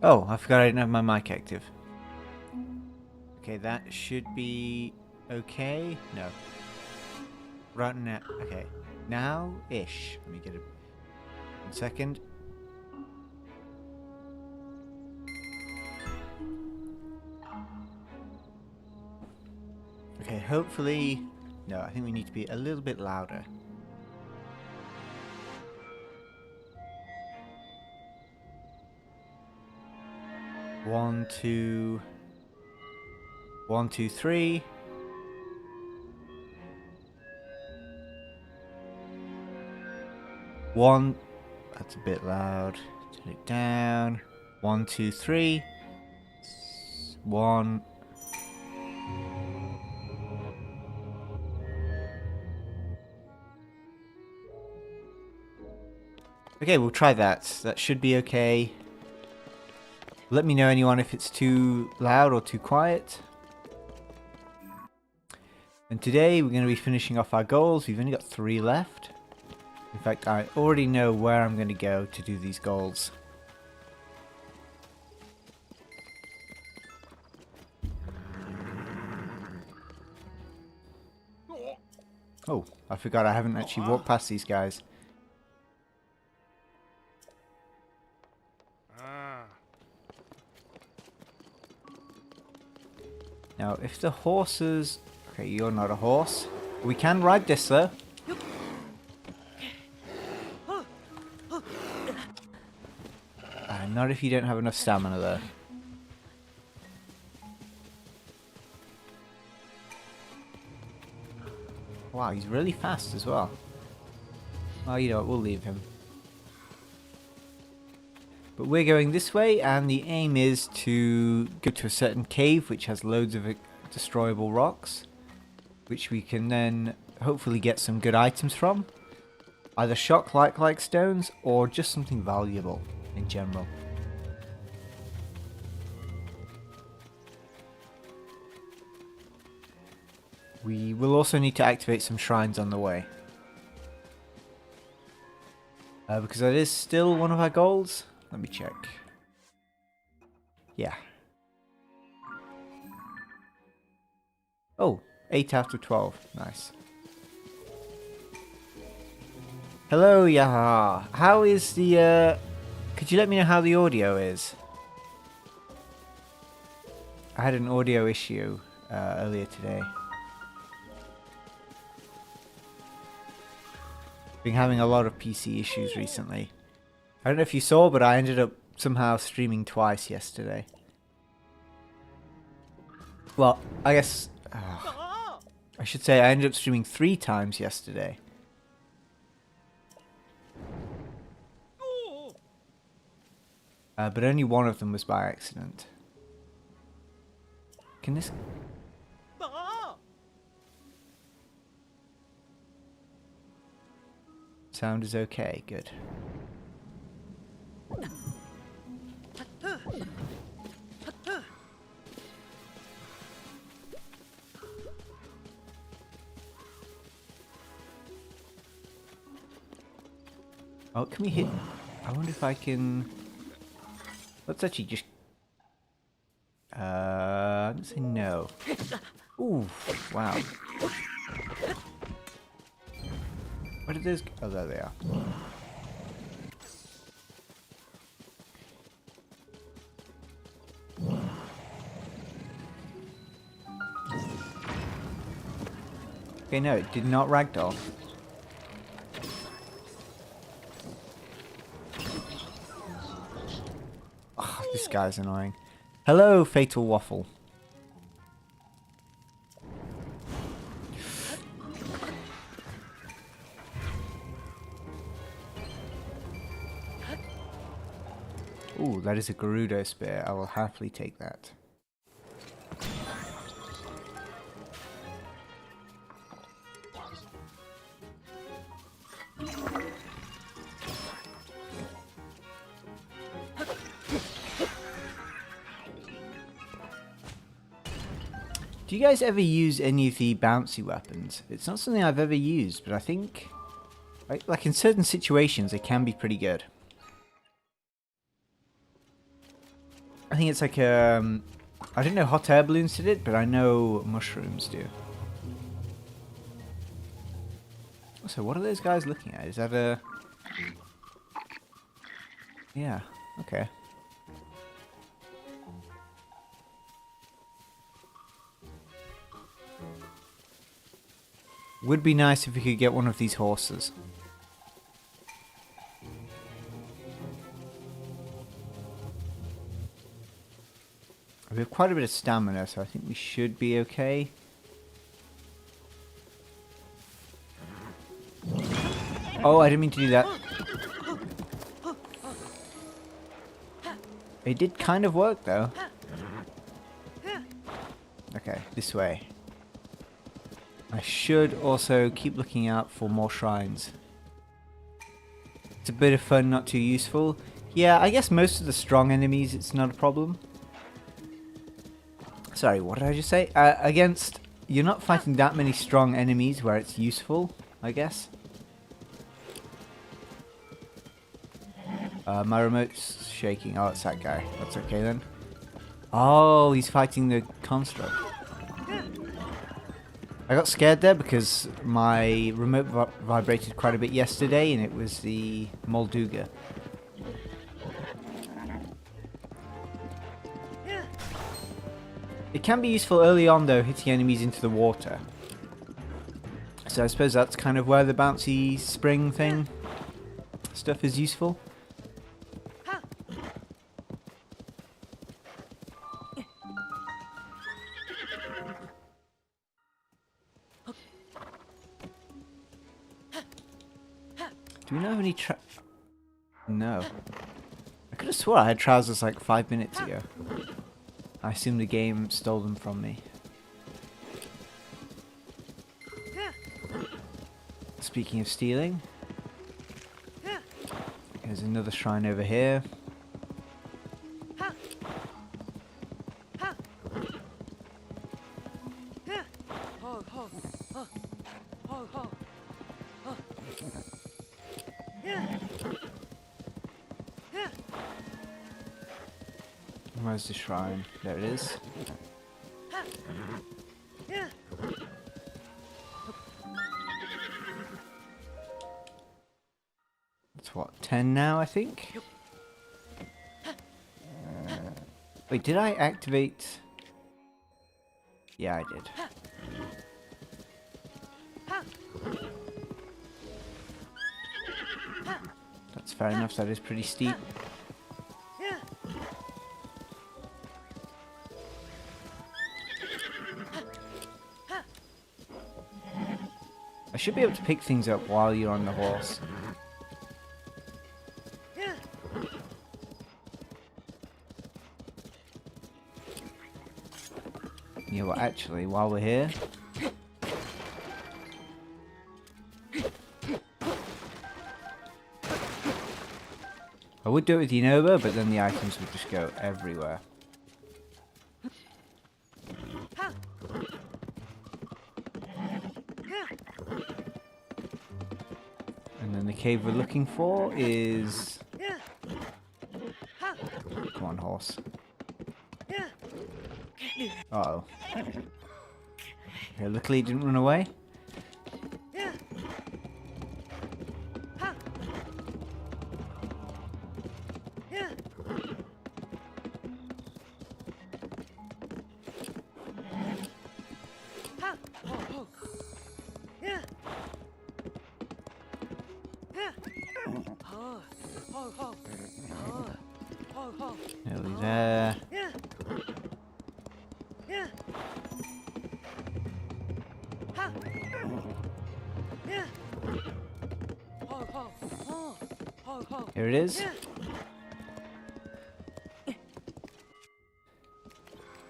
Oh, I forgot I didn't have my mic active. Okay, that should be okay. No. Right now. Okay. Now-ish. Let me get a 1 second. Okay, hopefully... No, I think we need to be a little bit louder. One, two... 1, 2, 3. One. That's a bit loud. Turn it down. 1, 2, 3. 1. Okay, we'll try that. That should be okay. Let me know, anyone, if it's too loud or too quiet. And today we're going to be finishing off our goals. We've only got 3 left. In fact, I already know where I'm going to go to do these goals. Oh, I forgot I haven't actually walked past these guys. Now, if the horses... Okay, you're not a horse. We can ride this, though. Not if you don't have enough stamina, though. Wow, he's really fast as well. Oh, you know what, we'll leave him. But we're going this way, and the aim is to go to a certain cave which has loads of destroyable rocks, which we can then hopefully get some good items from. Either shock like stones, or just something valuable in general. We will also need to activate some shrines on the way. Because that is still one of our goals. Let me check. Yeah. Oh, 8 out of 12. Nice. Hello, Yaha. How is the... Could you let me know how the audio is? I had an audio issue earlier today. Been having a lot of PC issues recently. I don't know if you saw, but I ended up somehow streaming twice yesterday. Well, I guess... I should say I ended up streaming 3 times yesterday. But only one of them was by accident. Can this... Sound is okay, good. Oh, can we hit... I wonder if I can... Let's actually just... I'm gonna say no. Ooh, wow. Where did those... Oh, there they are. Okay, no, it did not ragdoll. Oh, this guy's annoying. Hello, Fatal Waffle. Ooh, that is a Gerudo spear. I will happily take that. Do you guys ever use any of the bouncy weapons? It's not something I've ever used, but I think, like in certain situations, it can be pretty good. I think it's like I don't know hot air balloons did it, but I know mushrooms do. So what are those guys looking at? Is that a... Yeah, okay. Would be nice if we could get one of these horses. We have quite a bit of stamina, so I think we should be okay. Oh, I didn't mean to do that. It did kind of work, though. Okay, this way. I should also keep looking out for more shrines. It's a bit of fun, not too useful. Yeah, I guess most of the strong enemies, it's not a problem. Sorry, what did I just say? Against... You're not fighting that many strong enemies where it's useful, I guess. My remote's shaking. Oh, it's that guy. That's okay then. Oh, he's fighting the construct. I got scared there because my remote vibrated quite a bit yesterday and it was the Molduga. It can be useful early on though, hitting enemies into the water. So I suppose that's kind of where the bouncy spring thing stuff is useful. Do we know have any No. I could have swore I had trousers like 5 minutes ago. I assume the game stole them from me. Speaking of stealing, there's another shrine over here. Where's the shrine? There it is. It's what, 10 now, I think? Wait, did I activate? Yeah, I did. That's fair enough, that is pretty steep. I should be able to pick things up while you're on the horse. You know what, actually, while we're here... I would do it with Unova, but then the items would just go everywhere. And then the cave we're looking for is... Come on, horse. Uh-oh. Okay, luckily it didn't run away. Nearly there. Here it is.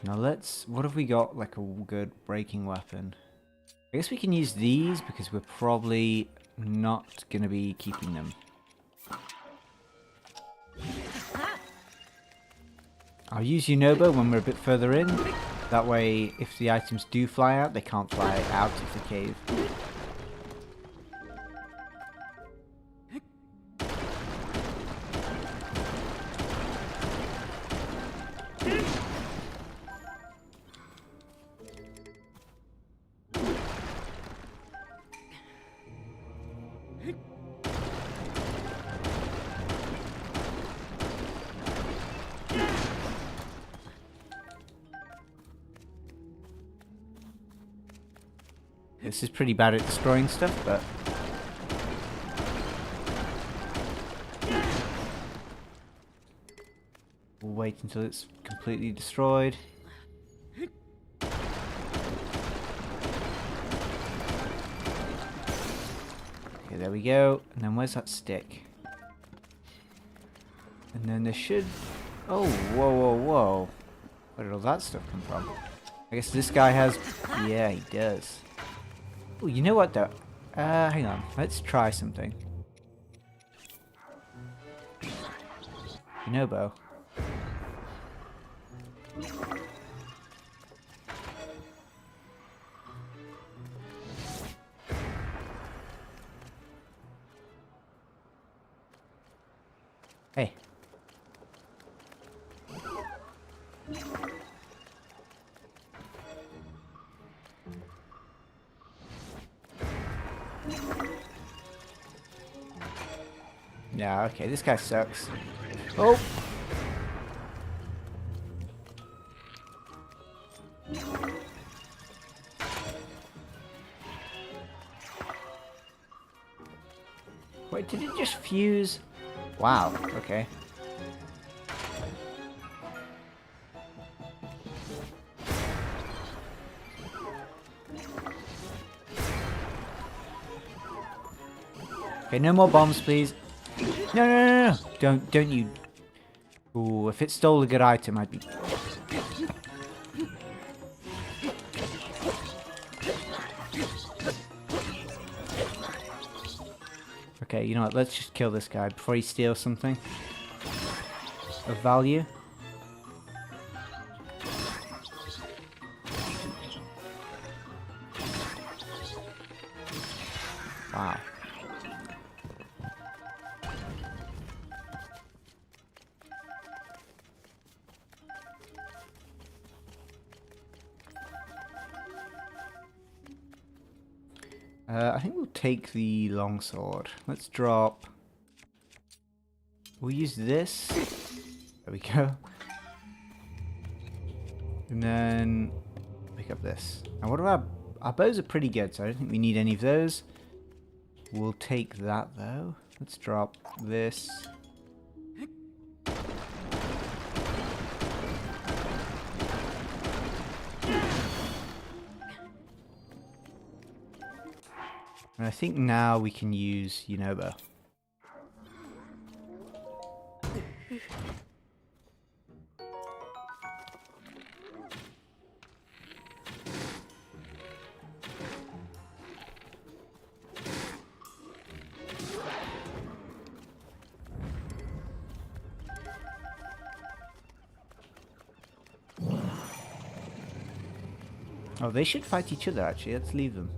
Now let's... What have we got like a good breaking weapon? I guess we can use these because we're probably not going to be keeping them. I'll use Unoba when we're a bit further in. That way, if the items do fly out, they can't fly out of the cave. This is pretty bad at destroying stuff, but... we'll wait until it's completely destroyed. Okay, there we go. And then where's that stick? And then there should... oh, whoa, whoa, whoa. Where did all that stuff come from? I guess this guy has... yeah, he does. Oh, you know what though? Hang on. Let's try something. Bonobo. Hey. Yeah, okay, this guy sucks. Oh! Wait, did it just fuse? Wow, okay. Okay, no more bombs, please. No, no, no, no! Don't you... ooh, if it stole a good item, I'd be... okay, you know what, let's just kill this guy before he steals something of value. Wow. I think we'll take the longsword. Let's drop... we'll use this. There we go. And then pick up this. Now what about... our bows are pretty good, so I don't think we need any of those. We'll take that though. Let's drop this. And I think now we can use Yunobo. Oh, they should fight each other actually. Let's leave them.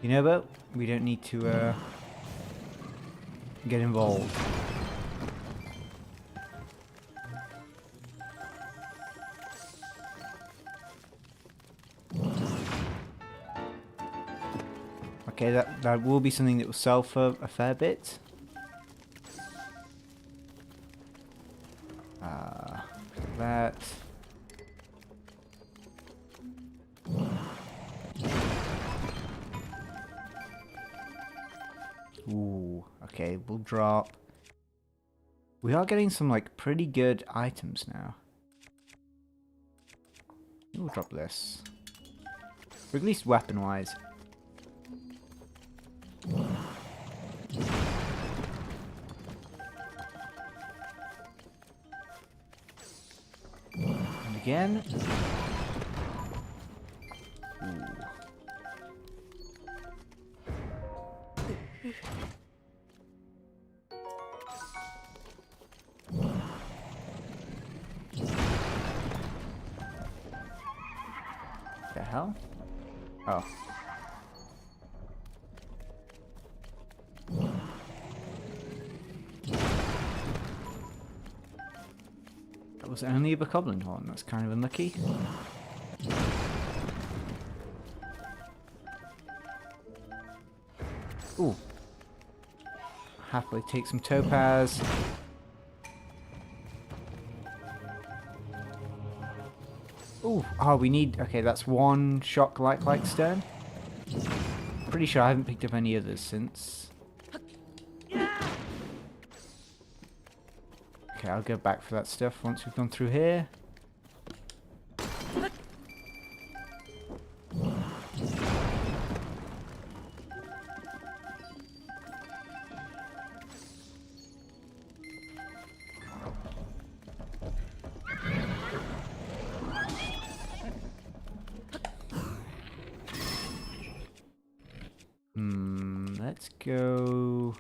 Yunobo, we don't need to get involved. Okay, that will be something that will sell for a fair bit. That. Ooh, okay, we'll drop. We are getting some like pretty good items now. We'll drop this. Or at least weapon-wise. And again. Ooh. The hell? Oh. That was only a bokoblin horn. That's kind of unlucky. Ooh. Happily take some topaz. Ooh. Oh, we need... Okay, that's one shock like stone. Pretty sure I haven't picked up any others since. Okay, I'll go back for that stuff once we've gone through here. Let's go...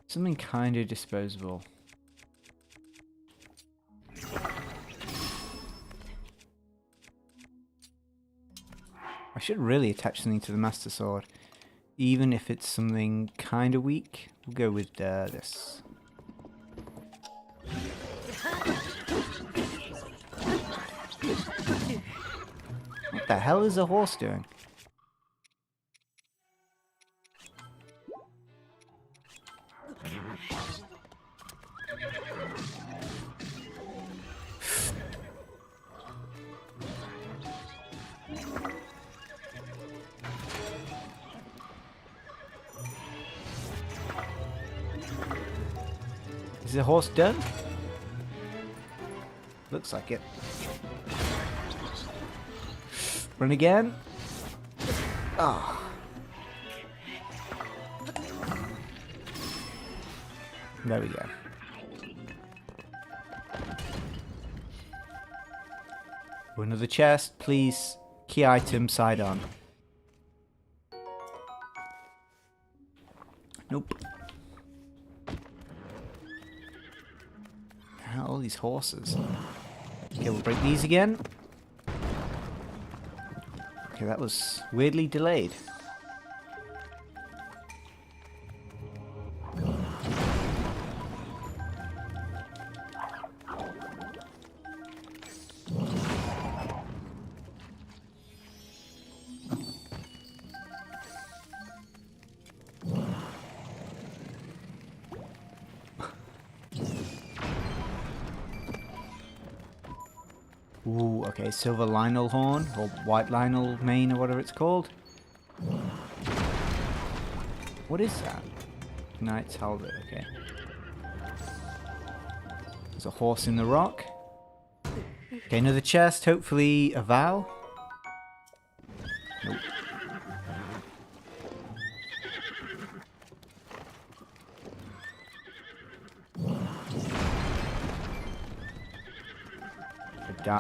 something kind of disposable. I should really attach something to the Master Sword. Even if it's something kind of weak. We'll go with this. What the hell is a horse doing? Is the horse done? Looks like it. Run again. Ah. There we go. Another chest, please. Key item, side on. Nope. All these horses. Okay, we'll break these again. Okay, that was weirdly delayed. Ooh, okay, silver Lionel horn, or white Lionel mane, or whatever it's called. What is that? Knight's halberd, okay. There's a horse in the rock. Okay, another chest, hopefully a Val. Nope.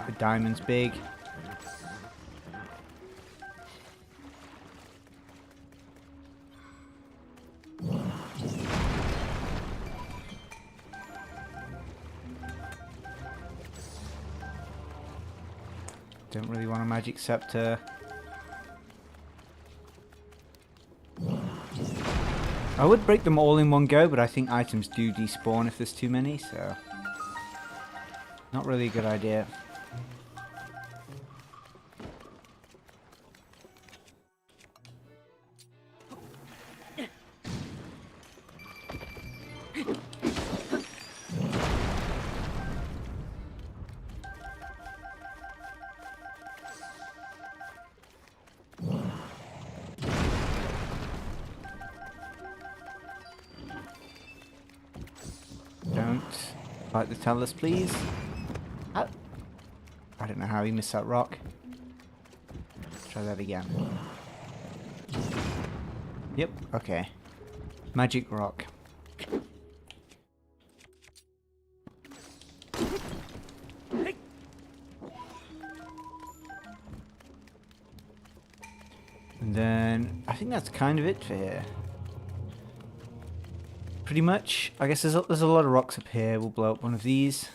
The diamond's big. Don't really want a magic scepter. I would break them all in one go, but I think items do despawn if there's too many, so not really a good idea. Don't fight the Talus, please. I don't know how he missed that rock. Try that again. Yep, okay. Magic rock. And then I think that's kind of it for here. Pretty much. I guess there's a lot of rocks up here. We'll blow up one of these.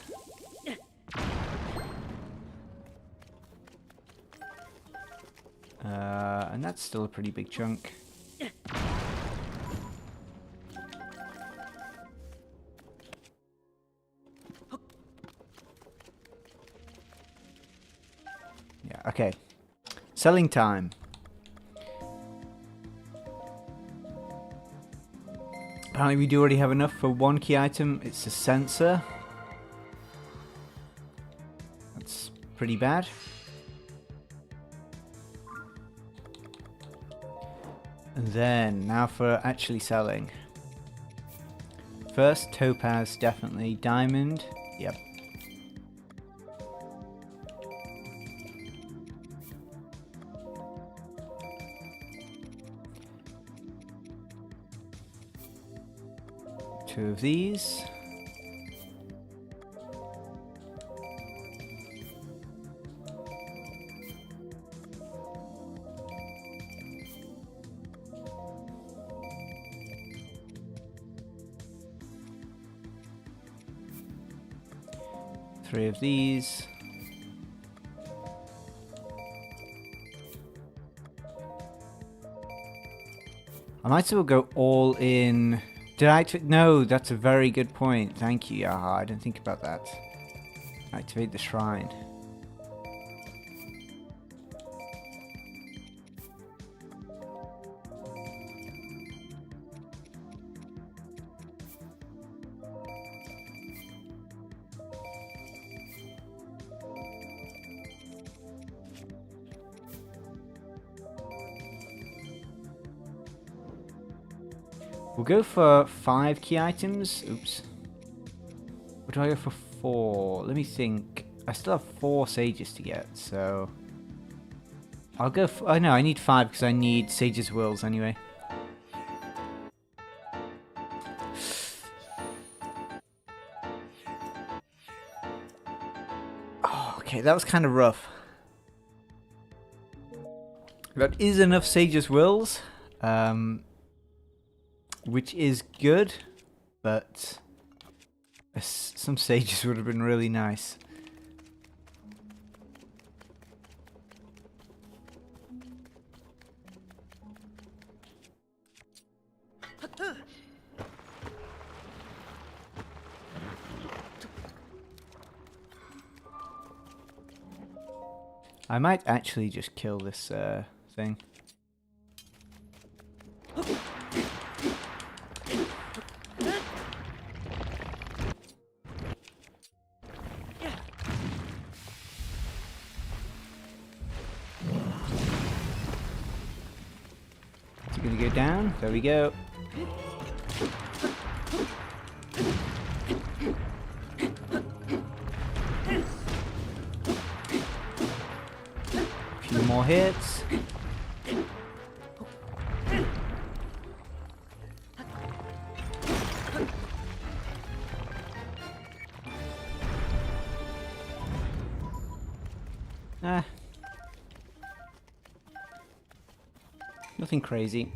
And that's still a pretty big chunk. Yeah, okay. Selling time. Apparently we do already have enough for one key item. It's a sensor. That's pretty bad. And then, now for actually selling. First, topaz, definitely. Diamond, yep. Two of these. Three of these. I might as well go all in. Did I activate? No, that's a very good point. Thank you, Yaha. I didn't think about that. Activate the shrine. We'll go for 5 key items. Oops. What do I go for 4? Let me think. I still have 4 sages to get, so I'll go for... Oh no, I need 5 because I need Sage's Wills anyway. Oh, okay, that was kind of rough. That is enough Sage's Wills. Which is good, but some sages would have been really nice. I might actually just kill this thing. Gonna go down. There we go. A few more hits. Nothing crazy.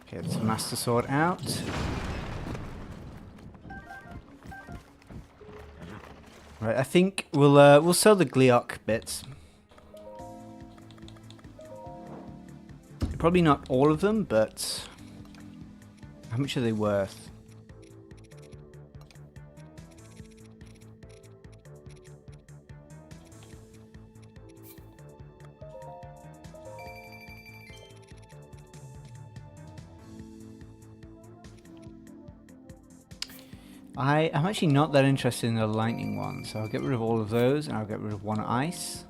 Okay, let's Master Sword out. Right, I think we'll sell the Gleok bits. Probably not all of them, but how much are they worth? I'm actually not that interested in the lightning one, so I'll get rid of all of those and I'll get rid of one ice.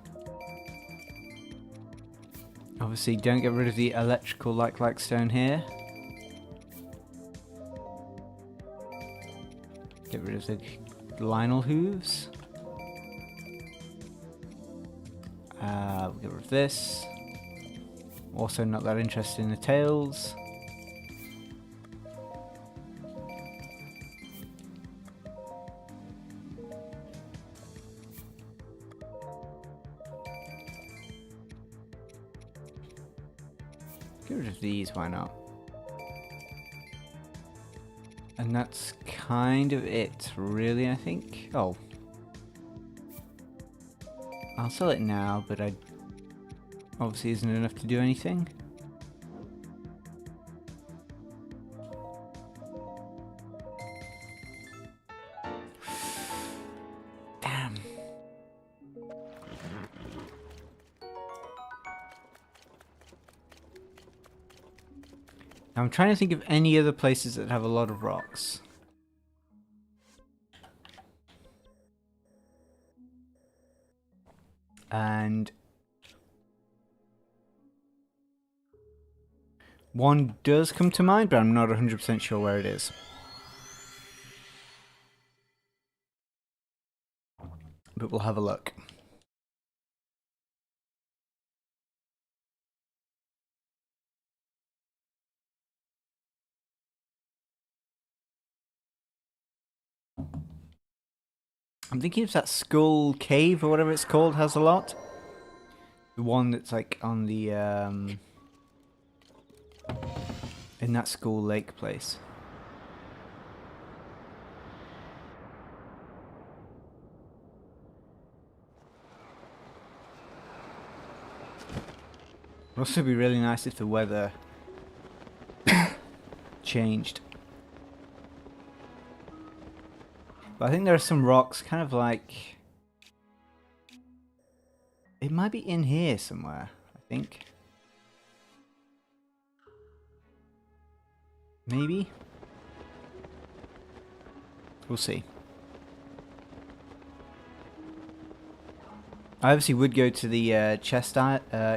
Obviously, don't get rid of the electrical like stone here. Get rid of the Lionel hooves. We'll get rid of this. Also not that interested in the tails. Get rid of these, why not? And that's kind of it, really, I think. Oh. I'll sell it now, but I obviously isn't enough to do anything. Damn. I'm trying to think of any other places that have a lot of rocks. And one does come to mind, but I'm not 100% sure where it is. But we'll have a look. I'm thinking if that Skull Cave or whatever it's called has a lot. The one that's like on the in that Skull Lake place. It'd also be really nice if the weather changed. But I think there are some rocks kind of like... It might be in here somewhere, I think. Maybe? We'll see. I obviously would go to the chest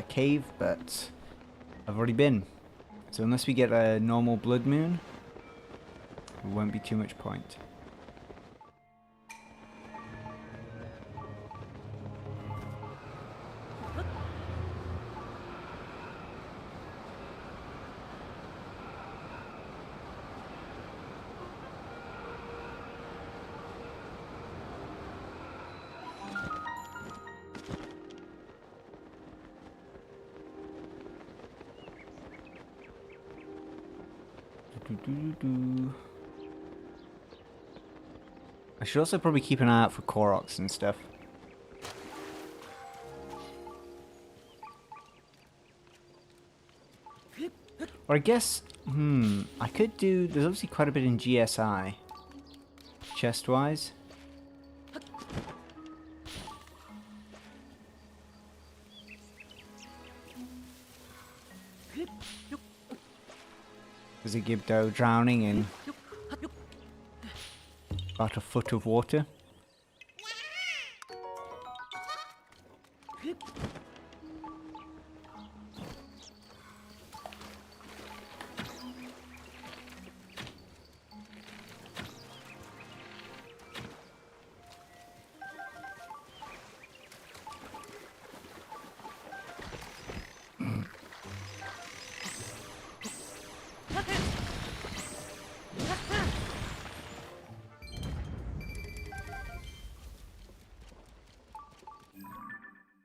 cave, but I've already been. So unless we get a normal blood moon, it won't be too much point. I should also probably keep an eye out for Koroks and stuff. Or I guess, I could do... There's obviously quite a bit in GSI. Chest-wise. There's a Gibdo drowning in about a foot of water.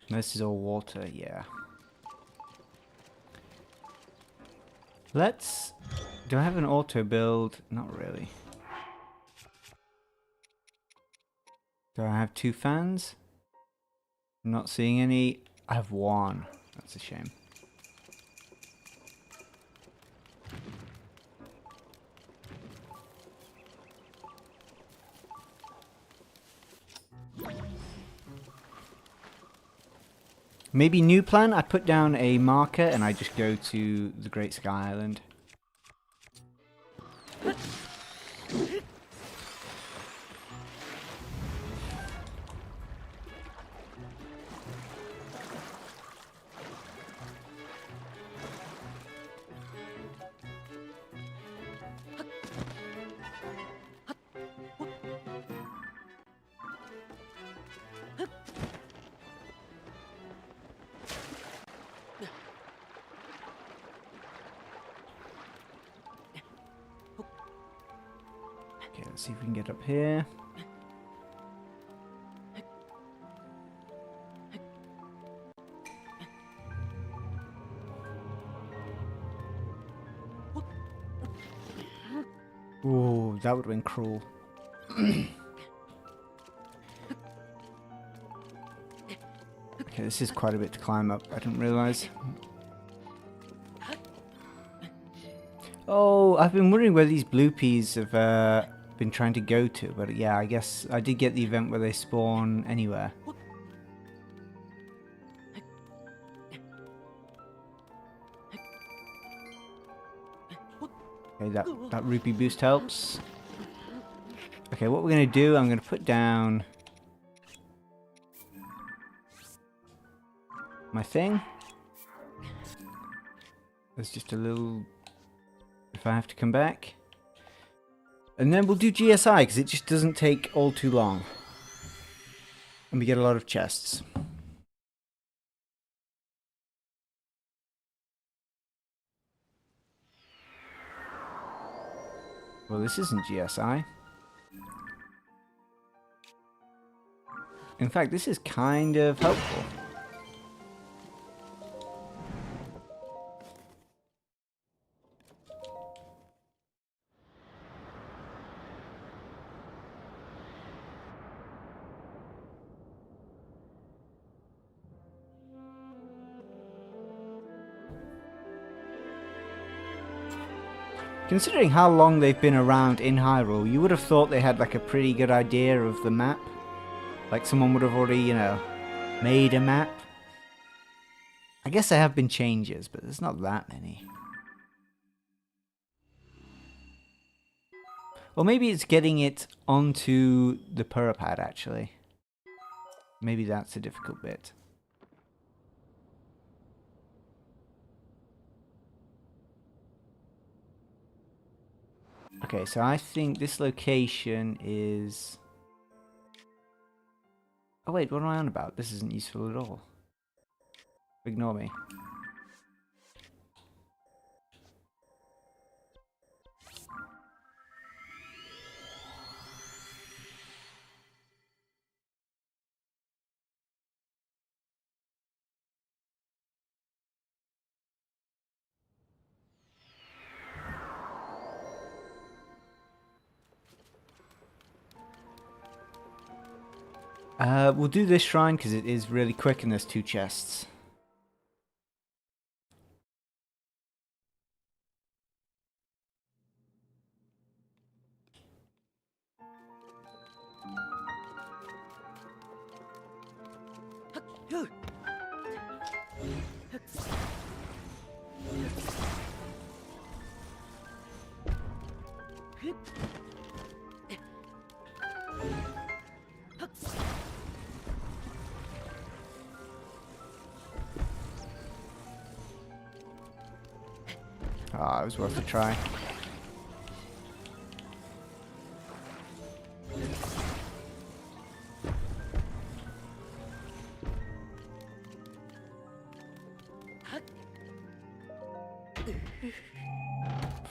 This is all water, yeah. Let's... Do I have an auto build? Not really. Do I have 2 fans? I'm not seeing any. I have 1. That's a shame. Maybe new plan, I put down a marker and I just go to the Great Sky Island. Okay, let's see if we can get up here. Ooh, that would have been cruel. Okay, this is quite a bit to climb up. I didn't realise. Oh, I've been wondering where these blue peas have been trying to go to. But yeah, I guess I did get the event where they spawn anywhere. Okay, that rupee boost helps. Okay, what we're going to do, I'm going to put down my thing. There's just a little... if I have to come back. And then we'll do GSI, because it just doesn't take all too long. And we get a lot of chests. Well, this isn't GSI. In fact, this is kind of helpful. Considering how long they've been around in Hyrule, you would have thought they had like a pretty good idea of the map. Like someone would have already, you know, made a map. I guess there have been changes, but there's not that many. Or maybe it's getting it onto the Purapad, actually. Maybe that's a difficult bit. Okay, so I think this location is... oh wait, what am I on about? This isn't useful at all. Ignore me. We'll do this shrine because it is really quick and there's 2 chests. Ah, it was worth a try.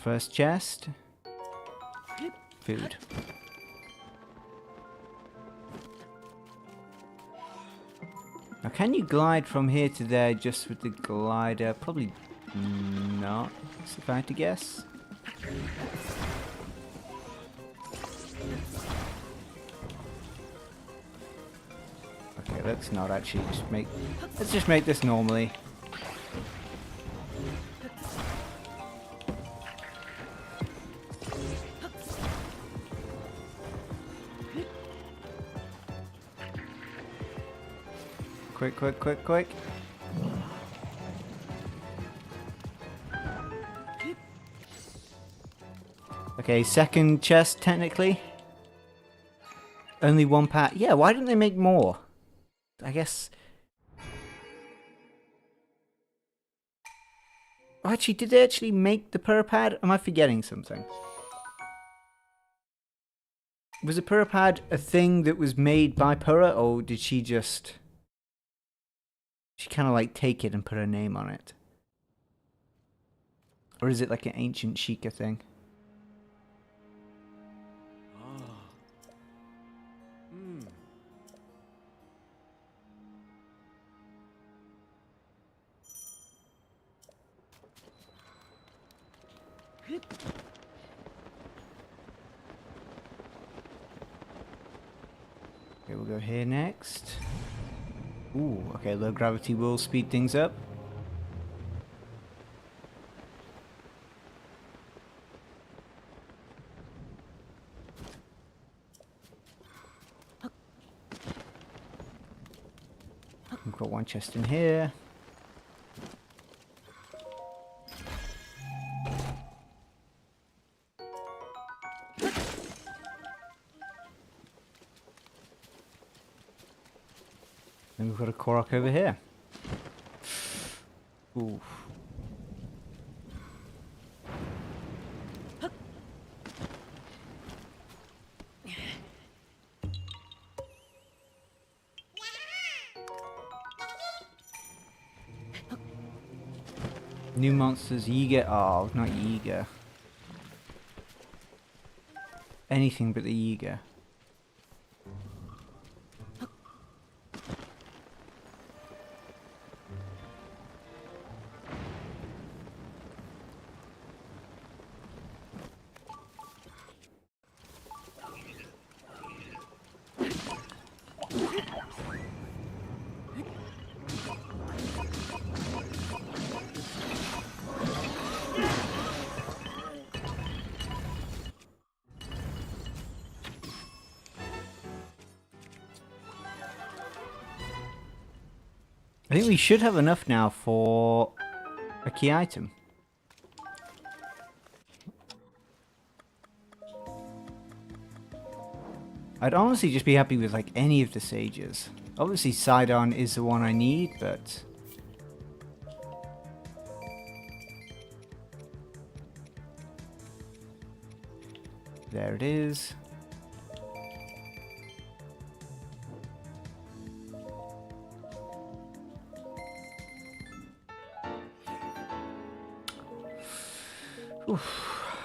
First chest. Food. Now, can you glide from here to there just with the glider? Probably not, if I had to guess. Okay, let's not actually just make... let's just make this normally. Quick, quick, quick, quick. Okay, second chest, technically. Only 1 pack. Yeah, why didn't they make more? I guess... oh, actually, did they actually make the Purapad? Am I forgetting something? Was the Purapad a thing that was made by Pura, or did she just... she kind of like take it and put her name on it? Or is it like an ancient Sheikah thing? go here next. Ooh, okay, low gravity will speed things up. We've got one chest in here. And we've got a Korok over here. Ooh. New monsters, Yiga. Oh, not Yiga. Anything but the Yiga. I think we should have enough now for a key item. I'd honestly just be happy with like any of the sages. Obviously Sidon is the one I need, but... there it is. Oof.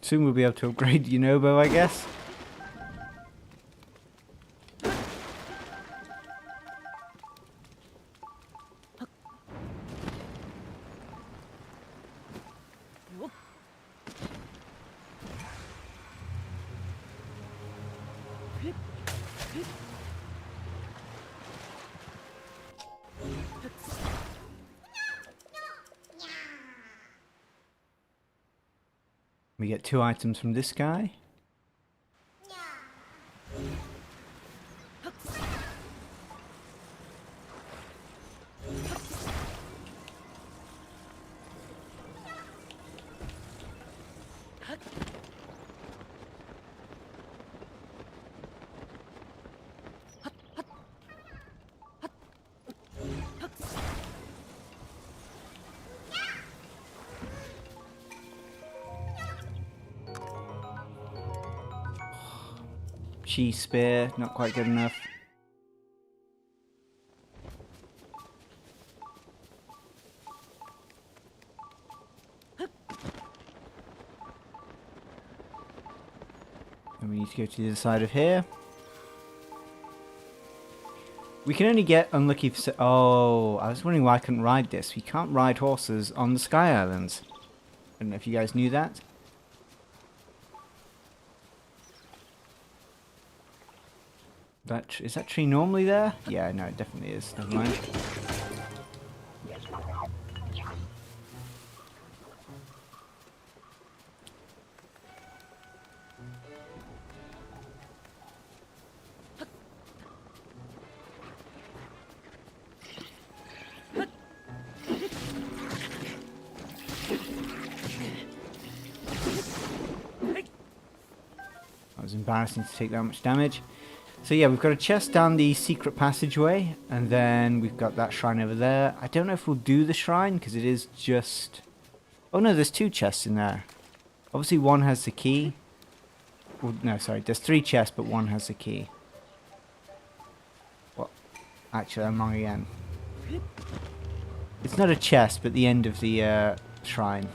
Soon we'll be able to upgrade Yunobo, I guess. We get 2 items from this guy. Chi spear, not quite good enough. And we need to go to the other side of here. We can only get unlucky for... oh, I was wondering why I couldn't ride this. We can't ride horses on the Sky Islands. I don't know if you guys knew that. Is that tree normally there? Yeah, no, it definitely is. Never mind. That was embarrassing to take that much damage. So yeah, we've got a chest down the secret passageway, and then we've got that shrine over there. I don't know if we'll do the shrine, because it is just... oh no, there's 2 chests in there. Obviously one has the key. Well, no, sorry, there's 3 chests, but one has the key. What? Actually, I'm wrong again. It's not a chest, but the end of the shrine.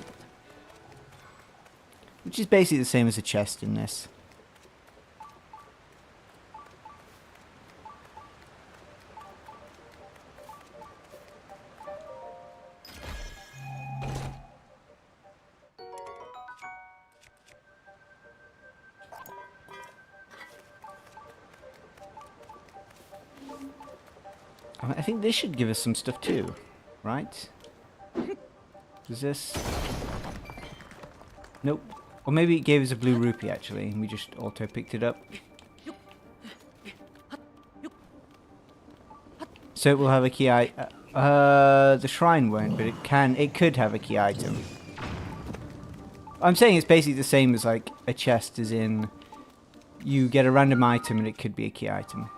Which is basically the same as a chest in this. I think this should give us some stuff too, right? Does this? Nope. Or maybe it gave us a blue rupee actually, and we just auto picked it up. So it will have a key the shrine won't, but it could have a key item. I'm saying it's basically the same as like a chest, as in you get a random item and it could be a key item.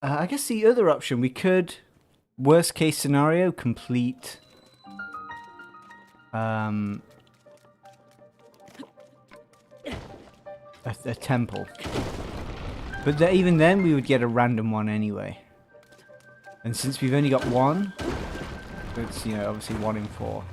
I guess the other option, we could, worst case scenario, complete a temple. But even then, we would get a random one anyway. And since we've only got one, it's, you know, obviously 1 in 4.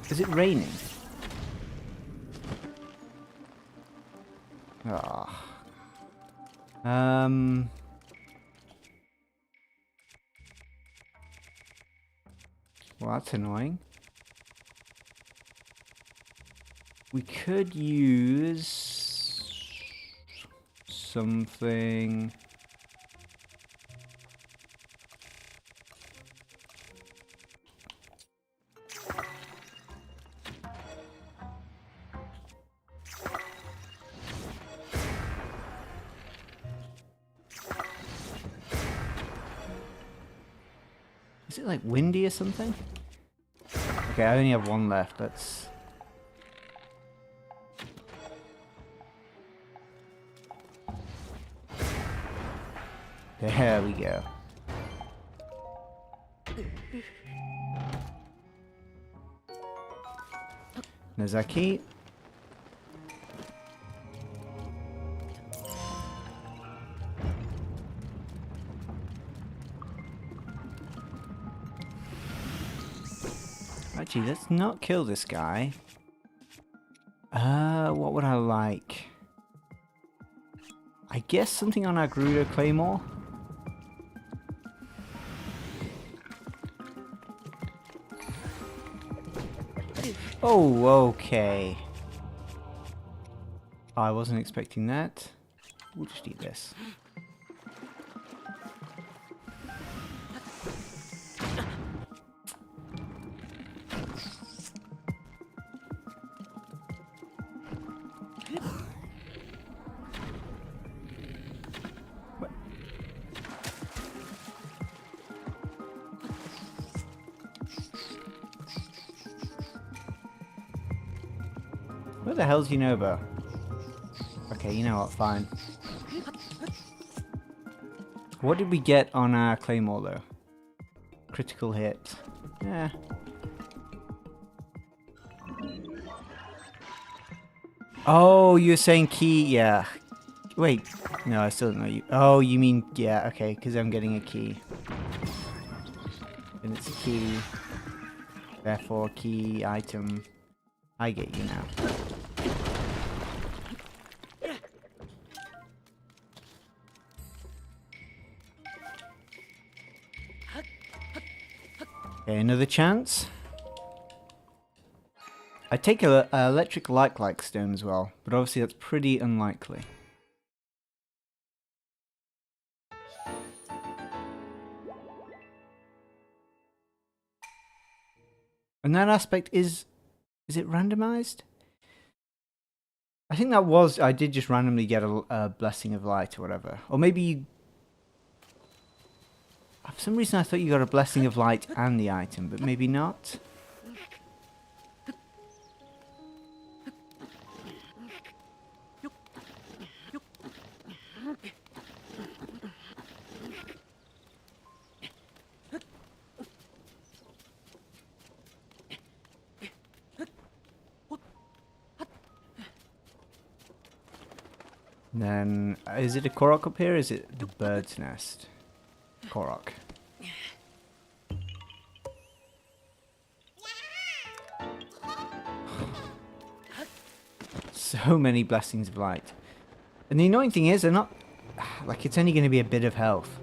Is it raining? Ah. Well, that's annoying. We could use something. Is it like windy or something? Okay, I only have 1 left. Let's. There we go. There's our key. Actually, let's not kill this guy. What would I like? I guess something on our Gerudo Claymore. Oh, okay. I wasn't expecting that. We'll just eat this. What the hell do you know about? Okay, you know what, fine. What did we get on our Claymore though? Critical hit. Yeah. Oh, you're saying key, yeah. Wait, no, I still don't know you. Oh, you mean, yeah, okay, because I'm getting a key. And it's a key. Therefore, key item. I get you now. Okay, another chance. I take a electric light stone as well, but obviously that's pretty unlikely. And that aspect is it randomized? I think that was, I did just randomly get a blessing of light or whatever. Or maybe you, for some reason I thought you got a blessing of light and the item, but maybe not. And then, is it a Korok up here? Or is it the bird's nest? Korok. So many blessings of light. And the annoying thing is, they're not... Like, it's only going to be a bit of health.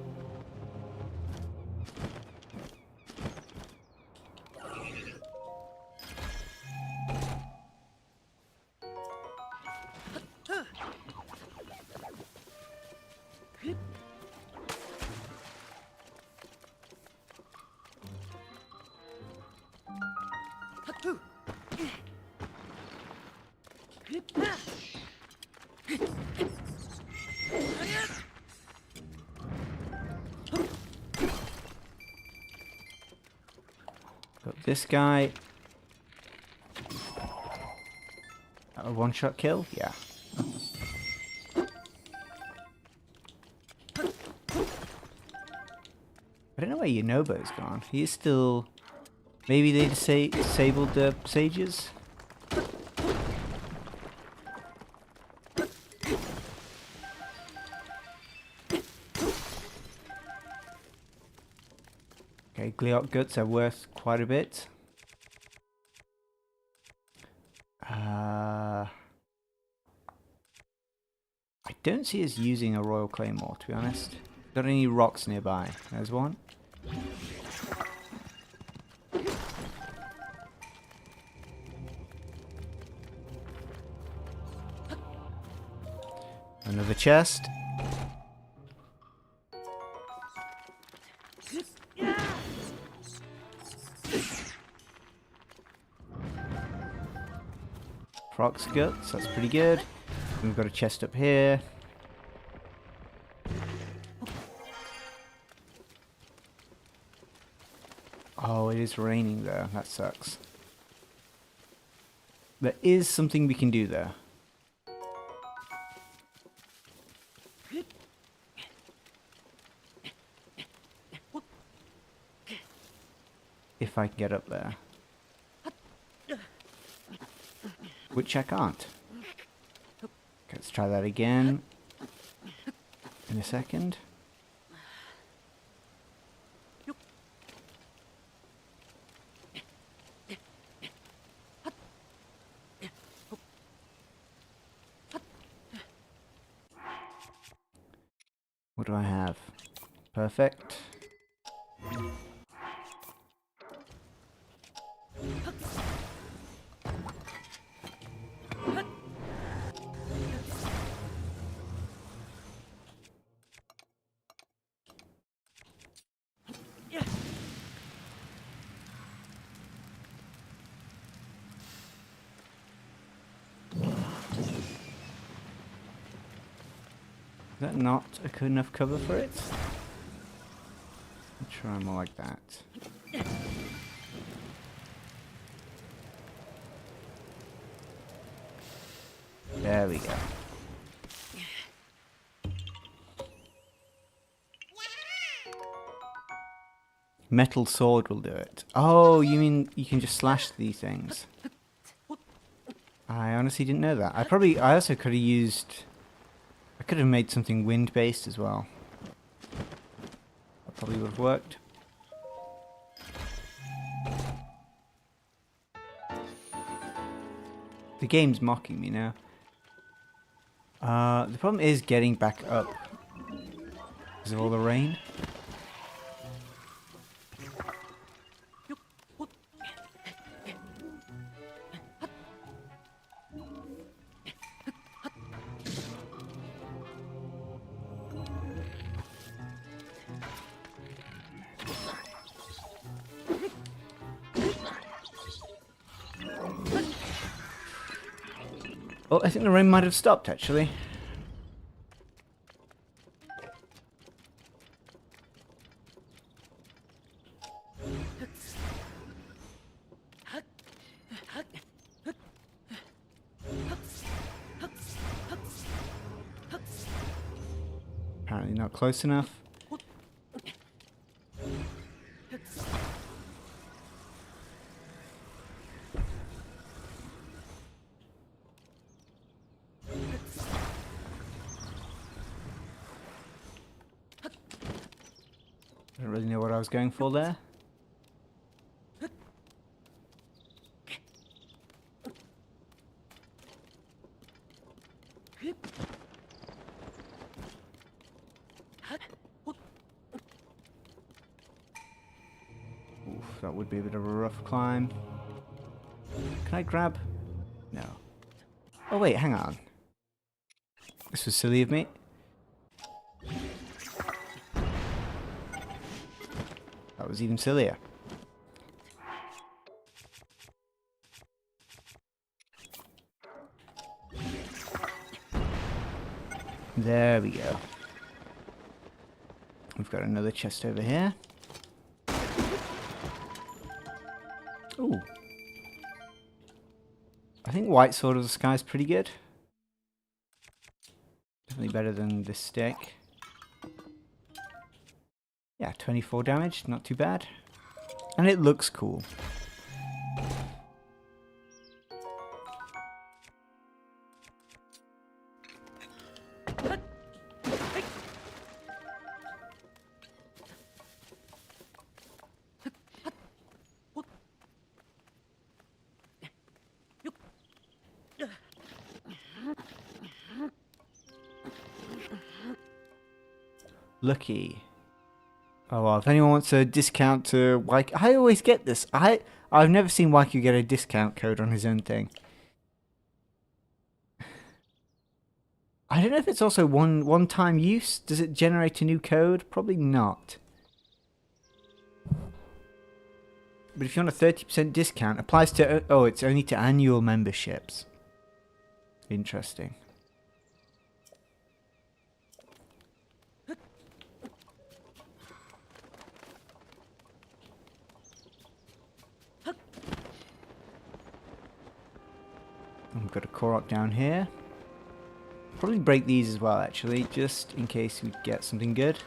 Got this guy. A one-shot kill? Yeah. I don't know where Yunobo's gone. He is still... Maybe they disabled the sages? Okay, Gliok guts are worth quite a bit. I don't see us using a Royal Claymore, to be honest. Got any rocks nearby? There's one. Another chest. Frog's guts, that's pretty good. And we've got a chest up here. Oh, it is raining though, that sucks. There is something we can do there. If I can get up there. Which I can't. Okay, let's try that again in a second. What do I have? Perfect. Is that not a good enough cover for it? I'll try more like that. There we go. Metal sword will do it. Oh, you mean you can just slash these things? I honestly didn't know that. I also could have used... I could have made something wind-based as well. That probably would have worked. The game's mocking me now. The problem is getting back up because of all the rain. Oh, I think the rain might have stopped, actually. Apparently not close enough. I don't really know what I was going for there. Oof, that would be a bit of a rough climb. Can I grab? No. Oh wait, hang on. This was silly of me. That was even sillier. There we go. We've got another chest over here. Ooh. I think White Sword of the Sky is pretty good. Definitely better than this stick. Yeah, 24 damage, not too bad. And it looks cool. Lucky. Oh well, if anyone wants a discount to Waiku, I always get this. I've never seen Waiku get a discount code on his own thing. I don't know if it's also one-time use. Does it generate a new code? Probably not. But if you want a 30% discount, applies to... Oh, it's only to annual memberships. Interesting. We've got a Korok down here. Probably break these as well, actually, just in case we get something good.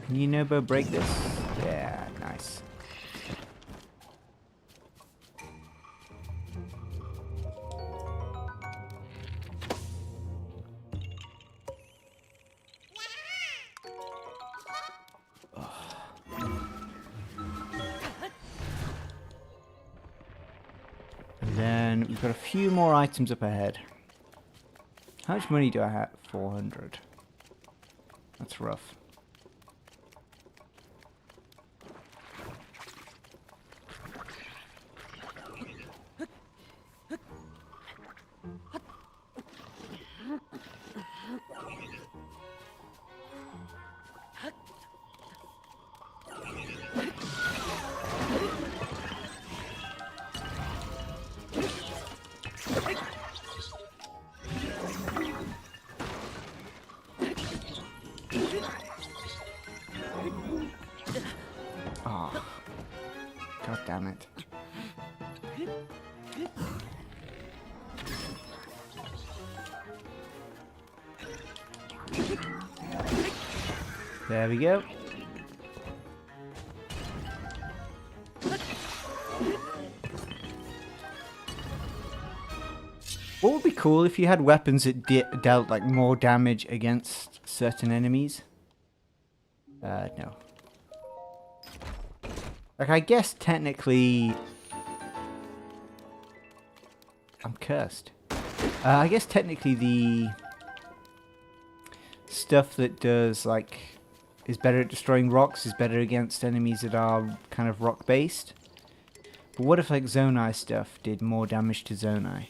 Can you Nobo break this? Yeah, nice. And then we've got a few more items up ahead. How much money do I have? 400. That's rough. Oh, God damn it. There we go. What would be cool if you had weapons that dealt like more damage against certain enemies? No. Like, I guess technically... I'm cursed. I guess technically the stuff that does, like, is better at destroying rocks is better against enemies that are kind of rock-based. But what if, like, Zonai stuff did more damage to Zonai?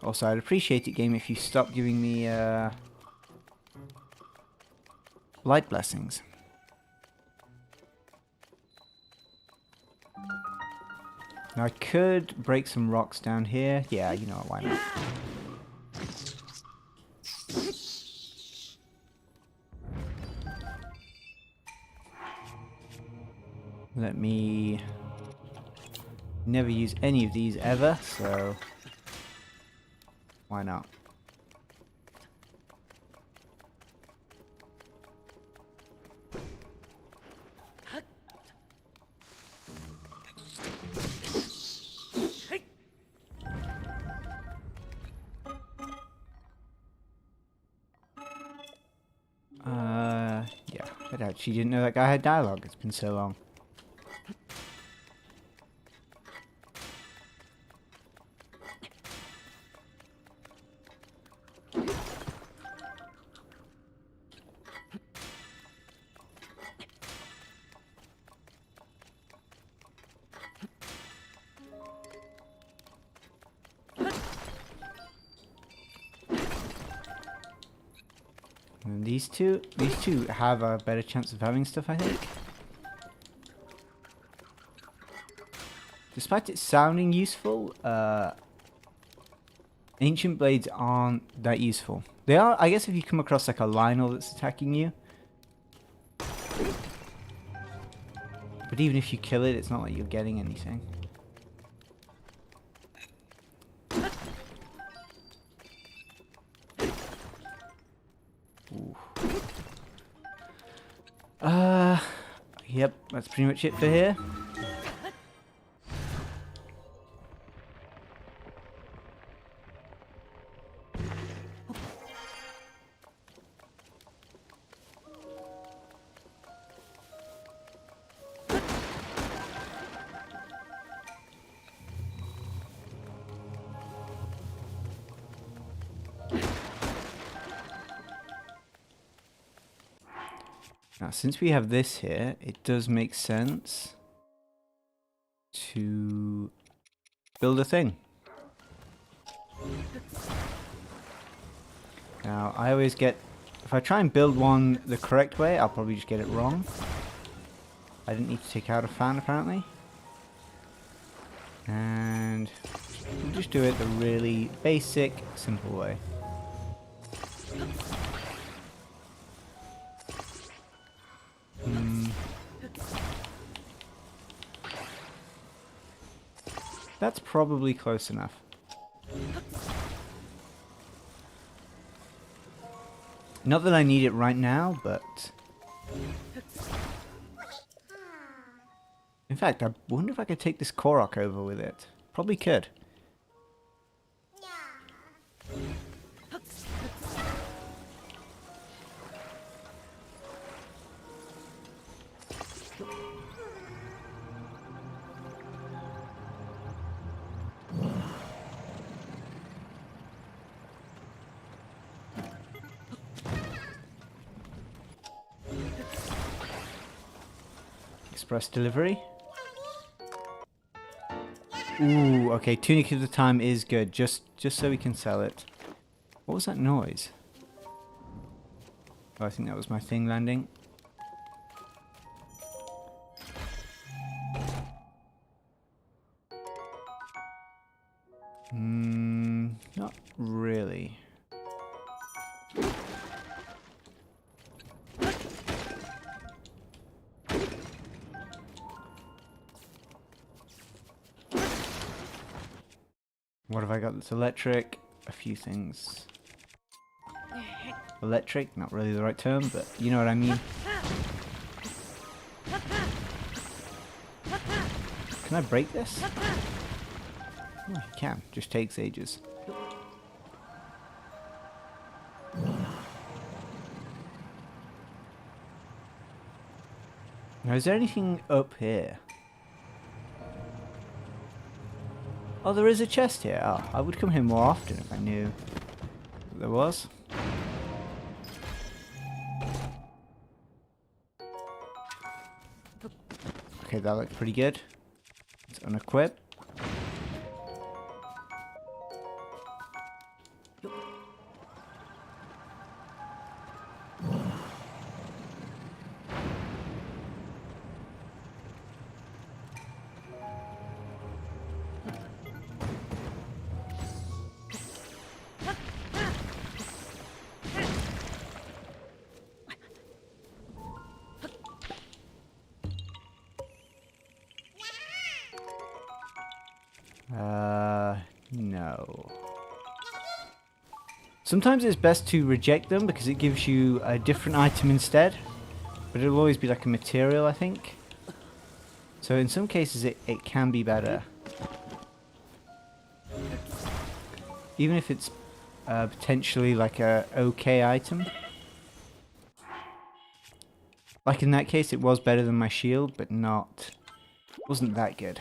Also, I'd appreciate it, game, if you stop giving me light blessings. Now I could break some rocks down here. Yeah, you know what, why not? Let me never use any of these ever, so why not? I actually didn't know that guy had dialogue. It's been so long. And these two have a better chance of having stuff, I think. Despite it sounding useful, ancient blades aren't that useful. They are, I guess, if you come across like a Lionel that's attacking you. But even if you kill it, it's not like you're getting anything. Ooh. Yep, that's pretty much it for here. Now, since we have this here, it does make sense to build a thing. Now, I always get... If I try and build one the correct way, I'll probably just get it wrong. I didn't need to take out a fan, apparently. And we'll just do it the really basic, simple way. That's probably close enough. Not that I need it right now, but... In fact, I wonder if I could take this Korok over with it. Probably could. Express delivery. Ooh, okay, Tunic of the Time is good, just so we can sell it. What was that noise? Oh, I think that was my thing landing. Not really. What have I got that's electric? A few things. Electric, not really the right term, but you know what I mean. Can I break this? Oh, you can. Just takes ages. Now, is there anything up here? Oh, there is a chest here. Oh, I would come here more often if I knew that there was. Okay, that looks pretty good. Let's unequip. No. Sometimes it's best to reject them because it gives you a different item instead. But it'll always be like a material, I think. So in some cases it can be better. Even if it's potentially like a okay item. Like in that case, it was better than my shield, but wasn't that good.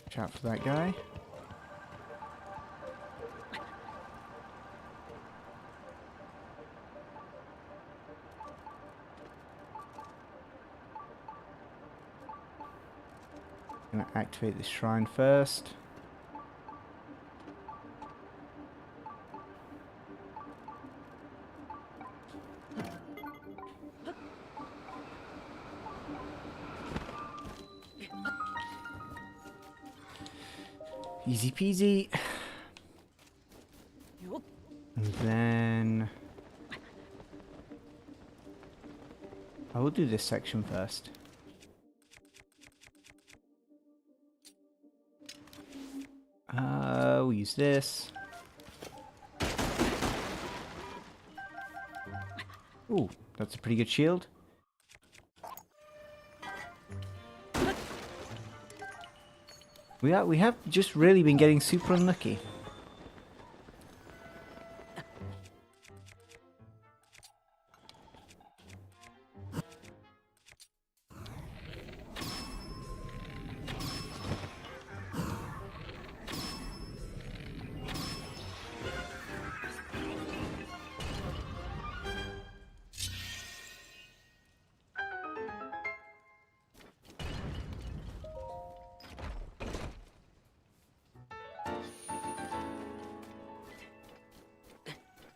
Watch out for that guy. Gonna activate this shrine first. Easy peasy. And then I will do this section first. We'll use this. Ooh, that's a pretty good shield. We have just really been getting super unlucky.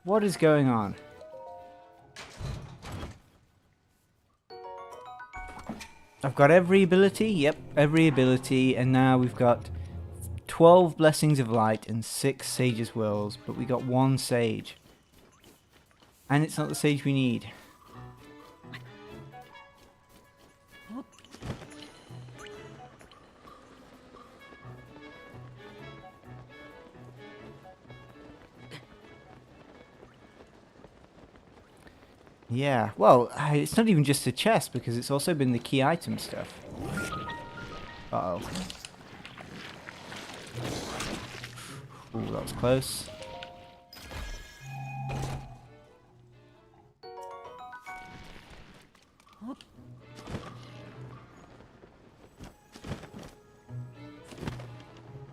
What is going on? I've got every ability, yep, every ability, and now we've got 12 Blessings of Light and 6 Sage's Wills, but we got 1 Sage. And it's not the Sage we need. Yeah, well, it's not even just the chest, because it's also been the key item stuff. Uh-oh. Ooh, that was close.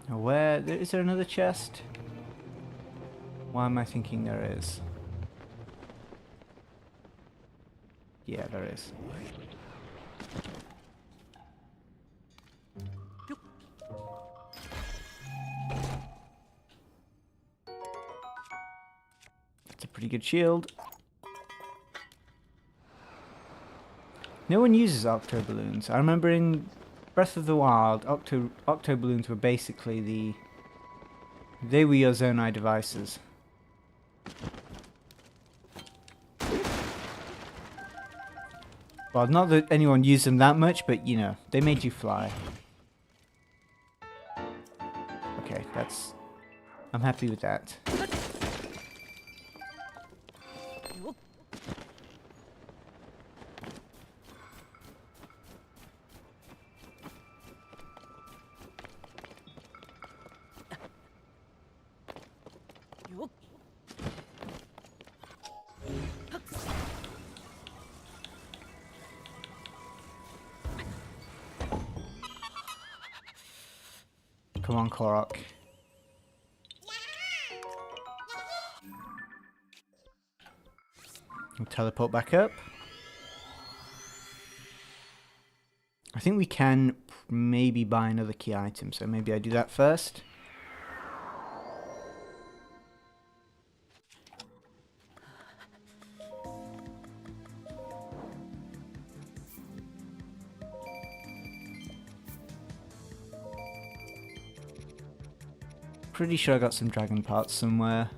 Now where... is there another chest? Why am I thinking there is? Yeah, there is. That's a pretty good shield. No one uses octo balloons. I remember in Breath of the Wild, octo balloons were basically they were your Zonai devices. Well, not that anyone used them that much, but you know, they made you fly. Okay, I'm happy with that. Come on, Korok. We'll teleport back up. I think we can maybe buy another key item, so maybe I do that first. Pretty sure I got some dragon parts somewhere.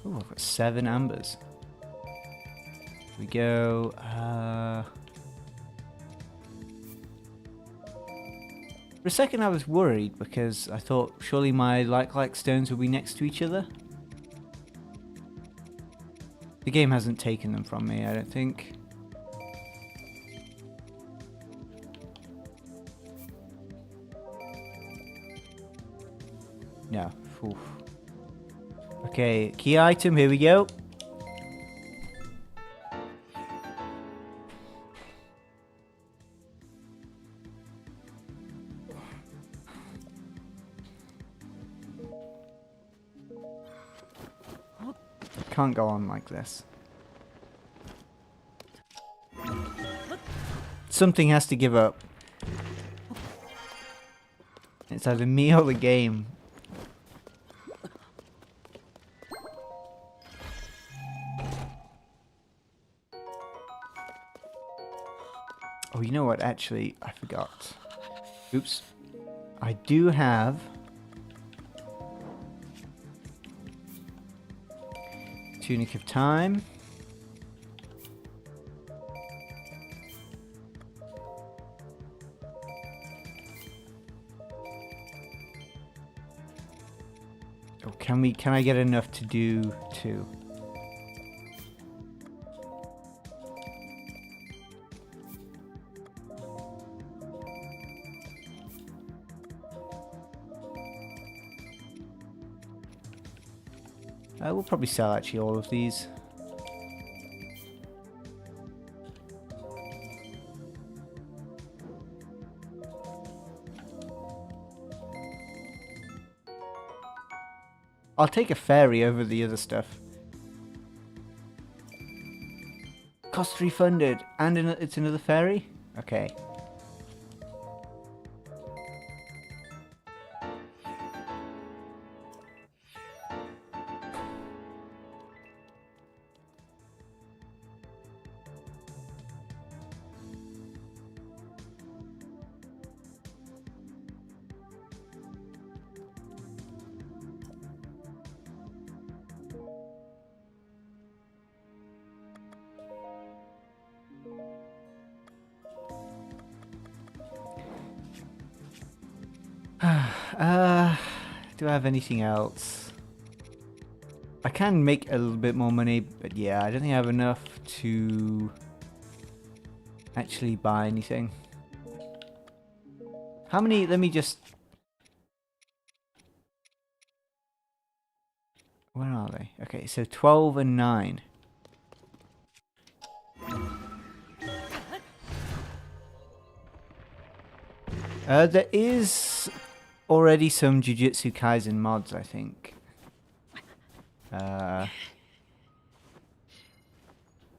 Oh, I've got 7 ambers. Here we go. For a second I was worried because I thought surely my like stones would be next to each other. The game hasn't taken them from me, I don't think. No. Oof. Okay, key item, here we go. Can't go on like this. Something has to give up. It's either me or the game. Oh, you know what? Actually, I forgot. Oops. I do have... Tunic of Time. Oh, can I get enough to do 2? We'll probably sell actually all of these. I'll take a ferry over the other stuff. Cost refunded, and it's another ferry? Okay. Do I have anything else? I can make a little bit more money, but yeah, I don't think I have enough to actually buy anything. How many? Let me just... Where are they? Okay, so 12 and 9. There is already some Jujutsu Kaisen mods, I think.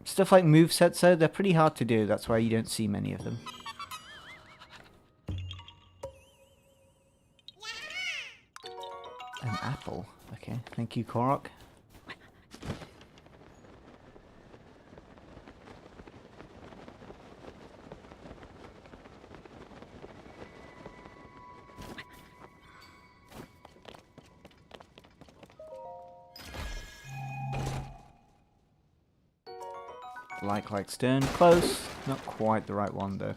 Stuff like movesets, though, they're pretty hard to do. That's why you don't see many of them. An apple. Okay, thank you, Korok. Like stern. Close. Not quite the right one, though.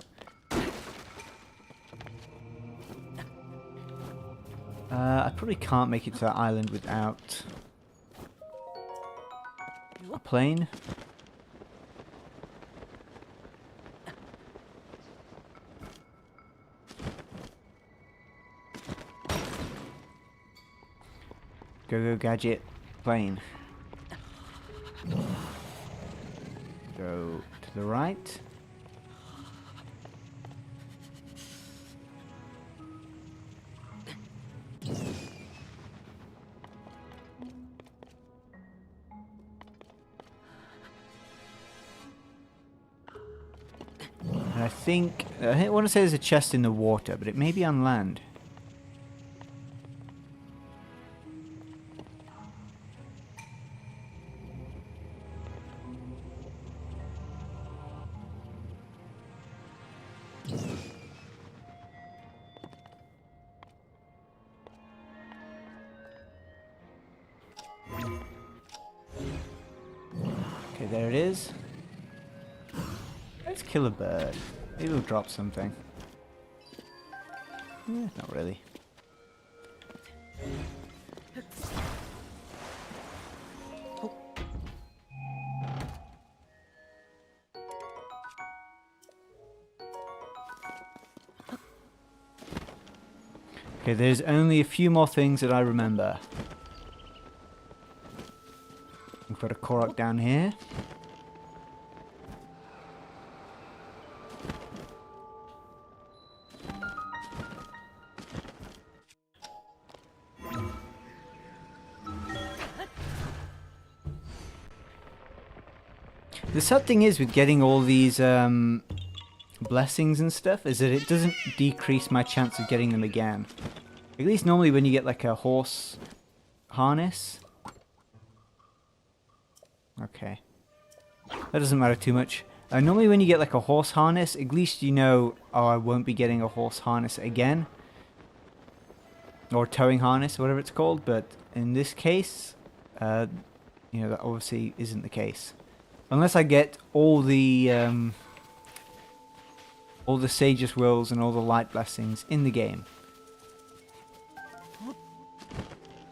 I probably can't make it to that island without a plane. Go gadget. Plane. Go to the right. And I want to say there's a chest in the water, but it may be on land. Okay, there it is. Let's kill a bird. Maybe we'll drop something. Not really. Okay, there's only a few more things that I remember. We've got a Korok down here. The sad thing is with getting all these blessings and stuff is that it doesn't decrease my chance of getting them again. At least normally when you get like a horse harness. Okay. That doesn't matter too much. Normally when you get like a horse harness, at least you know, oh, I won't be getting a horse harness again. Or towing harness, whatever it's called. But in this case, you know, that obviously isn't the case. Unless I get all the Sage's Wills and all the light blessings in the game.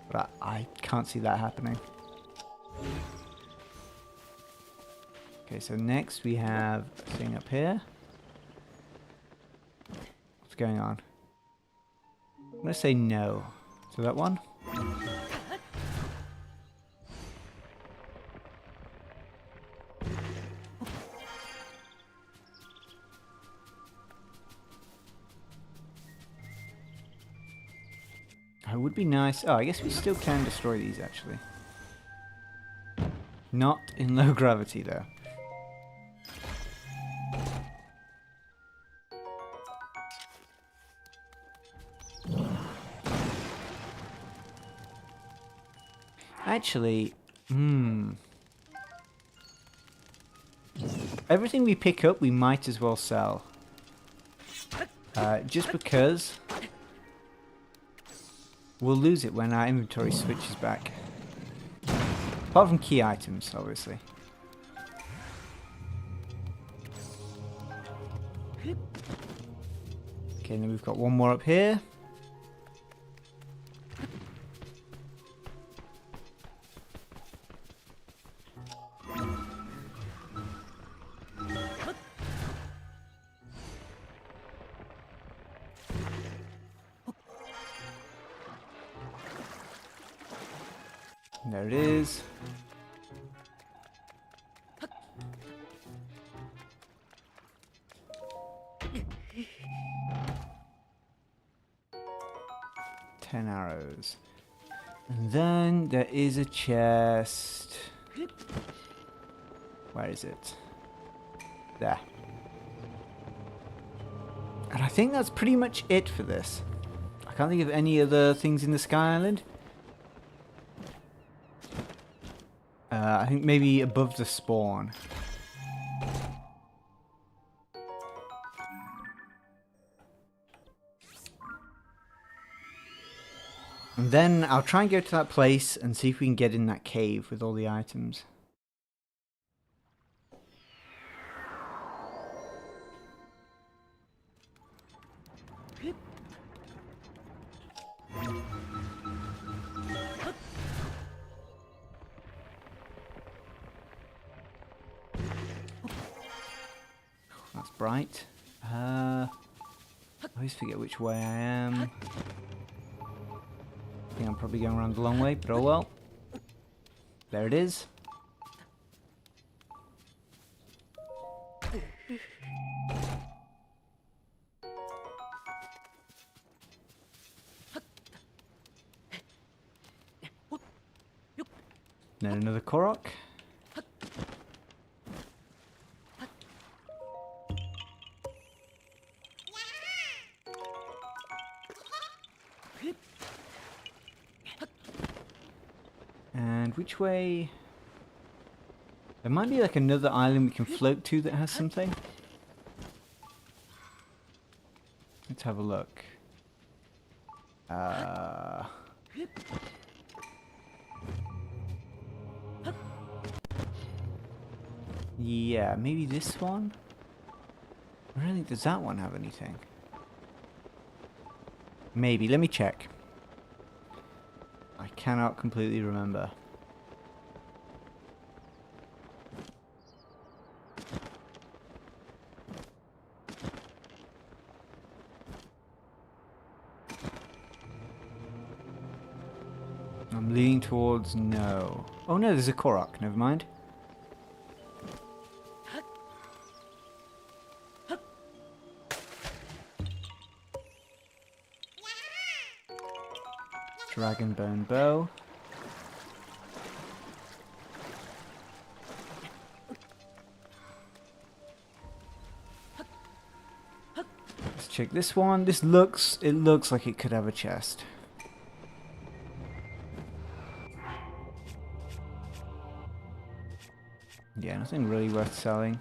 But I can't see that happening. Okay, so next we have a thing up here. What's going on? I'm going to say no to that one. It would be nice. Oh, I guess we still can destroy these actually. Not in low gravity though. Actually, everything we pick up we might as well sell. Just because we'll lose it when our inventory switches back. Apart from key items, obviously. Okay, and then we've got one more up here. There it is. Ten arrows. And then there is a chest. Where is it? There. And I think that's pretty much it for this. I can't think of any other things in the Sky Island. I think maybe above the spawn. And then I'll try and go to that place and see if we can get in that cave with all the items. That's bright. I always forget which way I am. I think I'm probably going around the long way, but oh well. There it is. Then another Korok. And which way? There might be like another island we can float to that has something. Let's have a look. Yeah, maybe this one? I don't think does that one have anything? Maybe, let me check. I cannot completely remember. I'm leaning towards no. Oh no, there's a Korok. Never mind. Dragonbone bow. Let's check this one. It looks like it could have a chest. Yeah, nothing really worth selling.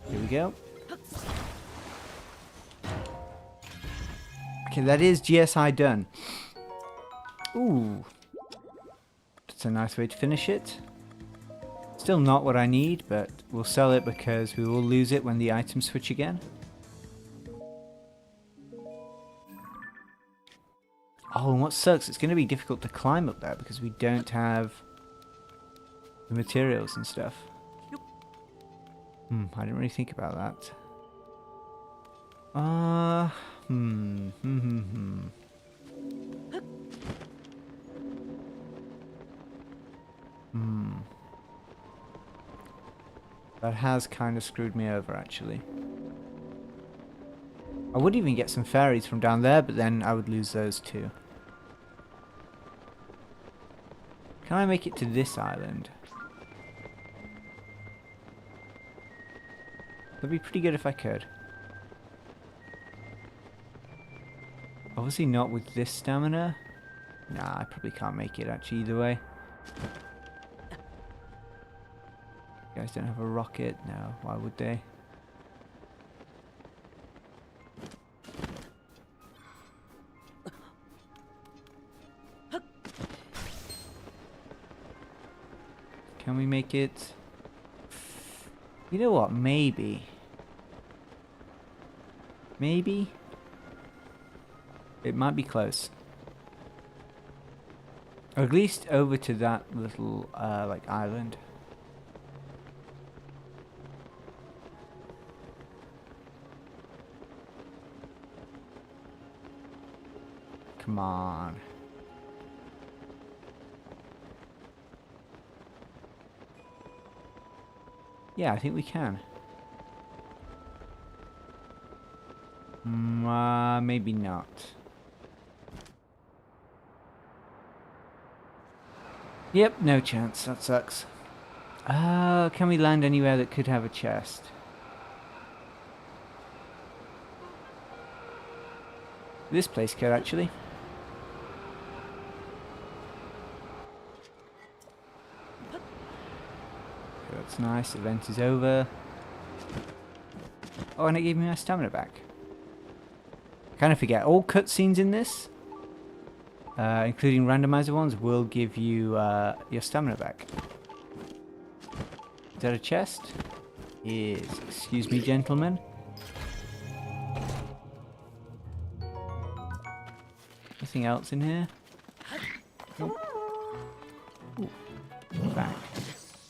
Here we go. Okay, that is GSI done. Ooh. That's a nice way to finish it. Still not what I need, but we'll sell it because we will lose it when the items switch again. Oh, and what sucks, it's going to be difficult to climb up there because we don't have the materials and stuff. I didn't really think about that. That has kind of screwed me over, actually. I would even get some fairies from down there, but then I would lose those too. Can I make it to this island? That'd be pretty good if I could. Obviously not with this stamina. Nah, I probably can't make it actually either way. You guys don't have a rocket? No, why would they? Can we make it? You know what? Maybe. Maybe? It might be close. Or at least over to that little, like, island. Come on. Yeah, I think we can. Maybe not. Yep, no chance. That sucks. Can we land anywhere that could have a chest? This place could, actually. That's nice. Event is over. Oh, and it gave me my stamina back. I kind of forget. All cutscenes in this, including randomizer ones, will give you your stamina back. Is that a chest? Is. Excuse me, gentlemen. Nothing else in here? Nope. Ooh. Back.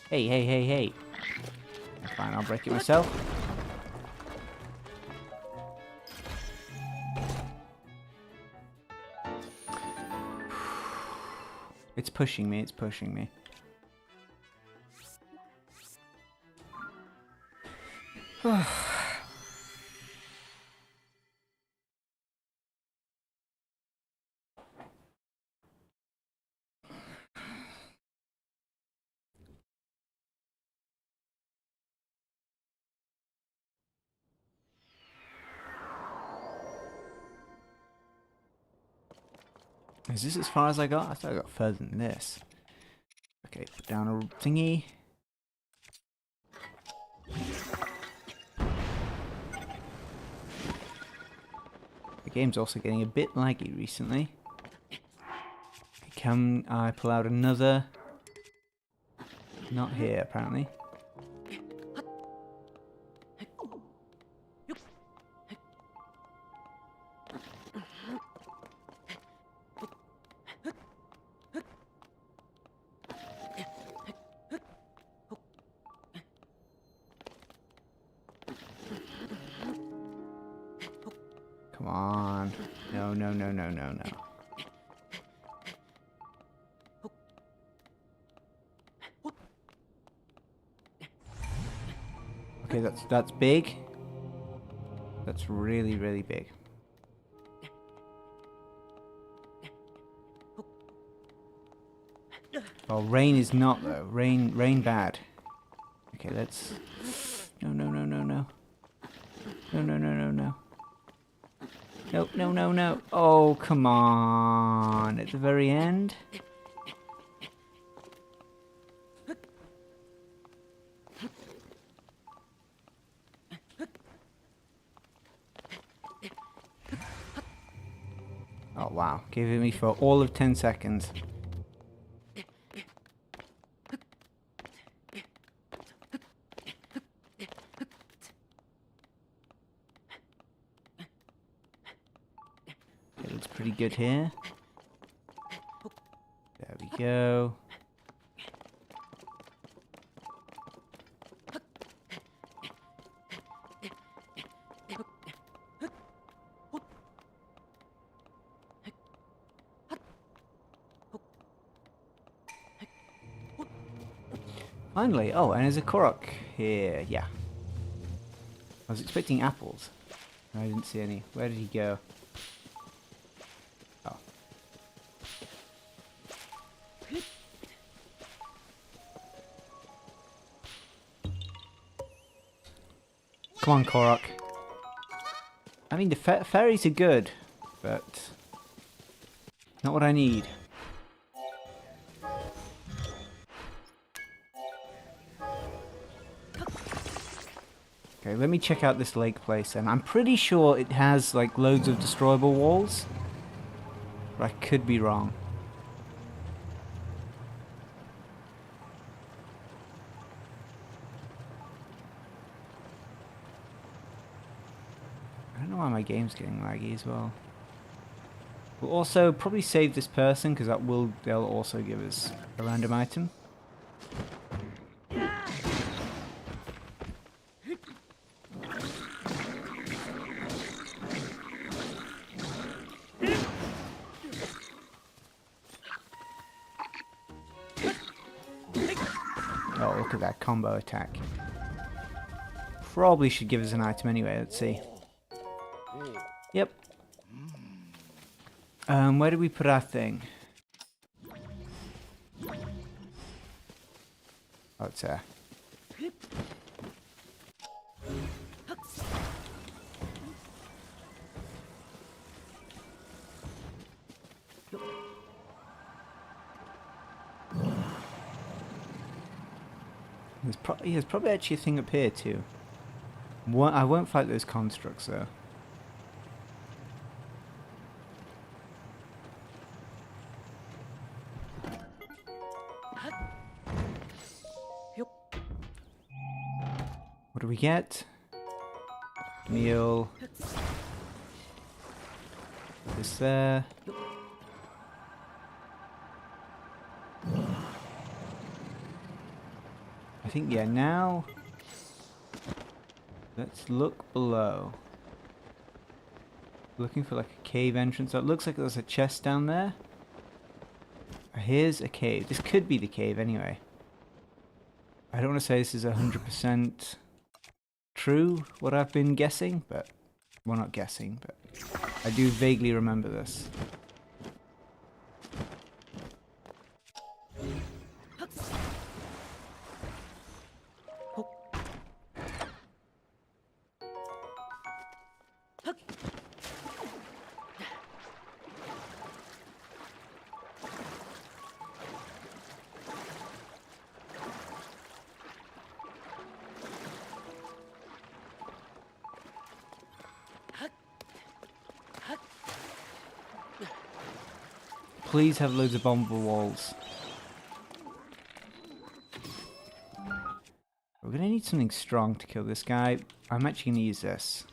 Hey, hey, hey, hey. Fine, I'll break it myself. It's pushing me, it's pushing me. Is this as far as I got? I thought I got further than this. Okay, put down a thingy. The game's also getting a bit laggy recently. Can I pull out another? Not here, apparently. Come on. No, no, no, no, no, no. Okay, that's big. That's really, really big. Oh, rain is not though. Rain bad. Okay, let's. No, no, no, no, no. No, no, no, no, no. No, no, no, no. Oh, come on. At the very end. Oh, wow. Gave it me for all of 10 seconds. Okay, looks pretty good here. There we go. Finally, oh, and there's a Korok here, yeah. I was expecting apples. I didn't see any. Where did he go? Oh. Come on, Korok. I mean, the fairies are good, but not what I need. Okay, let me check out this lake place, and I'm pretty sure it has like loads of destroyable walls, but I could be wrong. I don't know why my game's getting laggy as well. We'll also probably save this person because they'll also give us a random item. Oh, look at that combo attack. Probably should give us an item anyway, let's see. Yep. Where did we put our thing? Oh, it's there. There's probably actually a thing up here too. I won't fight those constructs though. What do we get? Meal. This there. I think, yeah, now let's look below. Looking for like a cave entrance. So it looks like there's a chest down there. Here's a cave. This could be the cave anyway. I don't want to say this is 100% true, what I've been guessing, but... Well, not guessing, but I do vaguely remember this. Please have loads of bombable walls. We're gonna need something strong to kill this guy. I'm actually gonna use this.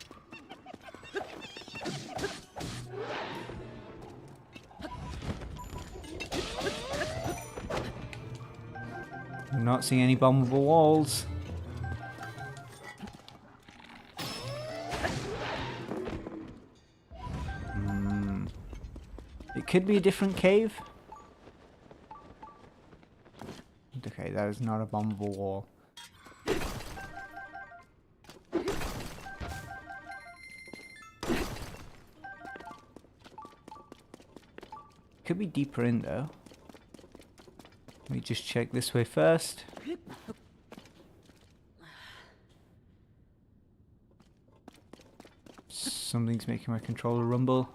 I'm not seeing any bombable walls. could be a different cave. Okay, that is not a bombable wall. Could be deeper in though. Let me just check this way first. Something's making my controller rumble.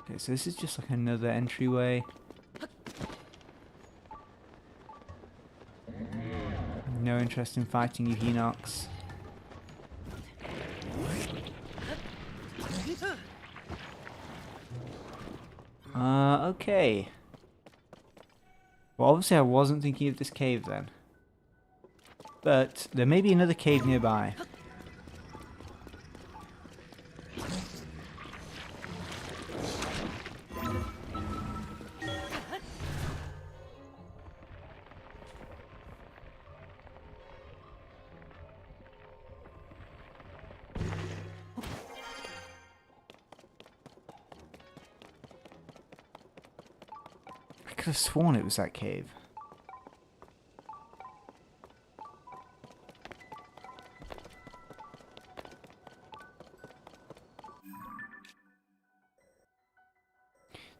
Okay, so this is just like another entryway. No interest in fighting you, Hinox. Okay. Well, obviously I wasn't thinking of this cave then. But there may be another cave nearby. I could have sworn it was that cave.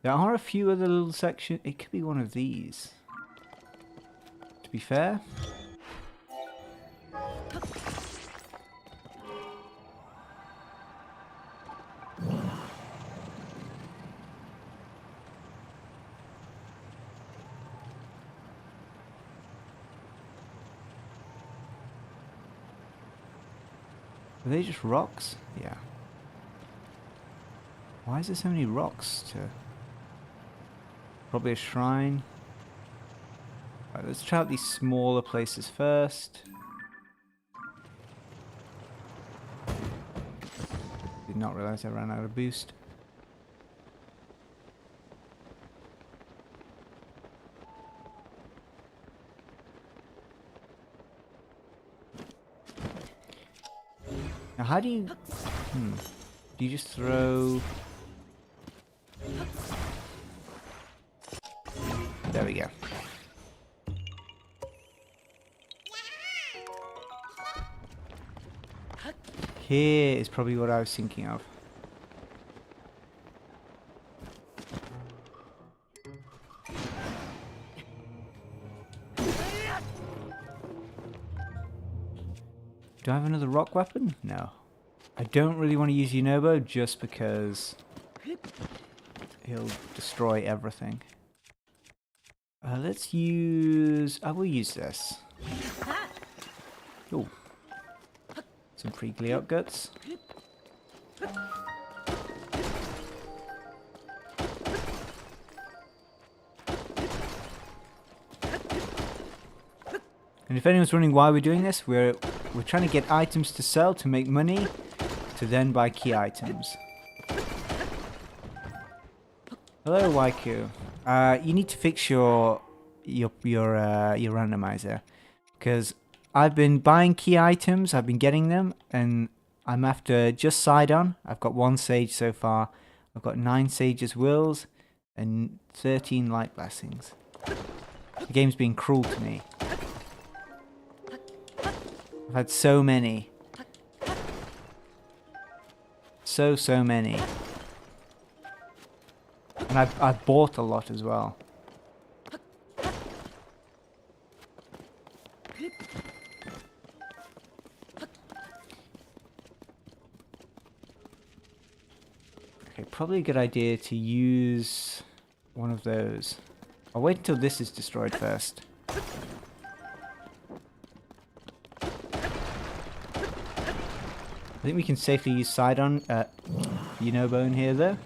There are a few other little sections. It could be one of these. To be fair. Are they just rocks? Yeah. Why is there so many rocks to... Probably a shrine. Right, let's try out these smaller places first. Did not realize I ran out of boost. Now how do you... Do you just throw... There we go. Here is probably what I was thinking of. Do I have another rock weapon? No. I don't really want to use Yunobo just because he'll destroy everything. Let's use... I will use this. Oh. Some free Gliok guts. And if anyone's wondering why we're doing this, we're trying to get items to sell to make money to then buy key items. Hello, Waikuteru. You need to fix your randomizer, because I've been buying key items, I've been getting them, and I'm after just Sidon. I've got 1 sage so far. I've got 9 sage's wills and 13 light blessings. The game's been cruel to me. I've had so many. So many. And I've bought a lot as well. Okay, probably a good idea to use one of those. I'll wait until this is destroyed first. I think we can safely use Sidon, Yunobo in here though.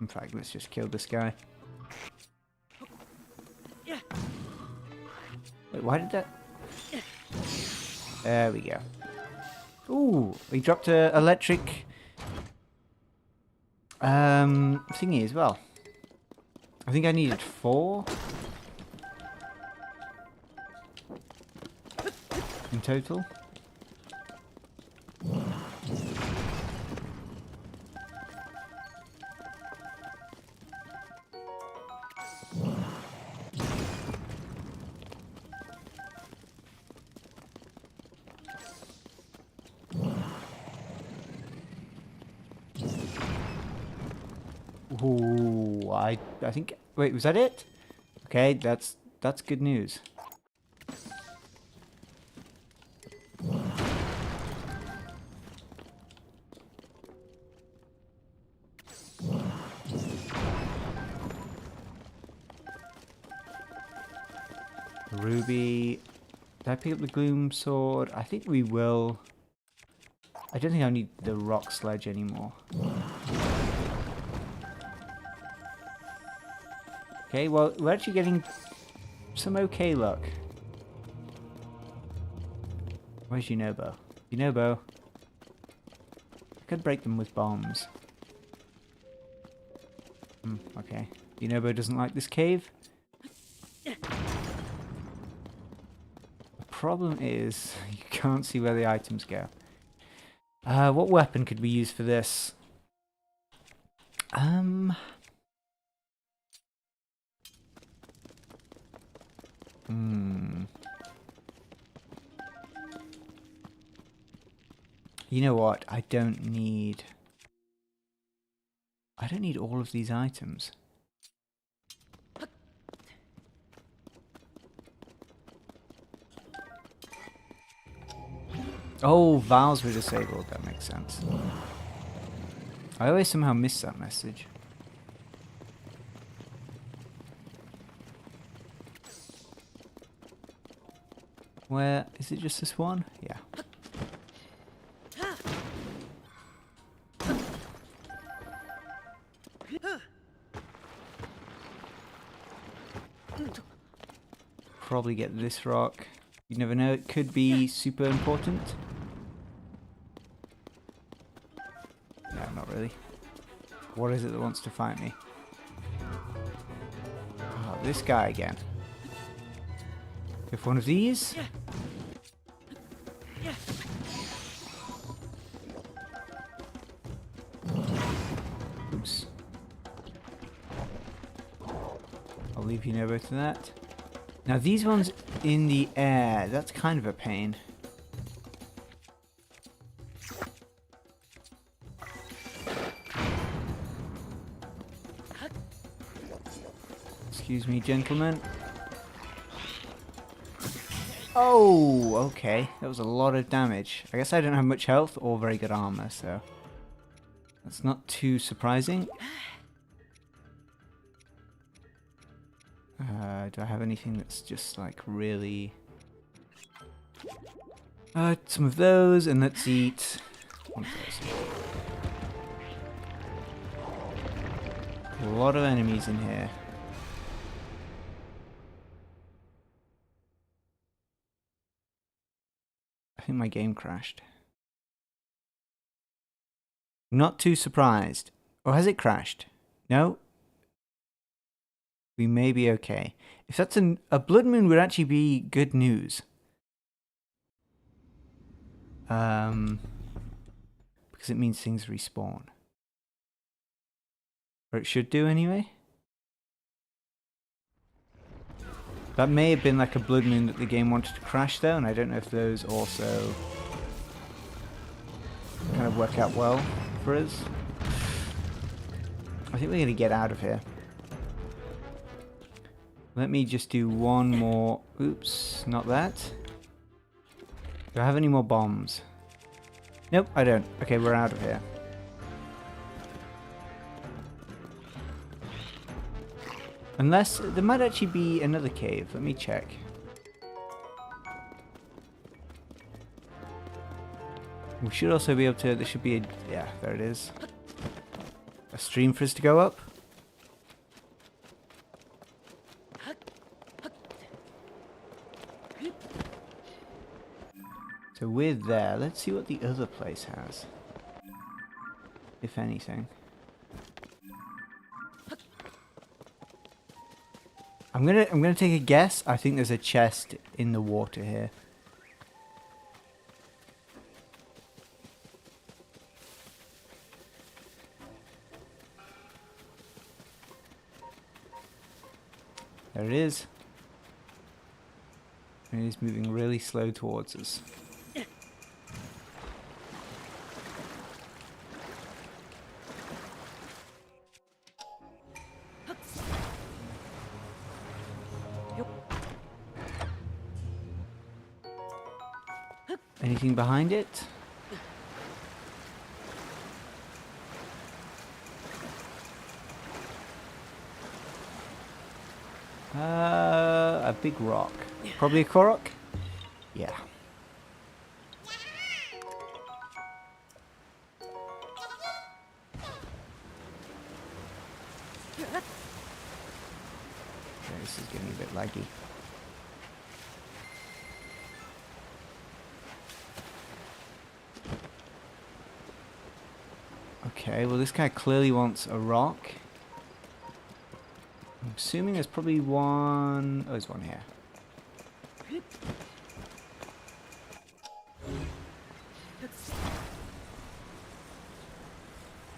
In fact, let's just kill this guy. Wait, why did that... There we go. Ooh, we dropped a electric thingy as well. I think I needed 4 in total. Ooh, I think. Wait, was that it? Okay, that's good news. Ruby. Did I pick up the gloom sword? I think we will. I don't think I need the rock sledge anymore. Okay, well, we're actually getting some okay luck. Where's Yunobo? Yunobo. I could break them with bombs. Okay. Yunobo doesn't like this cave. The problem is, you can't see where the items go. What weapon could we use for this? You know what? I don't need all of these items. Oh, valves were disabled. That makes sense. I always somehow miss that message. Where is it? Just this one? Yeah. Probably get this rock. You never know, it could be super important. No, not really. What is it that wants to fight me? Oh, this guy again. If one of these. Oops. I'll leave you over to that. Now these ones in the air, that's kind of a pain. Excuse me, gentlemen. Oh, okay. That was a lot of damage. I guess I don't have much health or very good armor, so that's not too surprising. Do I have anything that's just like really... some of those, and let's eat one of those. A lot of enemies in here. I think my game crashed. Not too surprised. Or has it crashed? No? We may be okay. If that's a blood moon would actually be good news. Because it means things respawn. Or it should do anyway. That may have been like a blood moon that the game wanted to crash though, and I don't know if those also kind of work out well for us. I think we're going to get out of here. Let me just do one more. Oops, not that. Do I have any more bombs? Nope, I don't. Okay, we're out of here. Unless, there might actually be another cave. Let me check. We should also be able to, there should be a, yeah, there it is. A stream for us to go up. So So we're there. Let's see what the other place has. If anything. I'm gonna take a guess. I think there's a chest in the water here. There it is. And it is moving really slow towards us. Anything behind it? A big rock. Probably a Korok? Yeah. Okay, this is getting a bit laggy. Okay, well this guy clearly wants a rock. I'm assuming there's probably one... Oh, there's one here.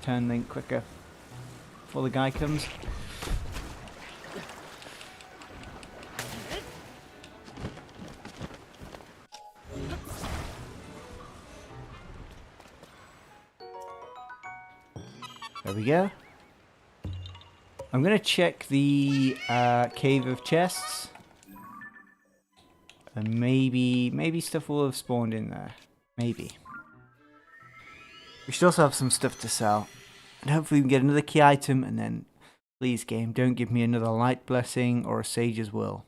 Turn Link quicker before the guy comes. There we go. I'm gonna check the cave of chests, and maybe stuff will have spawned in there. Maybe. We should also have some stuff to sell, and hopefully we can get another key item. And then, please, game, don't give me another light blessing or a sage's will,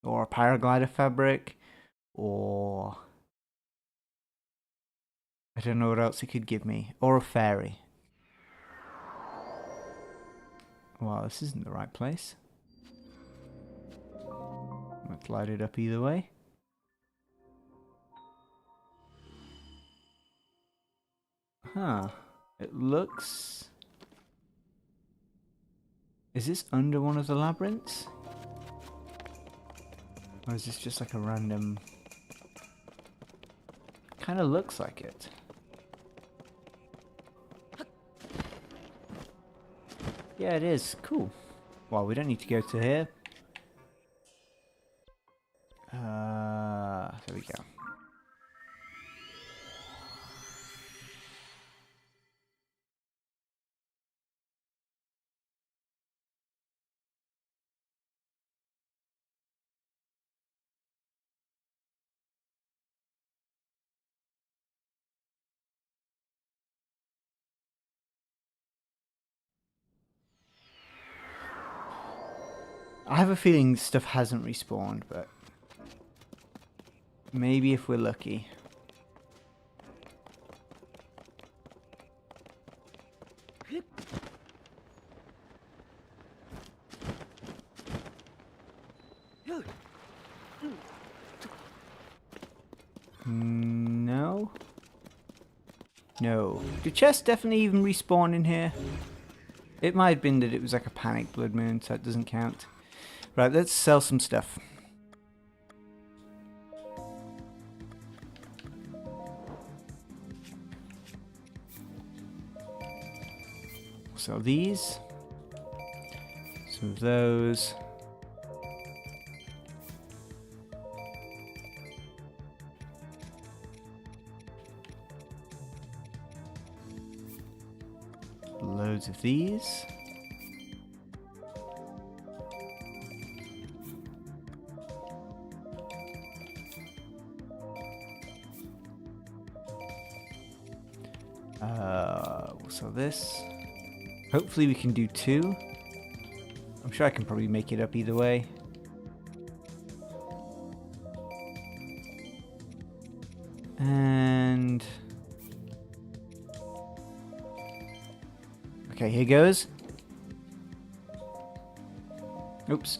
or a paraglider fabric, or I don't know what else it could give me, or a fairy. Well, this isn't the right place. Let's light it up either way. Huh. It looks... Is this under one of the labyrinths? Or is this just like a random... Kind of looks like it. Yeah, it is. Cool. Well, we don't need to go to here. There we go. I have a feeling stuff hasn't respawned, but maybe if we're lucky. No. No. Do chests definitely even respawn in here? It might have been that it was like a panic blood moon, so it doesn't count. Right, let's sell some stuff. Sell these. Some of those. Loads of these. We'll sell this. Hopefully we can do 2. I'm sure I can probably make it up either way. And... Okay, here goes. Oops.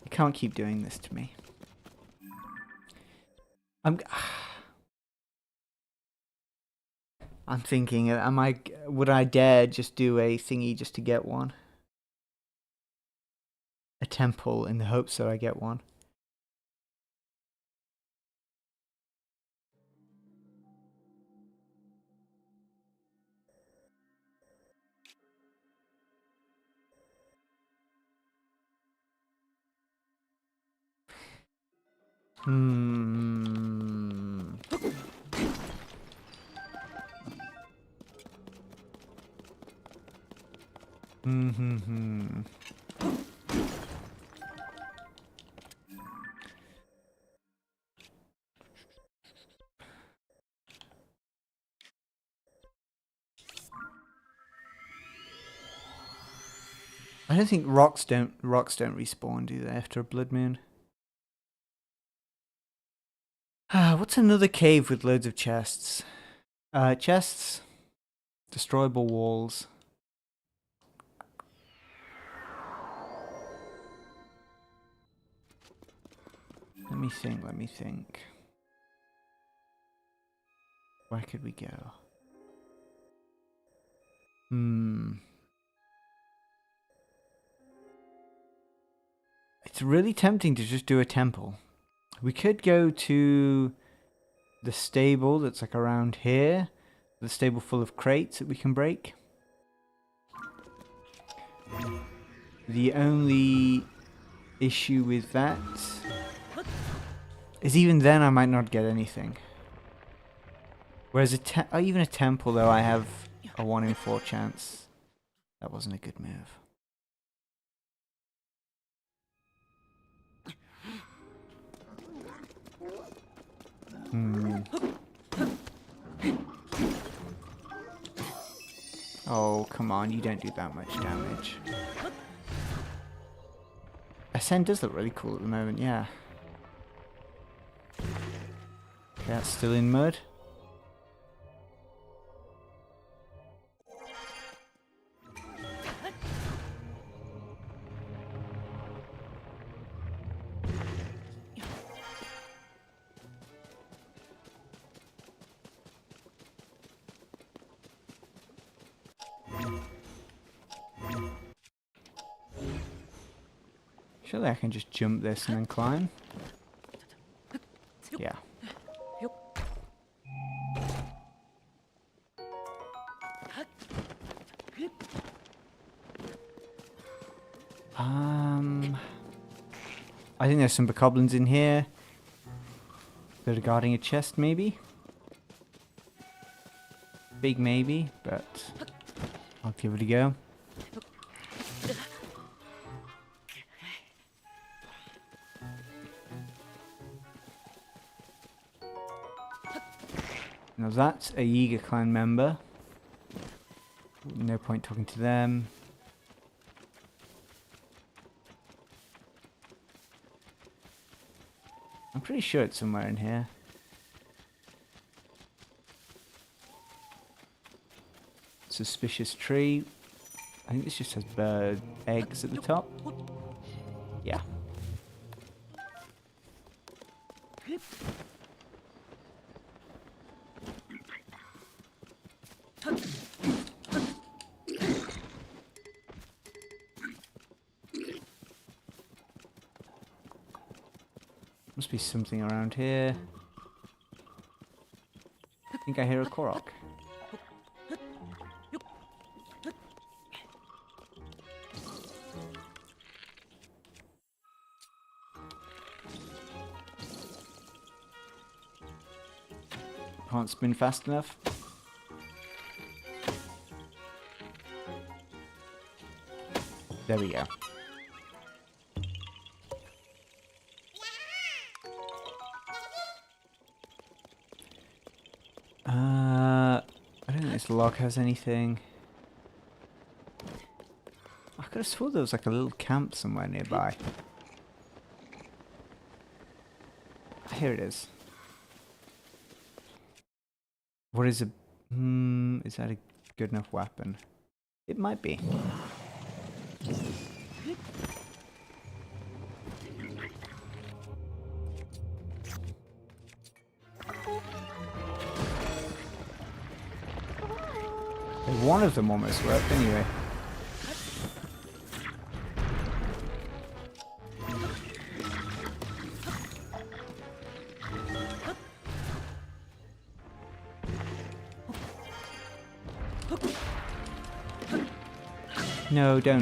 You can't keep doing this to me. I'm thinking, would I dare just do a thingy just to get one? A temple in the hopes that I get one. I don't think rocks don't respawn, do they, after a blood moon? What's another cave with loads of chests? Chests, destroyable walls. Let me think. Where could we go? It's really tempting to just do a temple. We could go to the stable that's like around here. The stable full of crates that we can break. The only issue with that is even then I might not get anything. Whereas even a temple, though, I have a 1 in 4 chance. That wasn't a good move. Oh, come on, you don't do that much damage. Ascend does look really cool at the moment, yeah. Okay, that's still in mud. Surely I can just jump this and then climb. Yeah. I think there's some bokoblins in here. They're guarding a chest, maybe? Big maybe, but I'll give it a go. Now that's a Yiga clan member. No point talking to them. I'm pretty sure it's somewhere in here. Suspicious tree. I think this just has bird eggs at the top. Yeah. Must be something around here. I think I hear a Korok. Can't spin fast enough. There we go. I don't think this log has anything. I could have sworn there was like a little camp somewhere nearby. Here it is. What is a... is that a good enough weapon? It might be. one of them almost worked anyway. No, don't.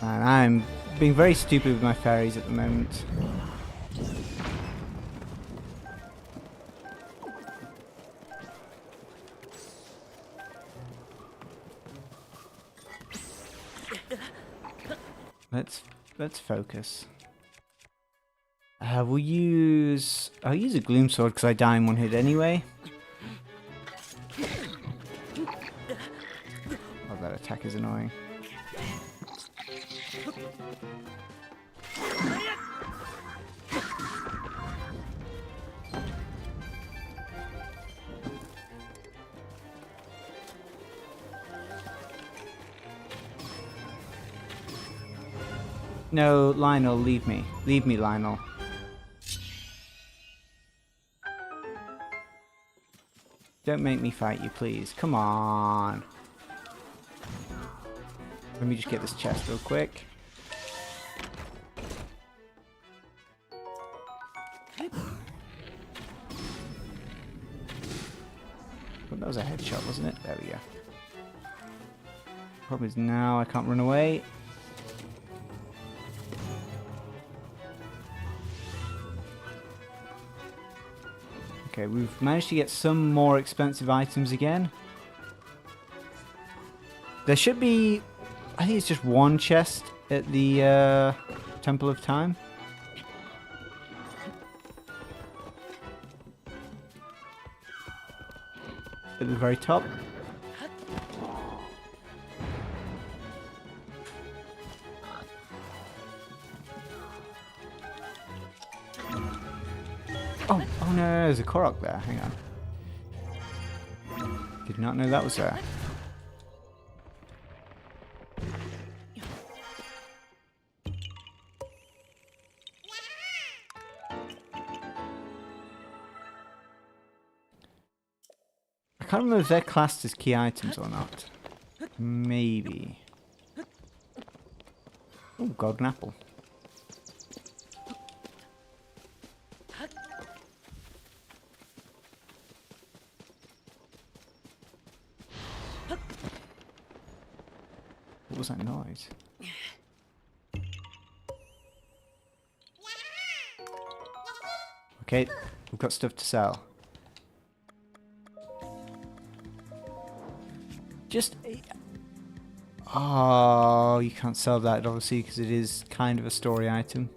Man, I'm being very stupid with my fairies at the moment. Let's focus. I'll use a gloom sword because I die in one hit anyway. Oh, that attack is annoying. No, Lionel, leave me. Leave me, Lionel. Don't make me fight you, please. Come on. Let me just get this chest real quick. Well, that was a headshot, wasn't it? There we go. Problem is now I can't run away. Okay, we've managed to get some more expensive items again. There should be, I think it's just one chest at the Temple of Time. At the very top. Oh no, there's a Korok there. Hang on. Did not know that was there. I can't remember if they're classed as key items or not. Maybe. Oh, golden apple. What was that noise? Okay, we've got stuff to sell. Just... Oh, you can't sell that obviously because it is kind of a story item.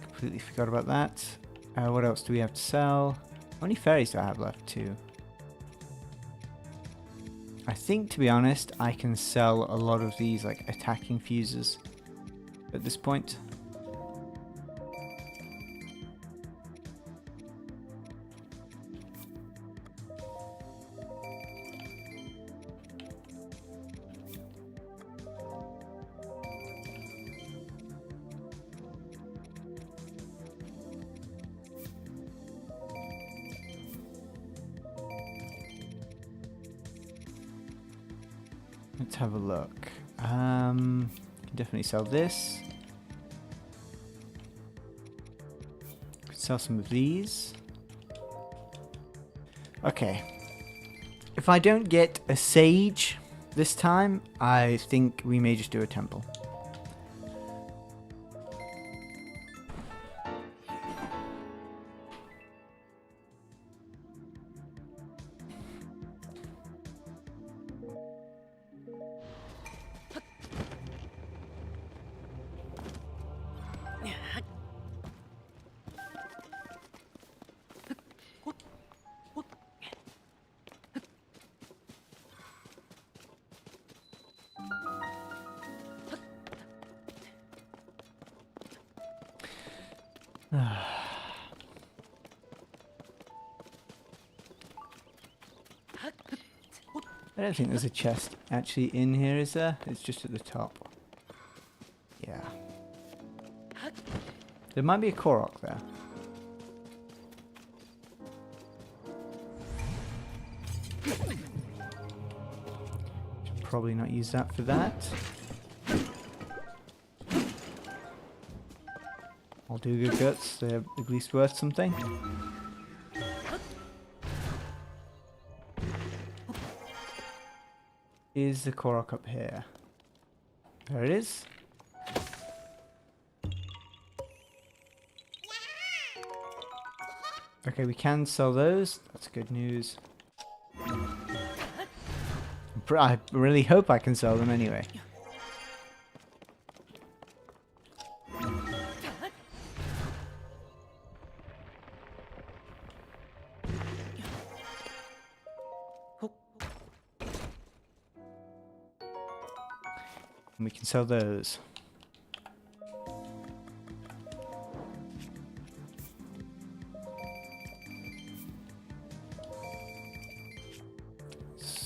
Completely forgot about that. What else do we have to sell? How many fairies do I have left? 2. I think, to be honest, I can sell a lot of these like attacking fuses at this point. Let's have a look. Can definitely sell this. Could sell some of these. Okay. If I don't get a sage this time, I think we may just do a temple. I don't think there's a chest actually in here, is there? It's just at the top. Yeah. There might be a Korok there. Should probably not use that for that. I'll do good guts, they're at least worth something. Is the Korok up here? There it is. Okay, we can sell those. That's good news. I really hope I can sell them anyway. And we can sell those.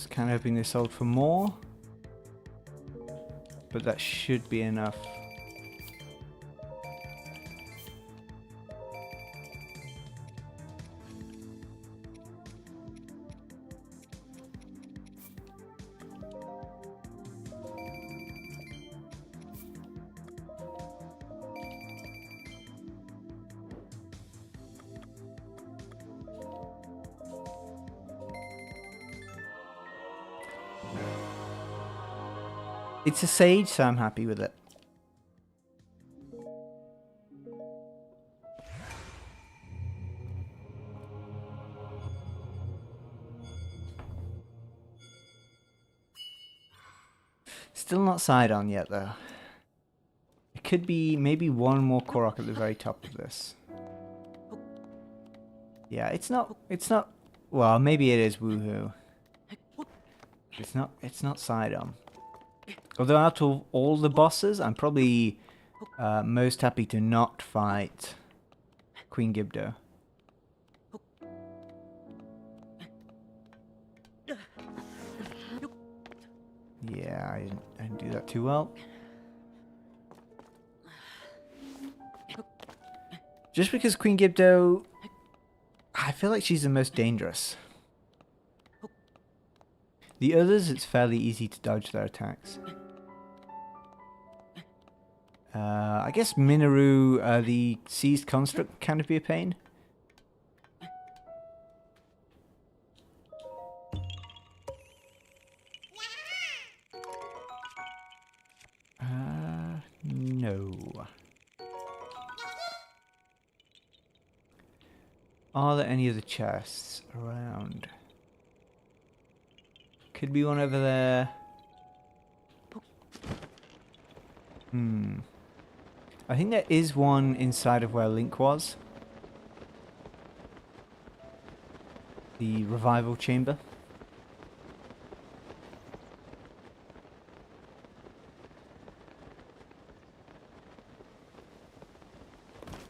Kind of hoping they sold for more, but that should be enough. It's a sage, so I'm happy with it. Still not side on yet, though. It could be maybe one more Korok at the very top of this. Yeah, it's not, well, maybe it is woohoo. It's not side on. Although out of all the bosses, I'm probably most happy to not fight Queen Gibdo. Yeah, I didn't do that too well. Just because Queen Gibdo, I feel like she's the most dangerous. The others, it's fairly easy to dodge their attacks. I guess Minoru, the seized construct, can be a pain. No. Are there any other chests around? Could be one over there. I think there is one inside of where Link was. The revival chamber.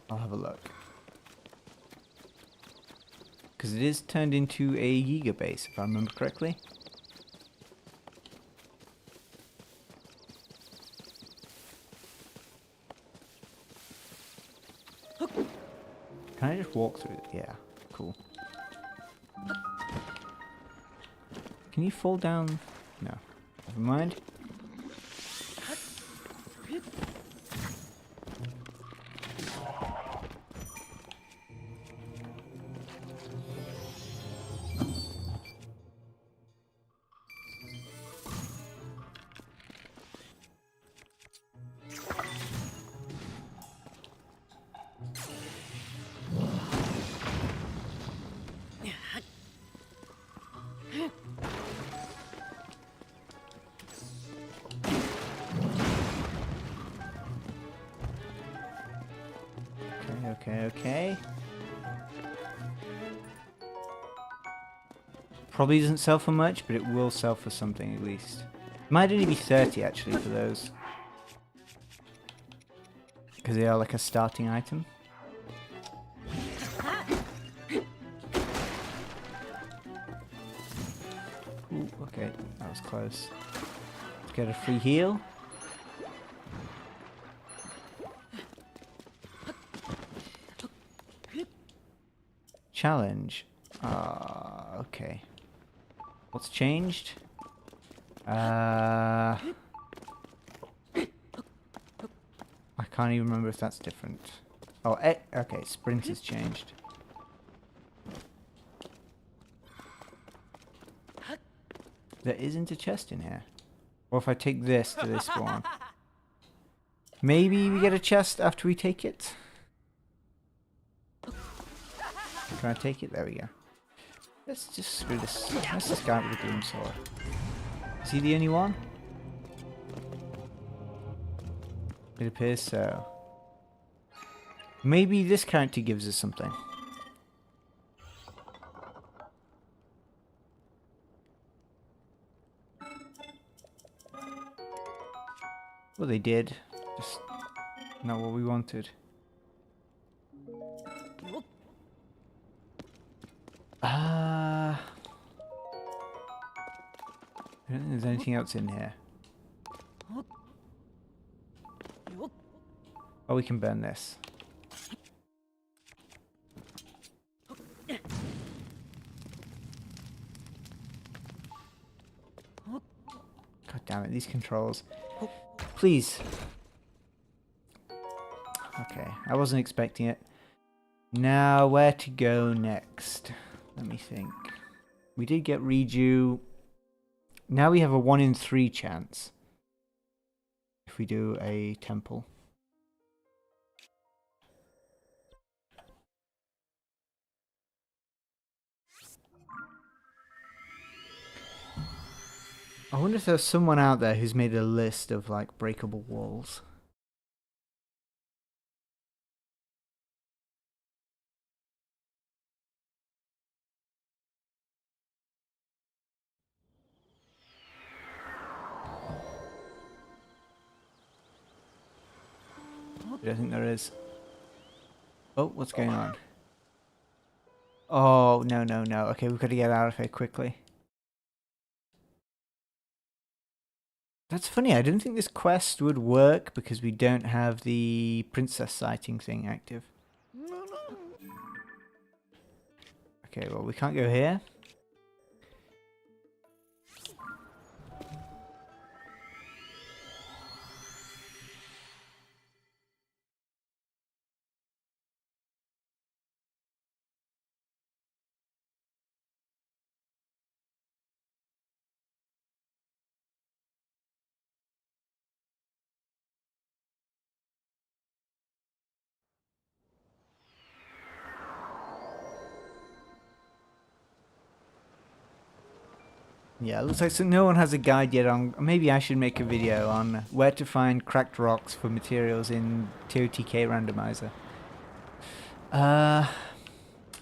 I'll have a look. Because it is turned into a Yiga base, if I remember correctly. Can I just walk through it? Yeah, cool. Can you fall down? No. Never mind. Okay. Probably doesn't sell for much, but it will sell for something at least. It might only be 30 actually for those. Because they are like a starting item. Ooh, okay, that was close. Let's get a free heal. challenge. Okay. What's changed? I can't even remember if that's different. Oh, okay, sprint has changed. There isn't a chest in here. Or if I take this to this one. Maybe we get a chest after we take it? Can I take it? There we go. Let's just screw this. Let's just go out with the gloom sword. Is he the only one? It appears so. Maybe this character gives us something. Well, they did. Just not what we wanted. I don't think there's anything else in here. Oh, we can burn this. God damn it, these controls. Please. Okay, I wasn't expecting it. Now, where to go next? Let me think. We did get redo. Now we have a 1 in 3 chance. If we do a temple. I wonder if there's someone out there who's made a list of like breakable walls. I don't think there is. Oh, what's going on? Oh, no, no, no. Okay, we've got to get out of here quickly. That's funny, I didn't think this quest would work because we don't have the princess sighting thing active. Okay, well, we can't go here. Yeah, it looks like no one has a guide yet on... Maybe I should make a video on where to find cracked rocks for materials in TOTK Randomizer.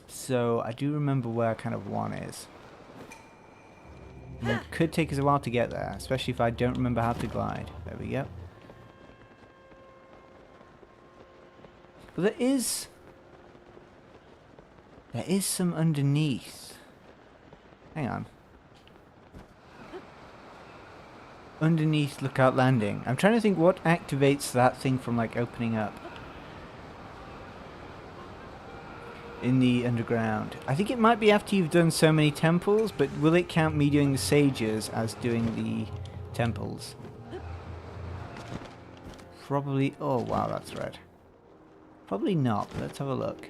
So I do remember where kind of one is. And it could take us a while to get there, especially if I don't remember how to glide. There we go. But there is some underneath. Hang on. Underneath Lookout Landing. I'm trying to think what activates that thing from like opening up in the underground. I think it might be after you've done so many temples, but will it count me doing the sages as doing the temples? Probably. Oh wow, that's red. Probably not, but let's have a look.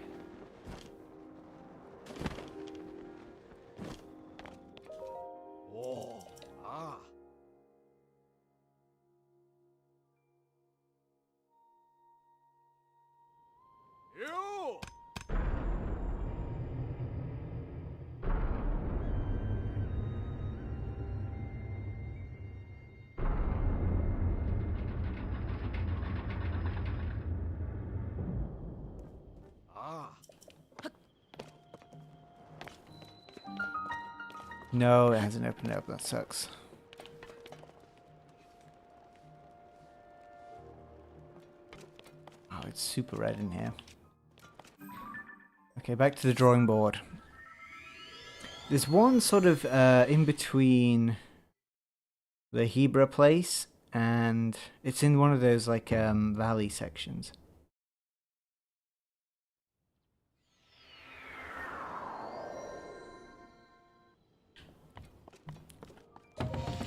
No, it hasn't opened up. That sucks. Oh, it's super red in here. Okay, back to the drawing board. There's one sort of in between the Hebra place and it's in one of those like valley sections.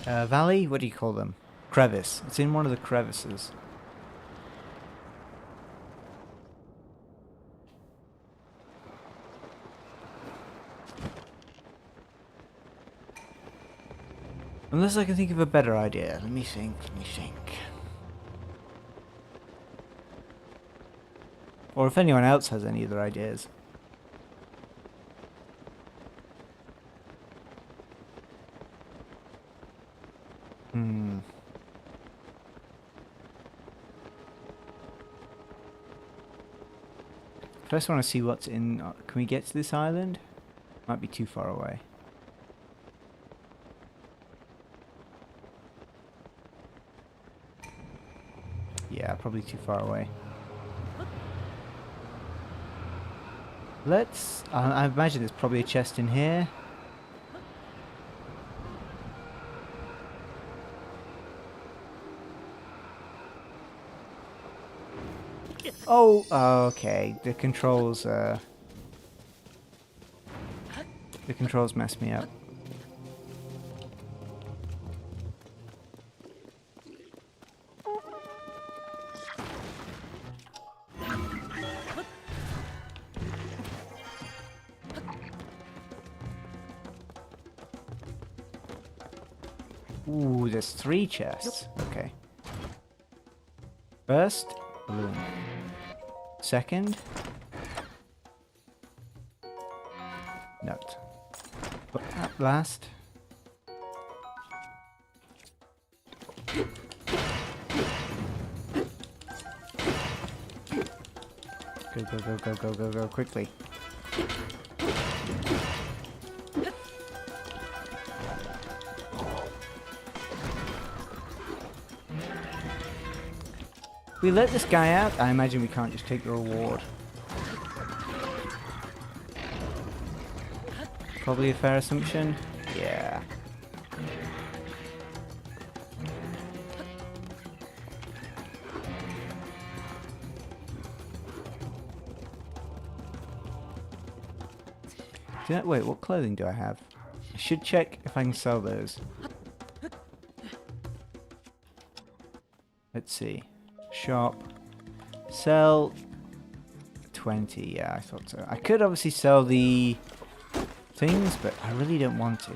valley? What do you call them? Crevice. It's in one of the crevices. Unless I can think of a better idea. Let me think, Or if anyone else has any other ideas. First I want to see what's in... can we get to this island? Might be too far away. Yeah, probably too far away. Let's... I imagine there's probably a chest in here. Oh, okay. The controls messed me up. Ooh, there's 3 chests. Okay. First, balloon. Second, nut. But at last, go quickly. If we let this guy out, I imagine we can't just take the reward. Probably a fair assumption. Yeah. Wait, what clothing do I have? I should check if I can sell those. Let's see. Shop. Sell 20. Yeah, I thought so. I could obviously sell the things, but I really don't want to.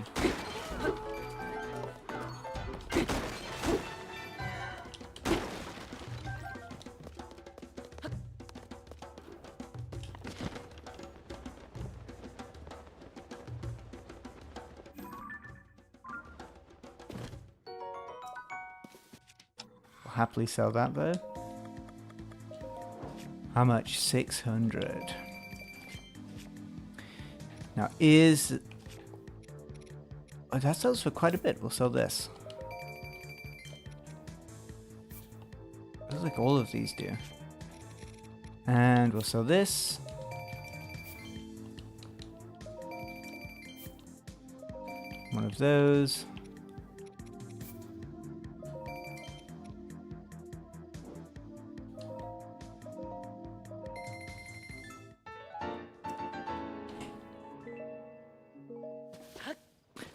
I'll happily sell that though. How much? 600. Now is... oh, that sells for quite a bit. We'll sell this. Looks like all of these do. And we'll sell this. One of those.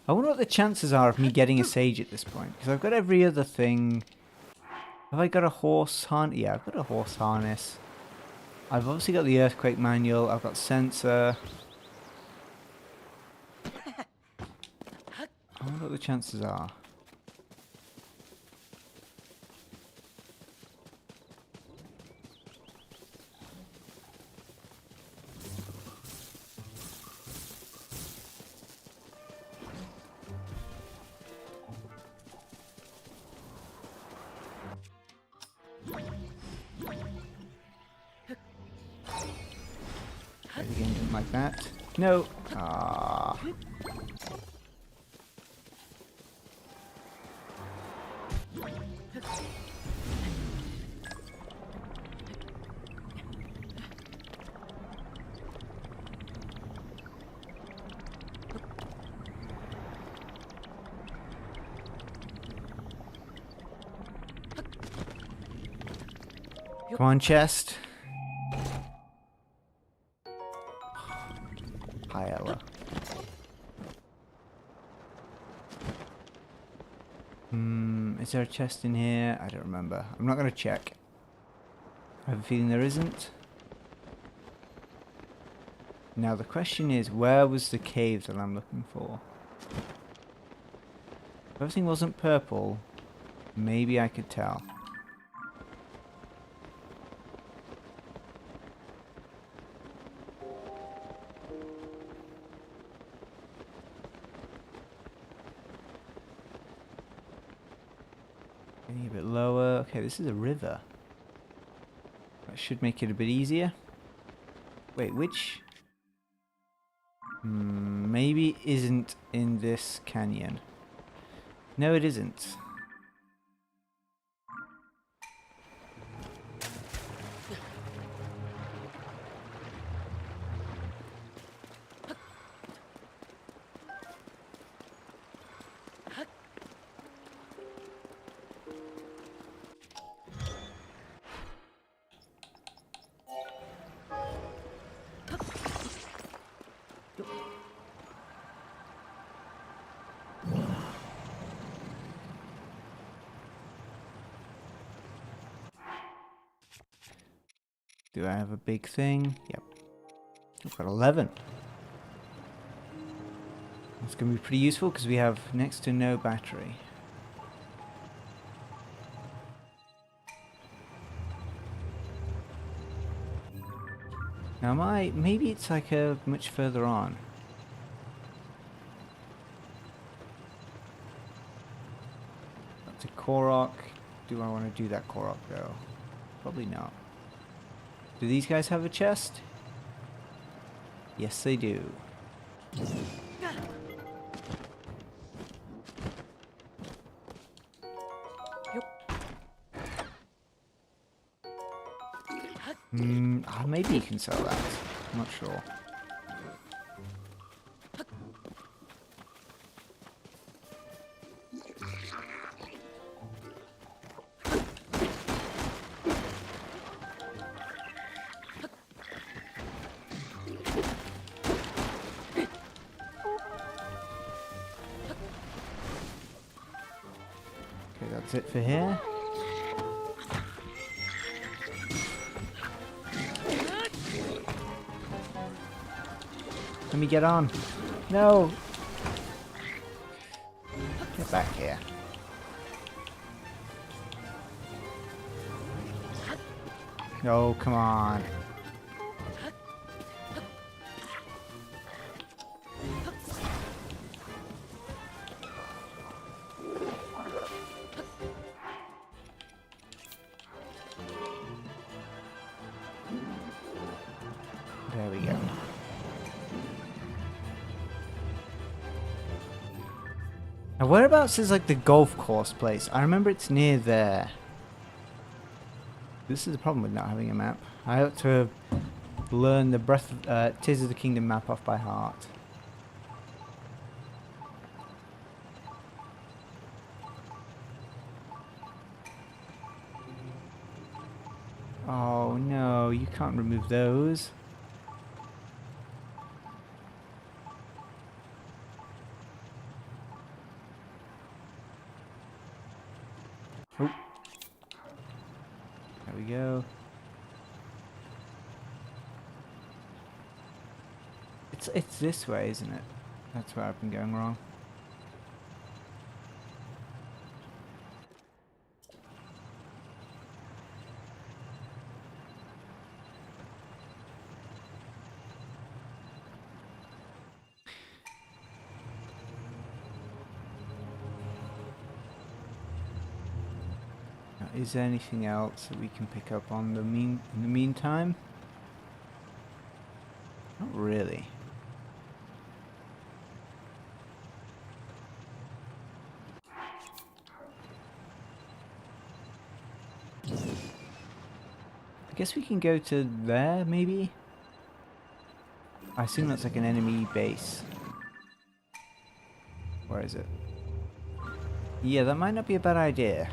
I wonder what the chances are of me getting a sage at this point, because I've got every other thing. Have I got a horse harness? Yeah, I've got a horse harness. I've obviously got the earthquake manual. I've got sensor. I wonder what the chances are. Again, didn't like that. No. Ah. Come on, chest. Hi, Ella. Is there a chest in here? I don't remember. I'm not going to check. I have a feeling there isn't. Now the question is, where was the cave that I'm looking for? If everything wasn't purple, maybe I could tell. Getting a bit lower. Okay, this is a river. That should make it a bit easier. Wait, which... maybe isn't in this canyon. No, it isn't. Do I have a big thing? Yep. I've got 11. That's going to be pretty useful because we have next to no battery. Now maybe it's like much further on. That's a Korok. Do I want to do that Korok though? Probably not. Do these guys have a chest? Yes, they do. Maybe you can sell that. I'm not sure. Okay, that's it for here. Let me get on. No! Get back here. Oh, come on. There we go. Now whereabouts is like the golf course place? I remember it's near there. This is the problem with not having a map. I ought to learn the Tears of the Kingdom map off by heart. Oh no, you can't remove those. Oh. There we go. It's this way, isn't it? That's where I've been going wrong. Now, is there anything else that we can pick up on in the meantime? Not really. I guess we can go to there, maybe? I assume that's like an enemy base. Where is it? Yeah, that might not be a bad idea.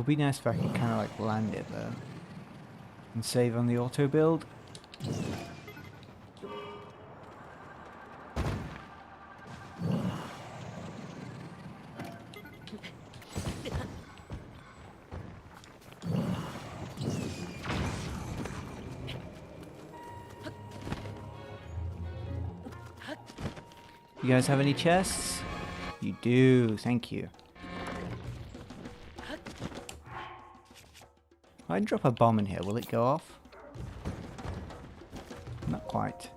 Would be nice if I could kind of like land it though. And save on the auto build. You guys have any chests? You do, thank you. If I drop a bomb in here, will it go off? Not quite.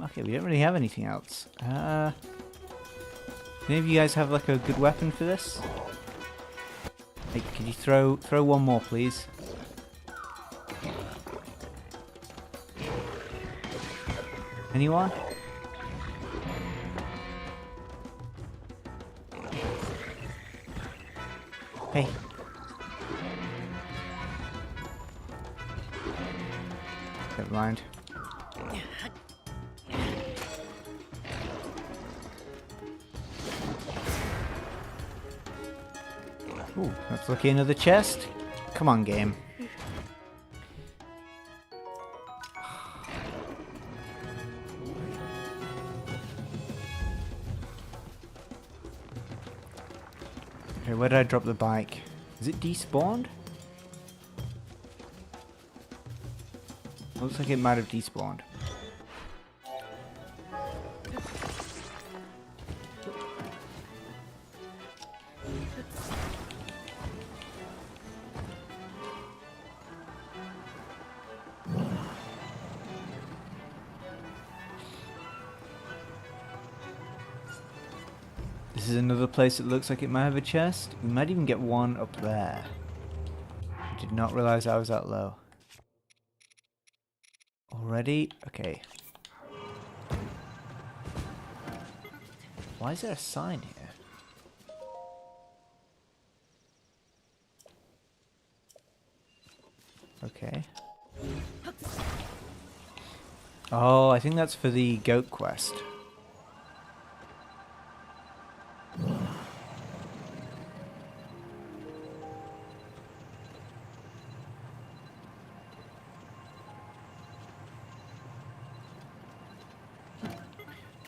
Okay, we don't really have anything else. Any of you guys have like a good weapon for this? Hey, could you throw one more, please? Anyone? Hey. Never mind. Ooh, let's look in another chest. Come on, game. Okay, where did I drop the bike? Is it despawned? Looks like it might have despawned. This is another place that looks like it might have a chest. We might even get one up there. I did not realize I was that low. Already? Okay. Why is there a sign here? Okay. Oh, I think that's for the goat quest.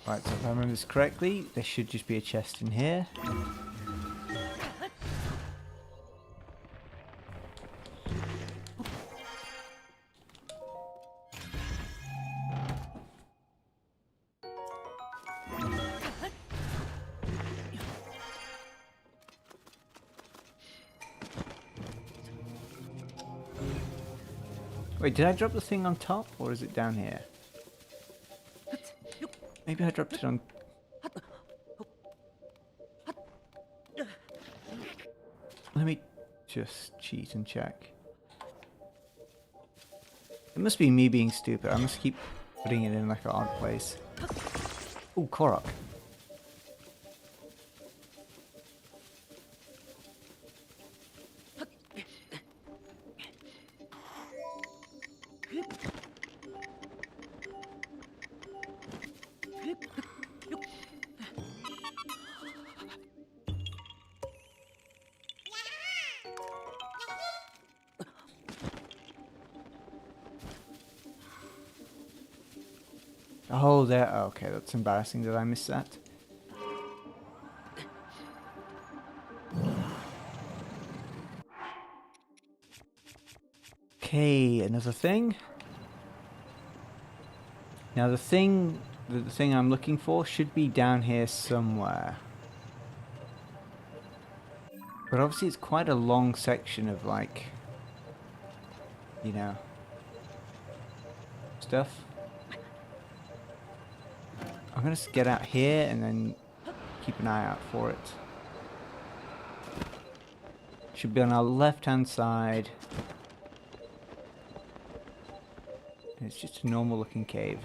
Right, so if I remember this correctly, there should just be a chest in here. Wait, did I drop the thing on top, or is it down here? Maybe I dropped it on... Let me just cheat and check. It must be me being stupid. I must keep putting it in like an odd place. Ooh, Korok. Oh, there. Oh, okay, that's embarrassing that I missed that. Okay, another thing. Now the thing I'm looking for should be down here somewhere. But obviously it's quite a long section of like, you know, stuff. I'm gonna get out here and then keep an eye out for it. Should be on our left-hand side. And it's just a normal looking cave.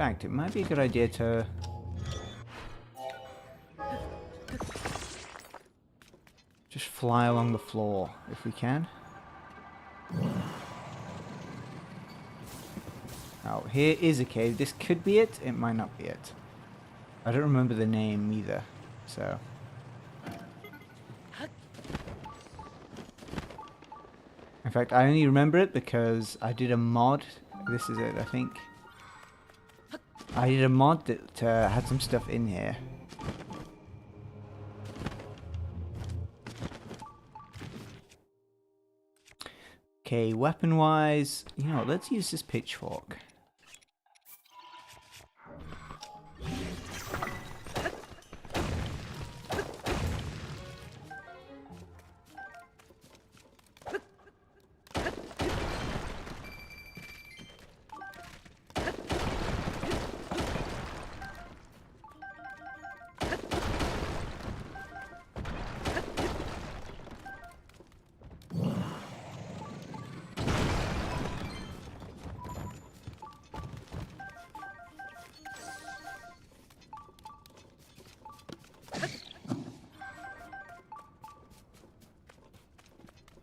fact, it might be a good idea to just fly along the floor if we can. Now, here is a cave. This could be it. It might not be it. I don't remember the name either, so... In fact, I only remember it because I did a mod. This is it, I think. I did a mod that had some stuff in here. Okay, weapon-wise, you know what, let's use this pitchfork.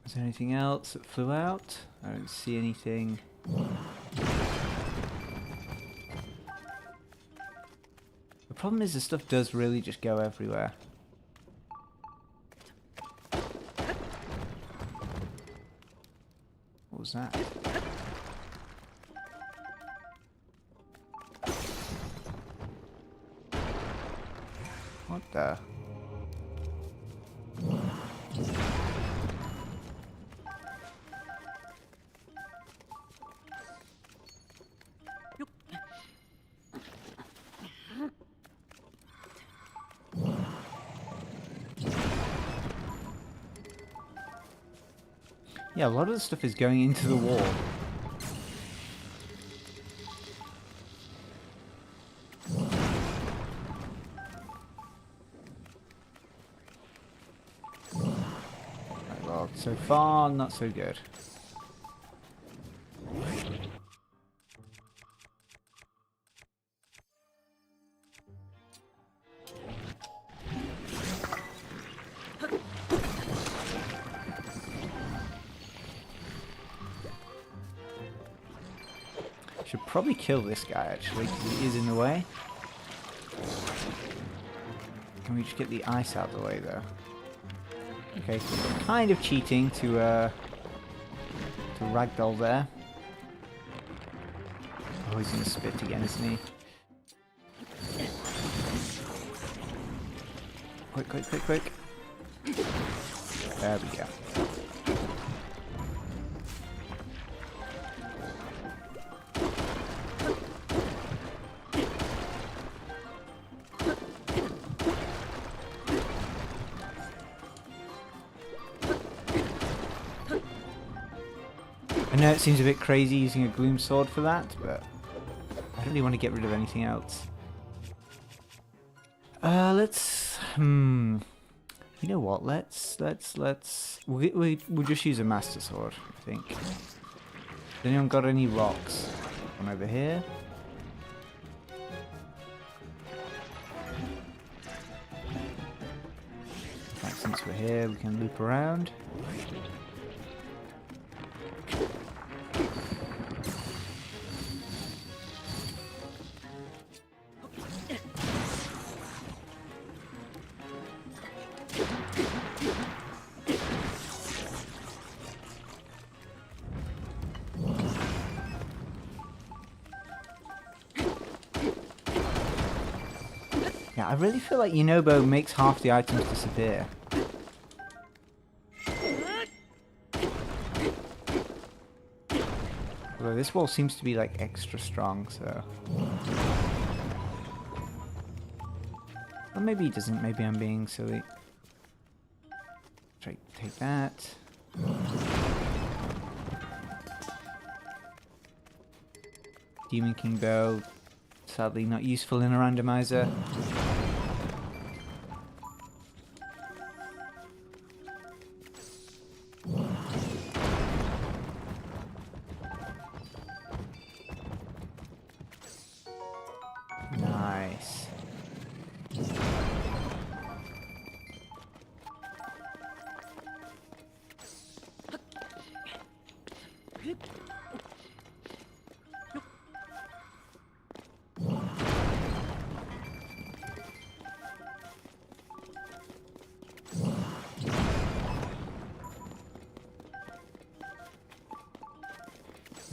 Is there anything else that flew out? I don't see anything. The problem is the stuff does really just go everywhere. What was that? What the? Yeah, a lot of the stuff is going into the wall. Right, well, so far, not so good. Should probably kill this guy actually, because he is in the way. Can we just get the ice out of the way though? Okay, so kind of cheating to ragdoll there. Oh, he's gonna spit again, isn't he? Quick, quick, quick, quick. There we go. I know it seems a bit crazy using a gloom sword for that, but I don't really want to get rid of anything else. You know what? We'll just use a master sword, I think. Has anyone got any rocks? One over here. In fact, since we're here, we can loop around. Yeah, I really feel like Yunobo makes half the items disappear. Although this wall seems to be like extra strong, so... Or maybe he doesn't, maybe I'm being silly. Try to take that. Demon King Bow, sadly not useful in a randomizer.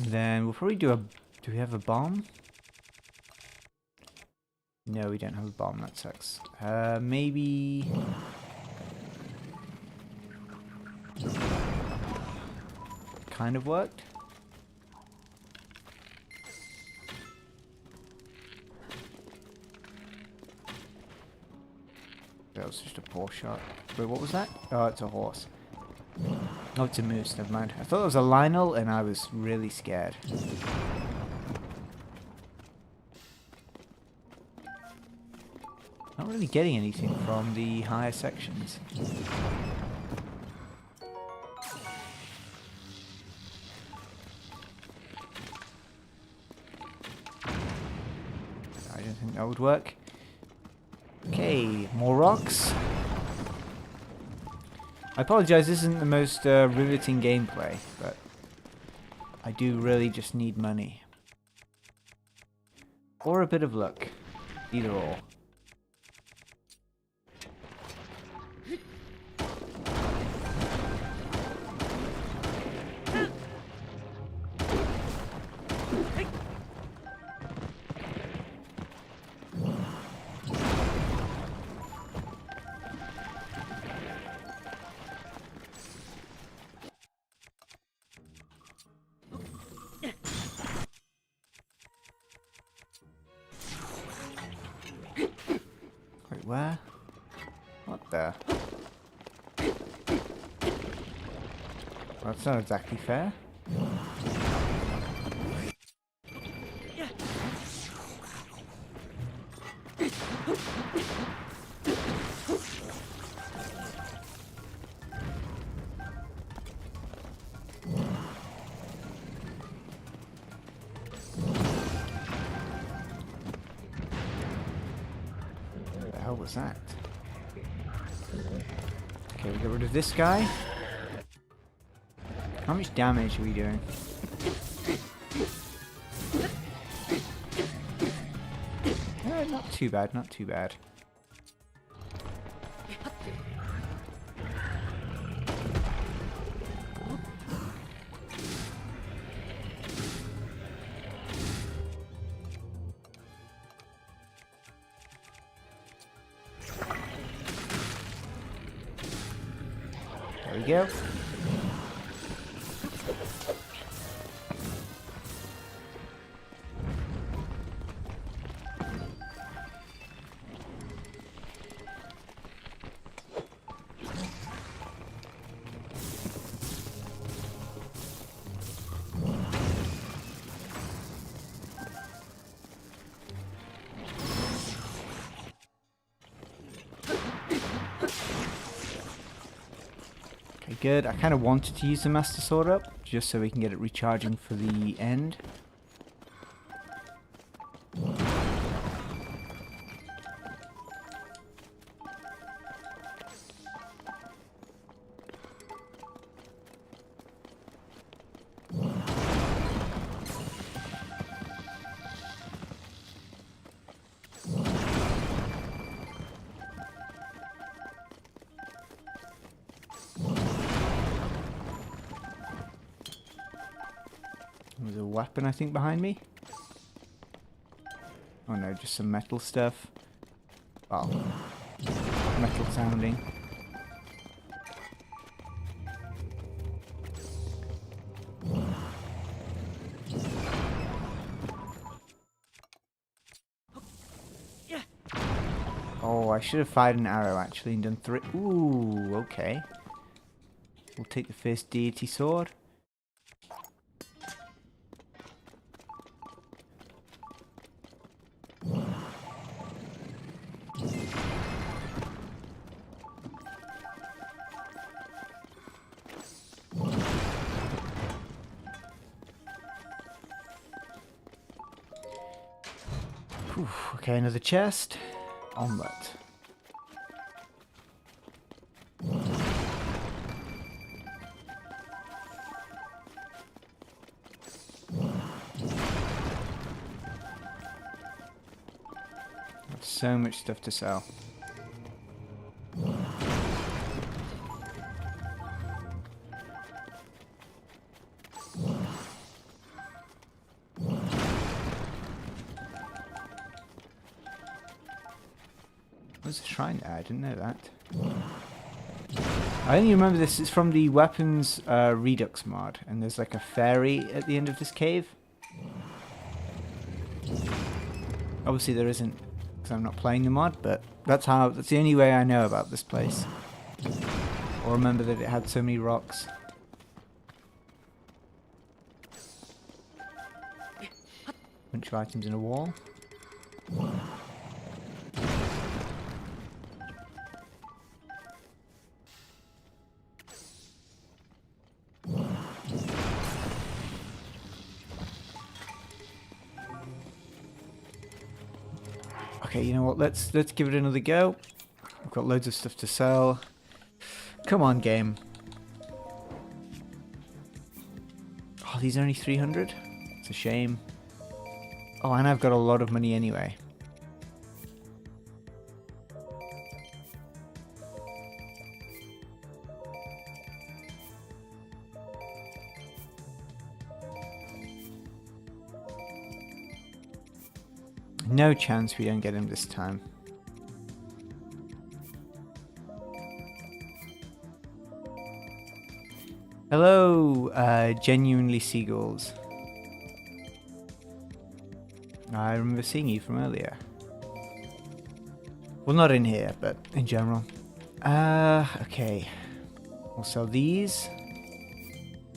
Then we'll probably do we have a bomb? No, we don't have a bomb, that sucks. Maybe... kind of worked. That was just a poor shot. Wait, what was that? Oh, it's a horse. Oh, it's a moose, never mind. I thought it was a Lionel and I was really scared. Not really getting anything from the higher sections. I don't think that would work. Okay, more rocks. I apologize, this isn't the most riveting gameplay, but I do really just need money. Or a bit of luck. Either or. Wait, where? What the? Well, that's not exactly fair. What the hell was that? Okay, we get rid of this guy. How much damage are we doing? Not too bad, not too bad. There we go. Okay, good. I kind of wanted to use the Master Sword up, just so we can get it recharging for the end. There's a weapon, I think, behind me. Oh no, just some metal stuff. Oh, metal sounding. Oh, I should have fired an arrow actually and done 3. Ooh, okay. We'll take the first deity sword. Whew, okay, another chest. Omelette. so much stuff to sell. There's a shrine there, I didn't know that. I only remember this is from the weapons redux mod, and there's like a fairy at the end of this cave. Obviously there isn't, because I'm not playing the mod, but that's the only way I know about this place. Or remember that it had so many rocks. Bunch of items in a wall. Okay, you know what? Let's give it another go. We've got loads of stuff to sell. Come on, game. Oh, these are only 300? It's a shame. Oh, and I've got a lot of money anyway. No chance we don't get him this time. Hello, genuinely seagulls. I remember seeing you from earlier. Well, not in here, but in general. Okay. We'll sell these.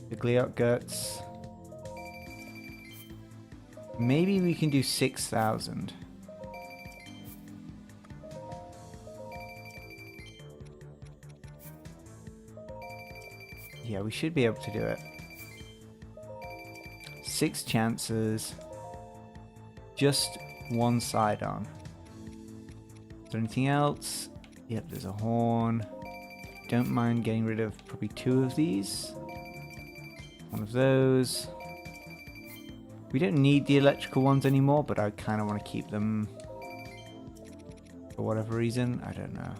The gliot guts. Maybe we can do 6,000. Yeah, we should be able to do it. 6 chances. Just one side on. Is there anything else? Yep, there's a horn. Don't mind getting rid of probably 2 of these. One of those. We don't need the electrical ones anymore, but I kind of want to keep them for whatever reason. I don't know.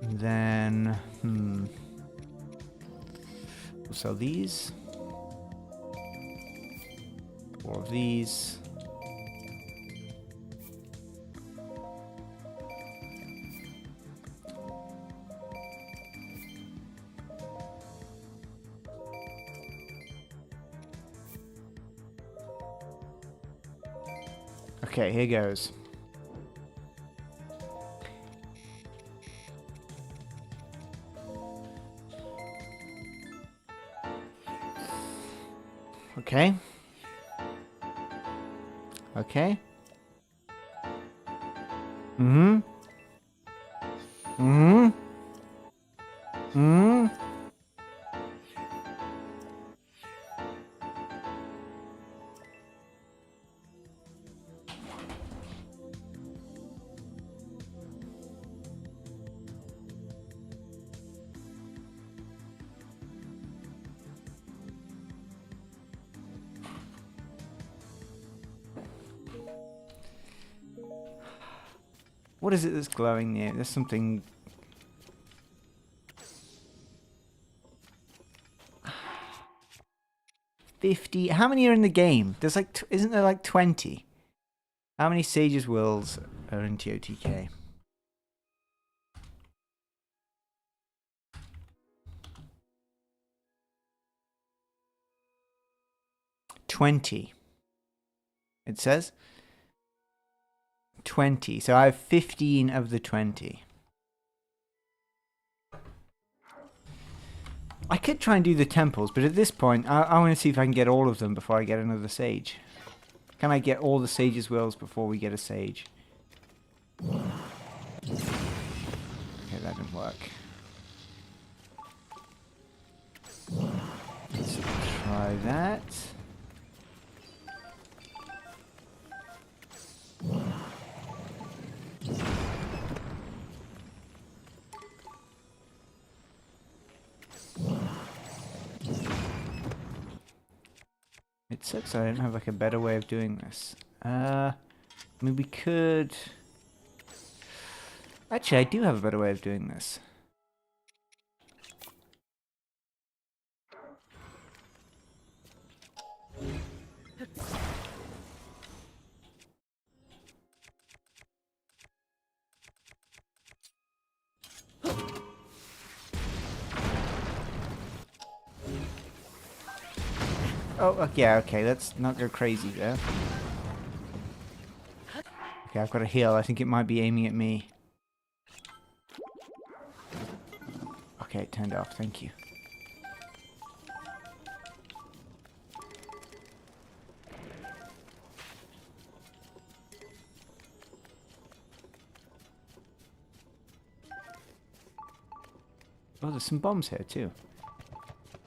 And then, we'll sell these. 4 of these. Okay, here goes. Okay. Okay. Mm-hmm. Mm-hmm. Mm-hmm. What is it that's glowing there? There's something... $50. How many are in the game? There's like... Isn't there like 20? How many Sage's Wills are in TOTK? $20. It says 20. So I have 15 of the 20. I could try and do the temples, but at this point, I want to see if I can get all of them before I get another sage. Can I get all the Sage's Wills before we get a sage? Okay, that didn't work. Let's try that. It sucks I don't have like a better way of doing this. I mean, we could Actually, I do have a better way of doing this. Oh, yeah, okay, let's not go crazy there. Okay, I've got a heal. I think it might be aiming at me. Okay, it turned off. Thank you. Oh, there's some bombs here too.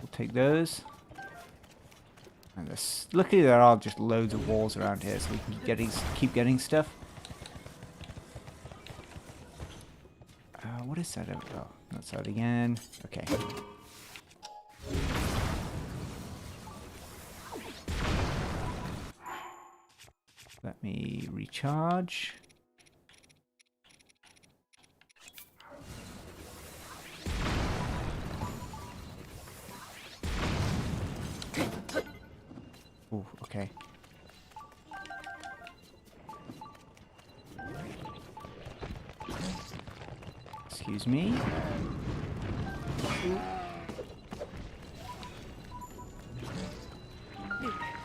We'll take those. And luckily there are just loads of walls around here, so we can keep getting stuff. What is that? Oh, that's out again. Okay. Let me recharge. Oh, okay. Excuse me.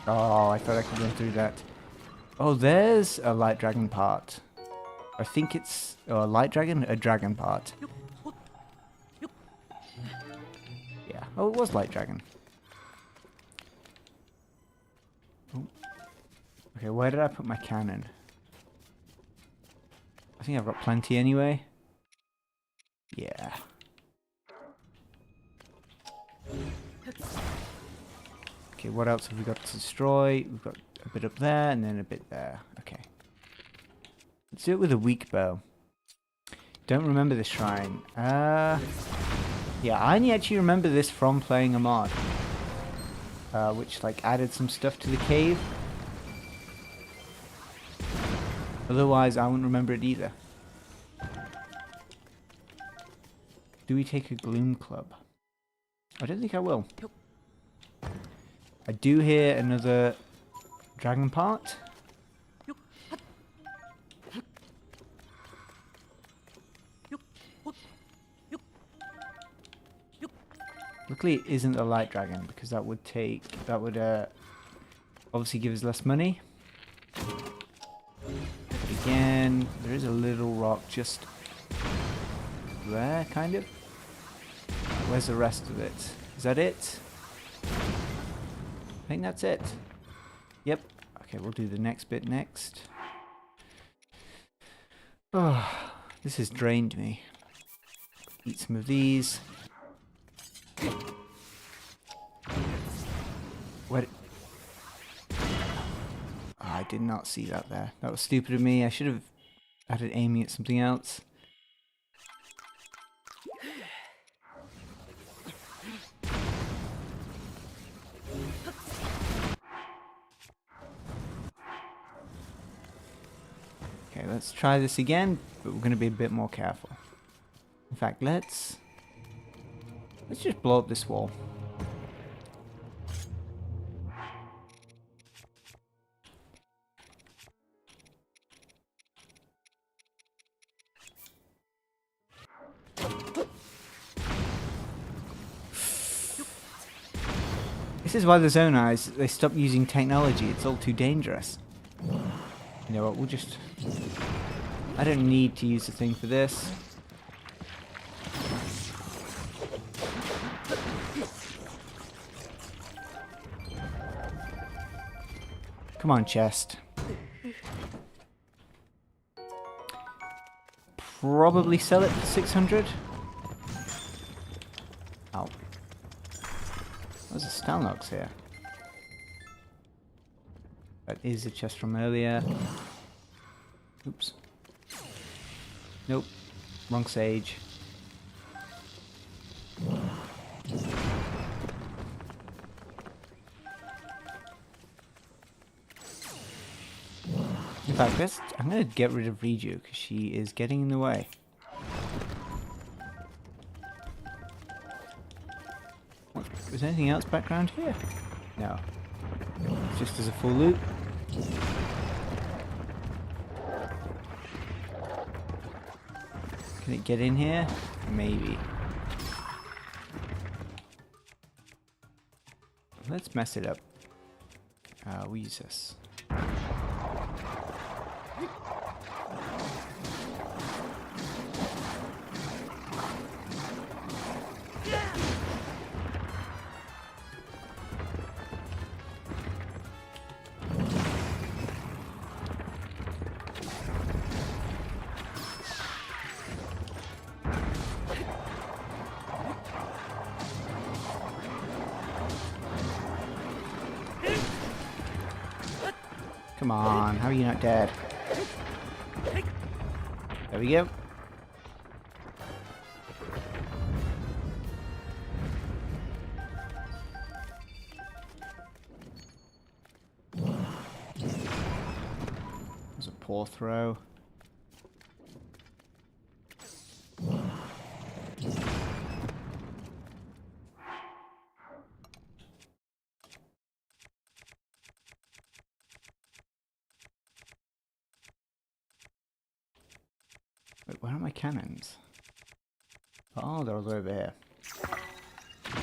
Oh, I thought I could run through that. Oh, there's a light dragon part. I think it's a light dragon, a dragon part. Yeah. Oh, it was light dragon. Oh. Okay, where did I put my cannon? I think I've got plenty anyway. Yeah. Okay, what else have we got to destroy? We've got a bit up there and then a bit there. Okay. Let's do it with a weak bow. Don't remember this shrine. Yeah, I only actually remember this from playing a mod. Which like added some stuff to the cave. Otherwise I wouldn't remember it either. Do we take a gloom club? I don't think I will. I do hear another dragon part. Luckily it isn't a light dragon because that would obviously give us less money. But again, there is a little rock just there, kind of. Where's the rest of it? Is that it? I think that's it. Yep. Okay, we'll do the next bit next. Oh, this has drained me. Eat some of these. What? Oh, I did not see that there. That was stupid of me. I should have had it aiming at something else. Okay, let's try this again, but we're going to be a bit more careful. In fact, let's just blow up this wall. This is why the Zone Eyes, they stopped using technology. It's all too dangerous. You know what, we'll just... I don't need to use the thing for this. Come on, chest. Probably sell it for 600. Ow. There's a Stalnox here. That is a chest from earlier. Oops. Nope. Wrong sage. In fact, I'm going to get rid of Riju because she is getting in the way. there anything else background here? No. It's just as a full loop. Can it get in here? Maybe. Let's mess it up. We'll use this. Come on, how are you not dead? There we go. There's a poor throw. Wait, where are my cannons? Oh, they're all over here. I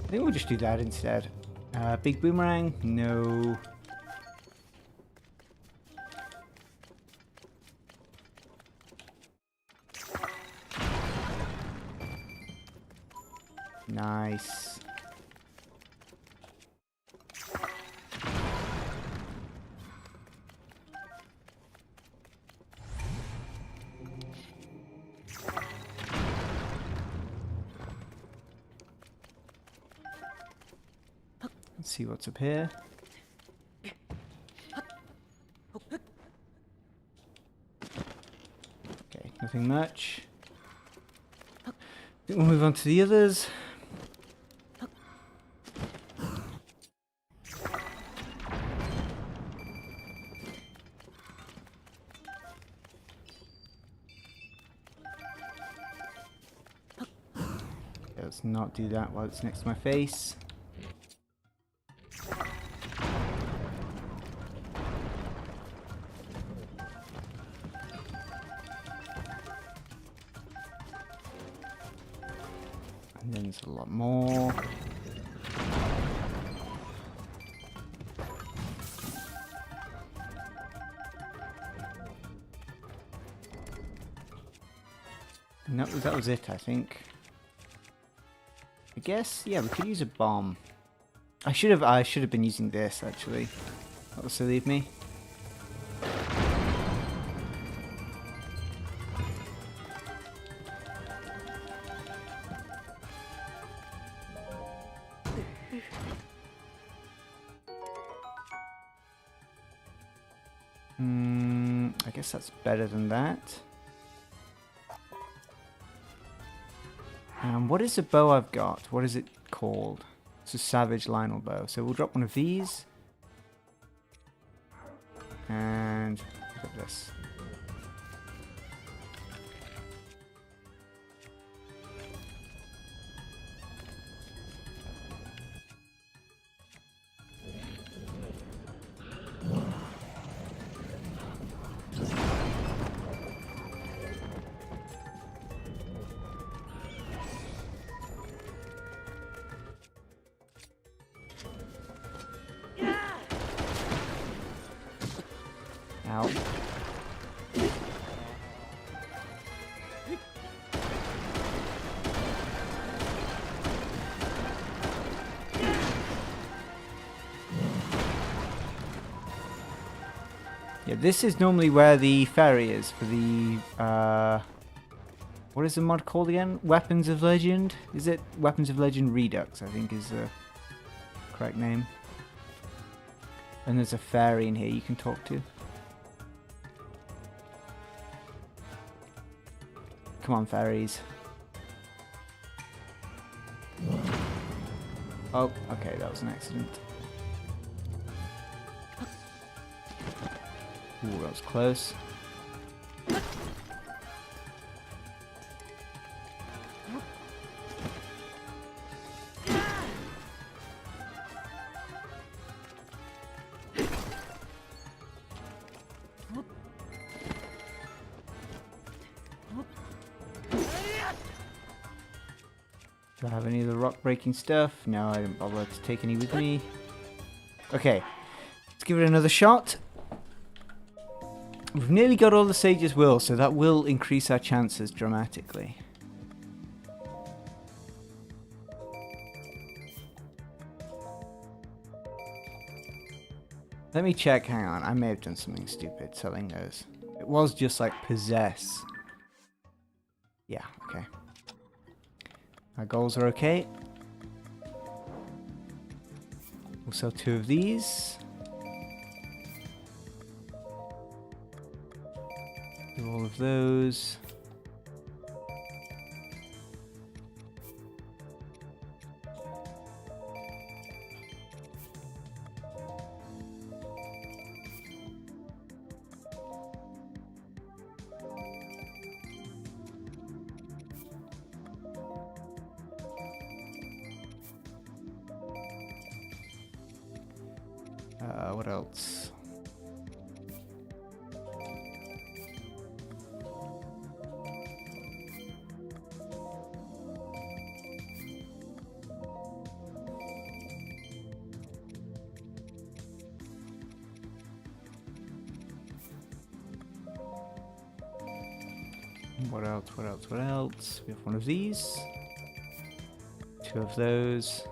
think we'll just do that instead. Big boomerang? No. Nice. Let's see what's up here. Okay, nothing much. I think we'll move on to the others. Let's not do that while it's next to my face. And then there's a lot more. And that was it, I think. I guess, yeah, we could use a bomb. I should have been using this actually. That was silly of me. I guess that's better than that. What is the bow I've got? What is it called? It's a Savage Lionel bow. So we'll drop one of these. And look at this. Ow. Yeah, this is normally where the ferry is for the, what is the mod called again? Weapons of Legend? Is it Weapons of Legend Redux, I think is the correct name. And there's a fairy in here you can talk to. Come on, fairies. Oh, okay, that was an accident. Ooh, that was close. Do I have any of the rock breaking stuff? No, I didn't bother to take any with me. Okay, let's give it another shot. We've nearly got all the Sage's Will, so that will increase our chances dramatically. Let me check, hang on, I may have done something stupid selling those. It was just like possess. Yeah, okay. Our goals are okay. We'll sell 2 of these. Do all of those. What else? What else? What else? What else? We have one of these. 2 of those.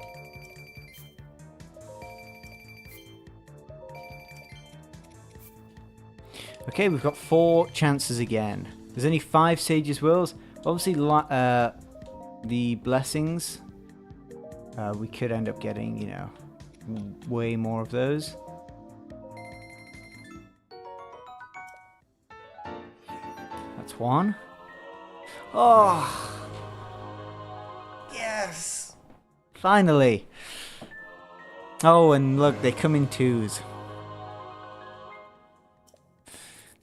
Okay, we've got 4 chances again. There's only 5 Sage's Wills. Obviously, the blessings, we could end up getting, you know, way more of those. That's 1. Oh! Yes! Finally! Oh, and look, they come in 2s.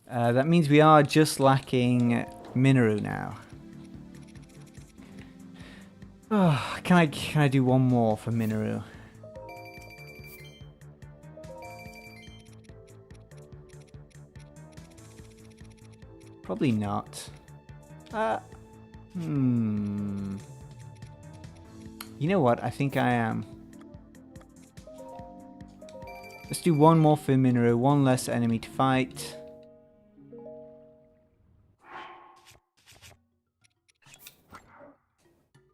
That means we are just lacking Minoru now. Oh, can I do one more for Minoru? Probably not. You know what? I think I am. Let's do one more for Minoru. One less enemy to fight.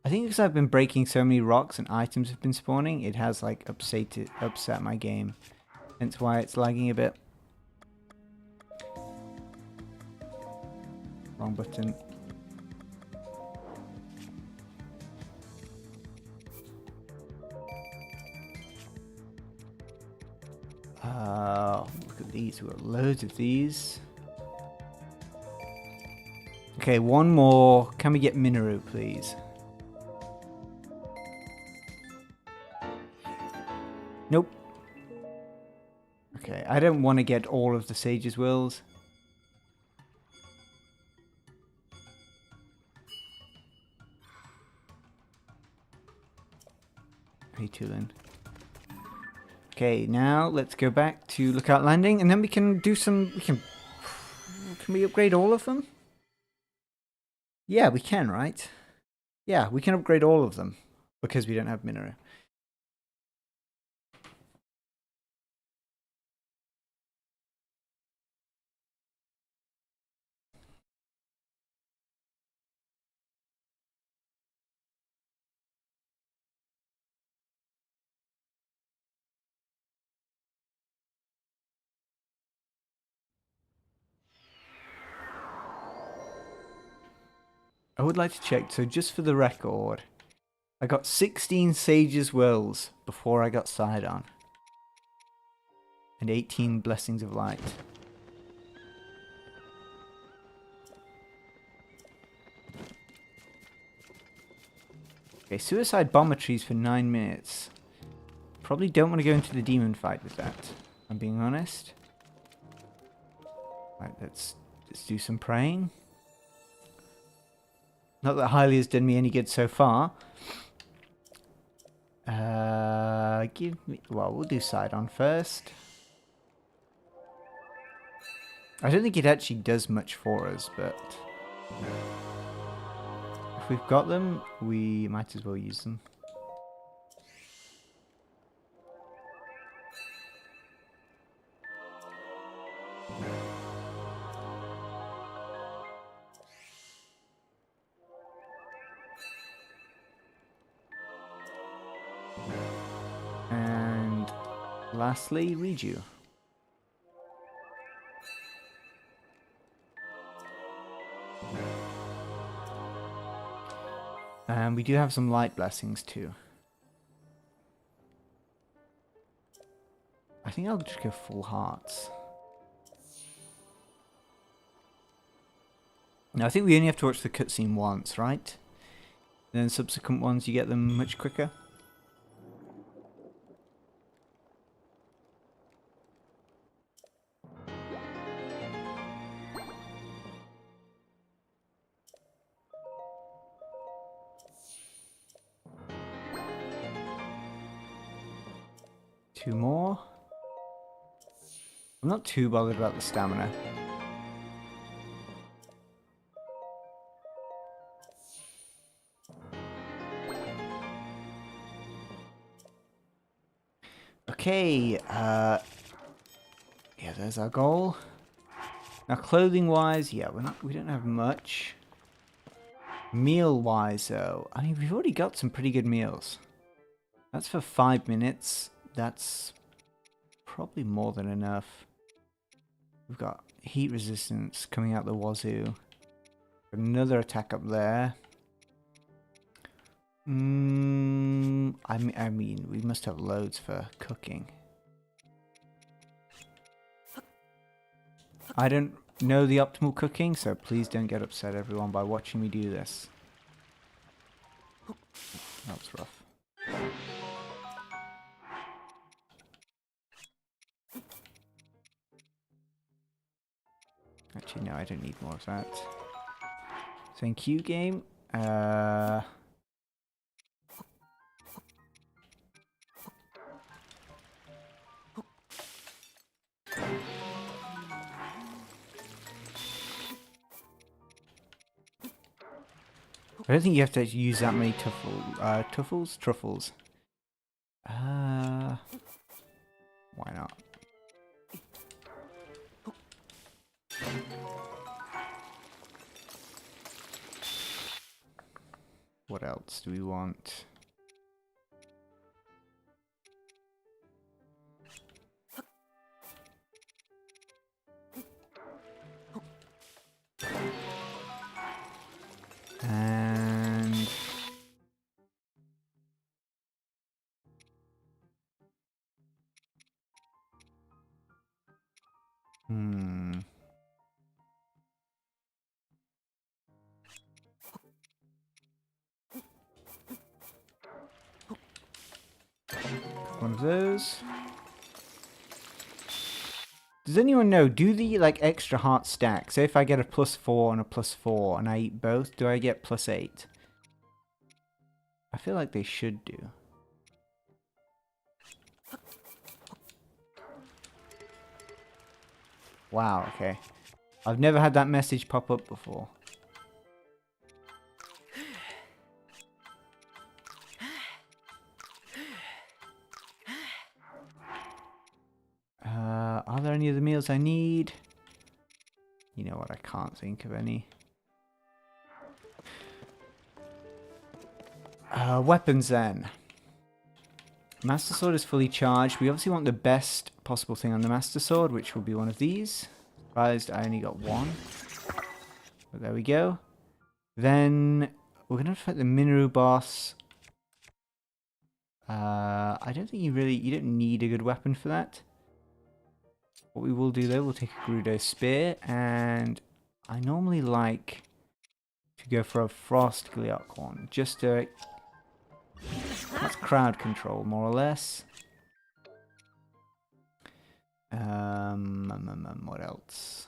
I think because I've been breaking so many rocks and items have been spawning, it has like upset my game. Hence why it's lagging a bit. Wrong button. Look at these. We've got loads of these. Okay, one more. Can we get Minoru, please? Nope. Okay, I don't want to get all of the Sage's Wills. Hey, Tulin. Okay, now let's go back to Lookout Landing, and then we can do some. Can we upgrade all of them? Yeah, we can, right? Yeah, we can upgrade all of them because we don't have Minoru. I would like to check, so just for the record, I got 16 Sage's Wills before I got Sidon. And 18 Blessings of Light. Okay, Suicide Bomber Trees for 9 minutes. Probably don't want to go into the demon fight with that, if I'm being honest. Right, let's do some praying. Not that Hylia has done me any good so far. Give me... Well, we'll do Sidon first. I don't think it actually does much for us, but... If we've got them, we might as well use them. And lastly, redo. And we do have some light blessings too. I think I'll just go full hearts. Now I think we only have to watch the cutscene once, right? And then subsequent ones you get them much quicker. Two more. I'm not too bothered about the stamina. Okay, yeah, there's our goal. Now, clothing-wise, yeah, we don't have much. Meal-wise, though, I mean, we've already got some pretty good meals. That's for 5 minutes. That's probably more than enough. We've got heat resistance coming out the wazoo. Another attack up there. I mean, we must have loads for cooking. I don't know the optimal cooking, so please don't get upset, everyone, by watching me do this. That was rough. Actually, no, I don't need more of that. Thank you, game. I don't think you have to use that many truffles. Why not? What else do we want? And one of those. Does anyone know, do the like extra heart stack? Say if I get a +4 and a +4 and I eat both, do I get +8? I feel like they should do. Wow, okay. I've never had that message pop up before. Are there any other meals I need? You know what, I can't think of any. Weapons then. Master Sword is fully charged. We obviously want the best possible thing on the Master Sword, which will be one of these. Surprised I only got one. But there we go. Then we're going to fight the Minoru boss. I don't think you don't need a good weapon for that. What we will do though, we'll take a Gerudo Spear, and I normally like to go for a Frost Gleockhorn, just to... That's crowd control, more or less. What else?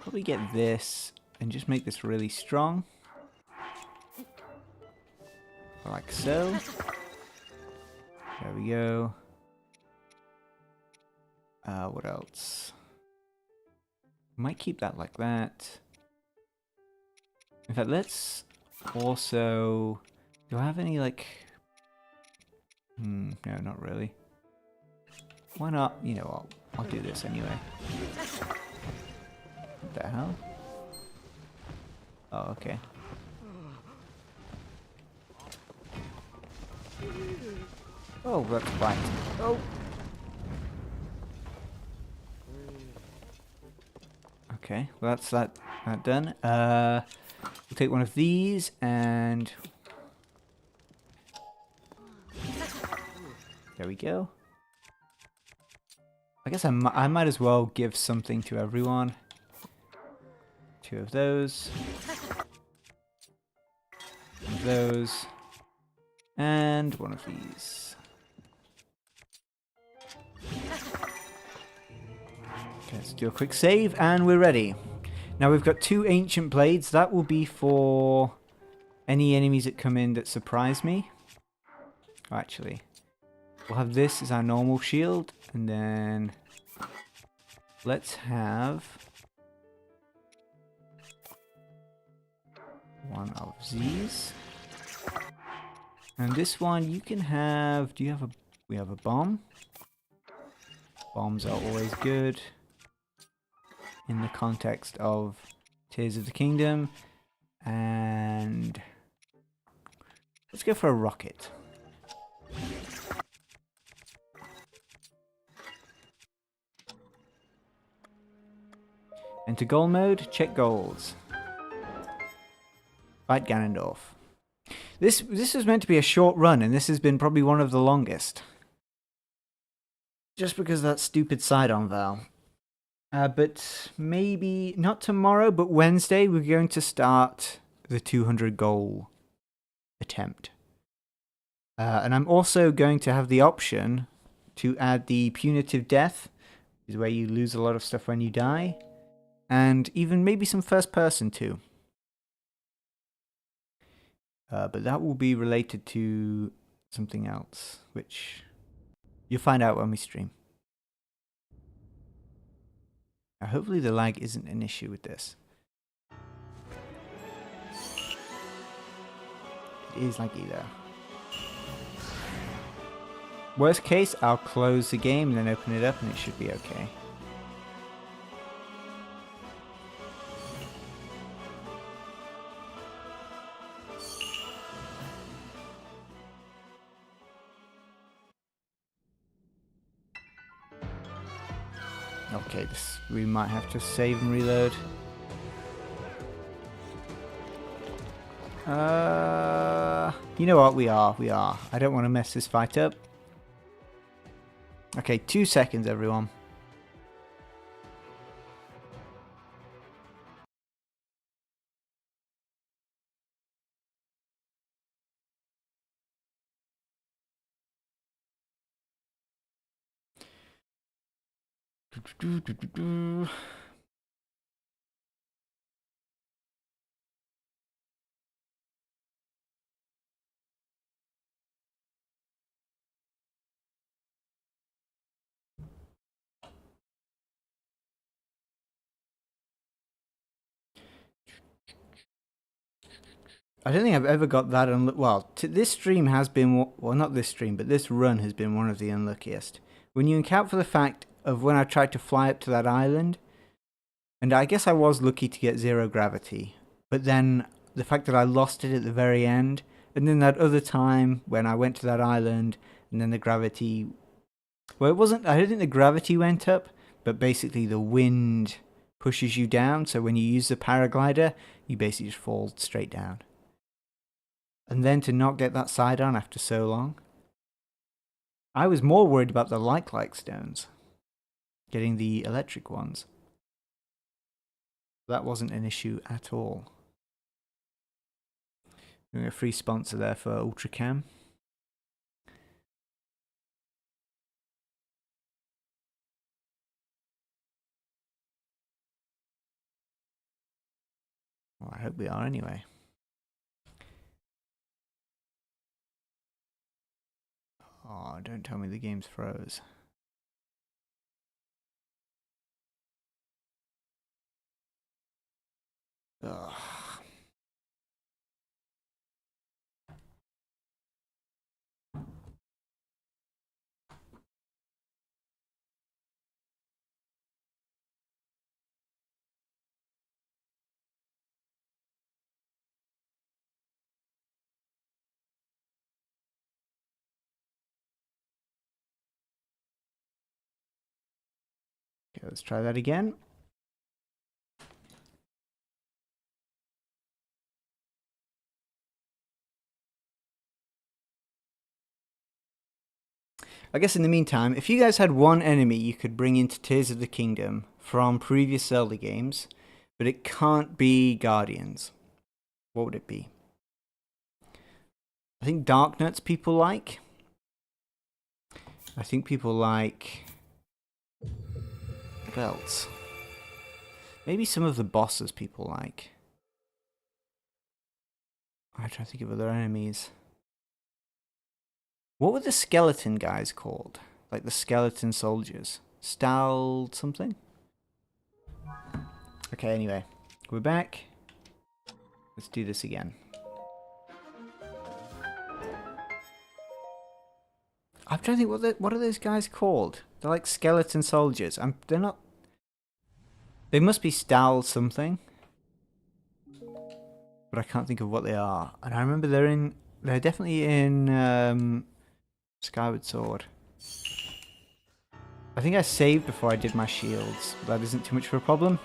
Probably get this, and just make this really strong. Like so. There we go. What else? Might keep that like that. In fact, let's also... Do I have any, like... no, not really. Why not? You know what? I'll do this anyway. What the hell? Oh, okay. Oh, that's fine. Oh! Okay, well that's that done. We'll take one of these and... There we go. I guess I might as well give something to everyone. 2 of those. 1 of those. And 1 of these. Okay, let's do a quick save and we're ready. Now we've got 2 ancient blades. That will be for any enemies that come in that surprise me. Oh, actually, we'll have this as our normal shield. And then let's have 1 of these. And this one you can have... Do you have a... We have a bomb. Bombs are always good in the context of Tears of the Kingdom. And let's go for a rocket. Enter goal mode, check goals. Fight Ganondorf. This was meant to be a short run, and this has been probably one of the longest. Just because of that stupid side-on Val. But maybe, not tomorrow, but Wednesday, we're going to start the 200 goal attempt. And I'm also going to have the option to add the punitive death, is where you lose a lot of stuff when you die. And even maybe some first person too. But that will be related to something else, which you'll find out when we stream. Now, hopefully the lag isn't an issue with this. It is laggy though. Worst case, I'll close the game and then open it up and it should be okay. Okay, we might have to save and reload. You know what? We are. I don't want to mess this fight up. Okay, 2 seconds, everyone. I don't think I've ever got that well, this stream has been, well, not this stream, but this run has been one of the unluckiest. When you account for the fact of when I tried to fly up to that island, and I guess I was lucky to get 0 gravity, but then the fact that I lost it at the very end, and then that other time when I went to that island, and then the gravity, well, it wasn't, I don't think the gravity went up, but basically the wind pushes you down, so when you use the paraglider, you basically just fall straight down. And then to not get that side on after so long. I was more worried about the like stones. Getting the electric ones. That wasn't an issue at all. Doing a free sponsor there for UltraCam. Well, I hope we are anyway. Oh, don't tell me the game's froze. Ugh. Okay, let's try that again. I guess in the meantime, if you guys had one enemy you could bring into Tears of the Kingdom from previous Zelda games, but it can't be Guardians, what would it be? I think Dark Nuts people like. I think people like... what else? Maybe some of the bosses people like. I'm trying to think of other enemies. What were the skeleton guys called? Like the skeleton soldiers? Stal something? Okay, anyway. We're back. Let's do this again. I'm trying to think, what are those guys called? They're like skeleton soldiers. They're not... They must be Stal something. But I can't think of what they are. And I remember they're definitely in Skyward Sword. I think I saved before I did my shields. That isn't too much of a problem.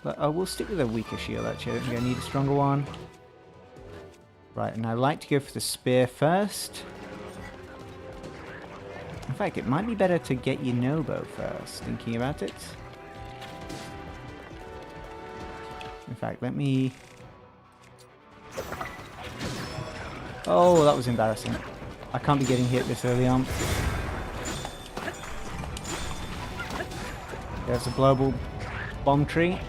But I will stick with a weaker shield actually. I don't think I need a stronger one. Right, and I like to go for the spear first. In fact, it might be better to get your Nobo first, thinking about it. In fact, let me... Oh, that was embarrassing. I can't be getting hit this early on. There's a global bomb tree.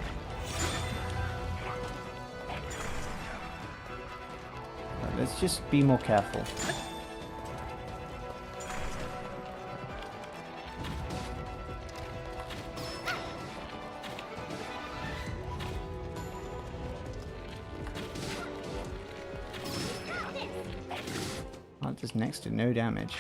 Right, let's just be more careful. That does next to no damage.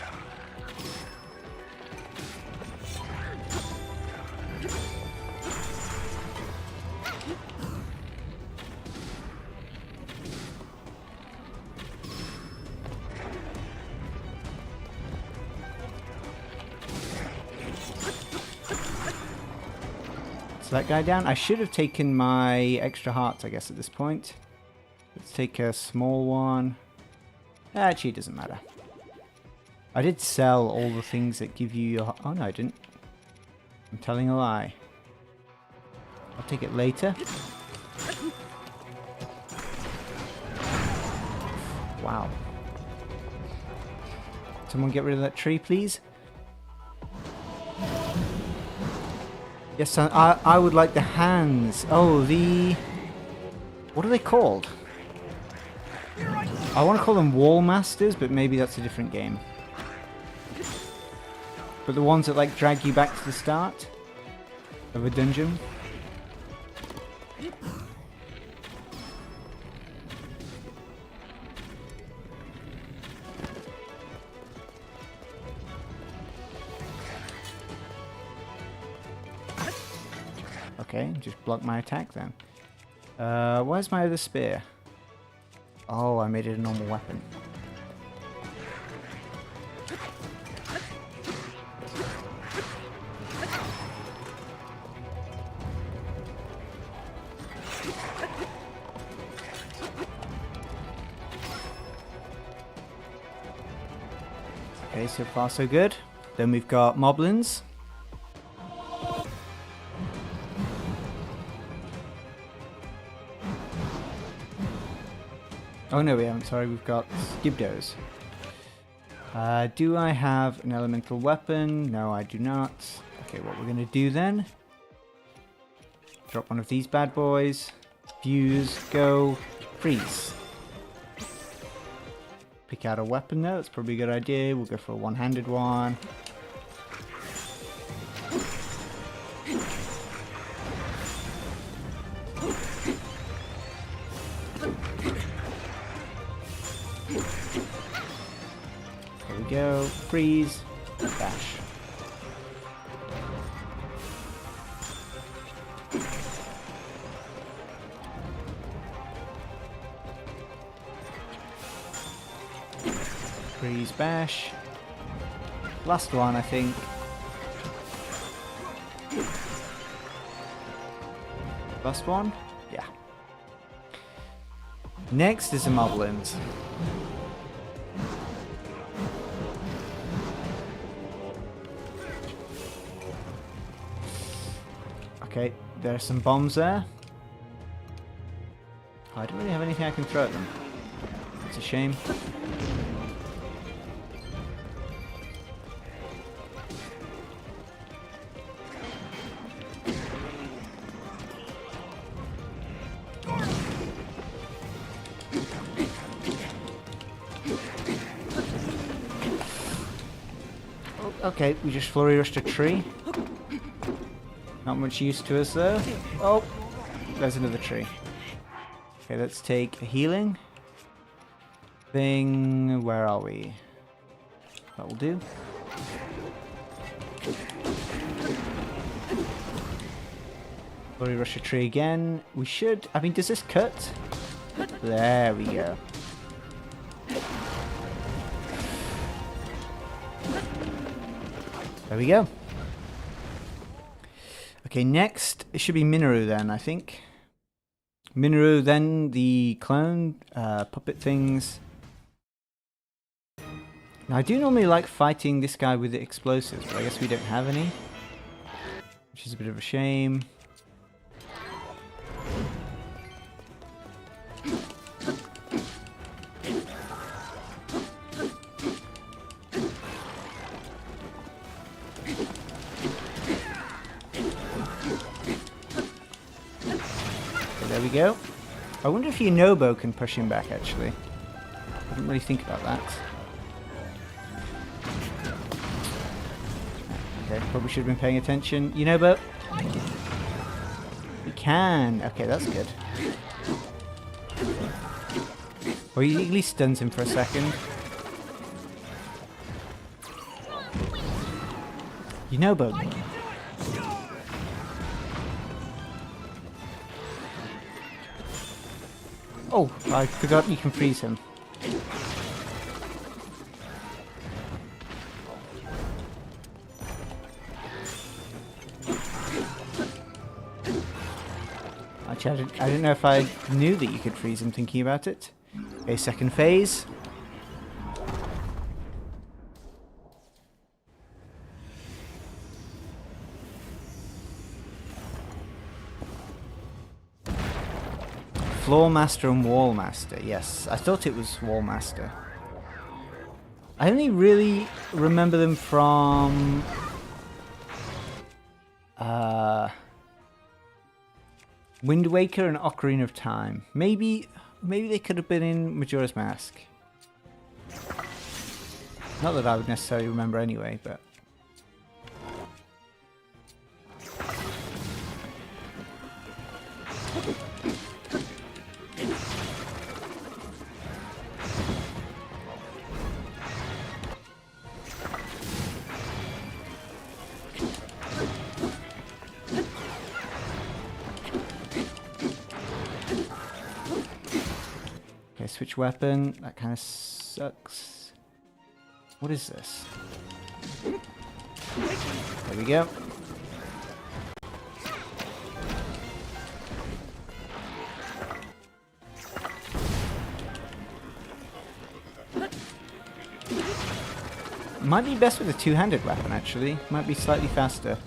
So that guy down. I should have taken my extra hearts, I guess, at this point. Let's take a small one. Actually, it doesn't matter. I did sell all the things that give you your... Oh, no, I didn't. I'm telling a lie. I'll take it later. Wow. Someone get rid of that tree, please. Yes, I would like the hands. Oh, the... What are they called? I want to call them Wall Masters, but maybe that's a different game. But the ones that like drag you back to the start of a dungeon. Okay, just block my attack then. Where's my other spear? Oh, I made it a normal weapon. Okay, so far so good. Then we've got moblins. Oh no, we haven't, sorry, we've got Skibdos. Do I have an elemental weapon? No, I do not. Okay, what we're going to do then... Drop one of these bad boys. Fuse, go, freeze. Pick out a weapon though, that's probably a good idea. We'll go for a one-handed one. Go, freeze, dash. Freeze bash. Last one, I think. Last one? Yeah. Next is the Moblins. Okay, there are some bombs there. Oh, I don't really have anything I can throw at them. It's a shame. Okay, we just flurry rushed a tree. Not much use to us though. Oh, there's another tree. Okay, let's take a healing thing. Where are we? That will do. Flurry rush a tree again. We should. I mean, does this cut? There we go. There we go. Okay, next it should be Minoru then, I think. Minoru, then the clone, puppet things. Now I do normally like fighting this guy with the explosives, but I guess we don't have any. Which is a bit of a shame. There we go. I wonder if Yunobo can push him back, actually. I didn't really think about that. Okay, probably should have been paying attention. Yunobo! We can! Okay, that's good. Or he at least stuns him for a second. Yunobo! Oh, I forgot you can freeze him. Actually, I didn't know if I knew that you could freeze him thinking about it. Okay, second phase. Floor Master and Wall Master. Yes, I thought it was Wall Master. I only really remember them from Wind Waker and Ocarina of Time. Maybe they could have been in Majora's Mask. Not that I would necessarily remember anyway, but switch weapon. That kind of sucks. What is this? There we go. Might be best with a two-handed weapon, actually. Might be slightly faster.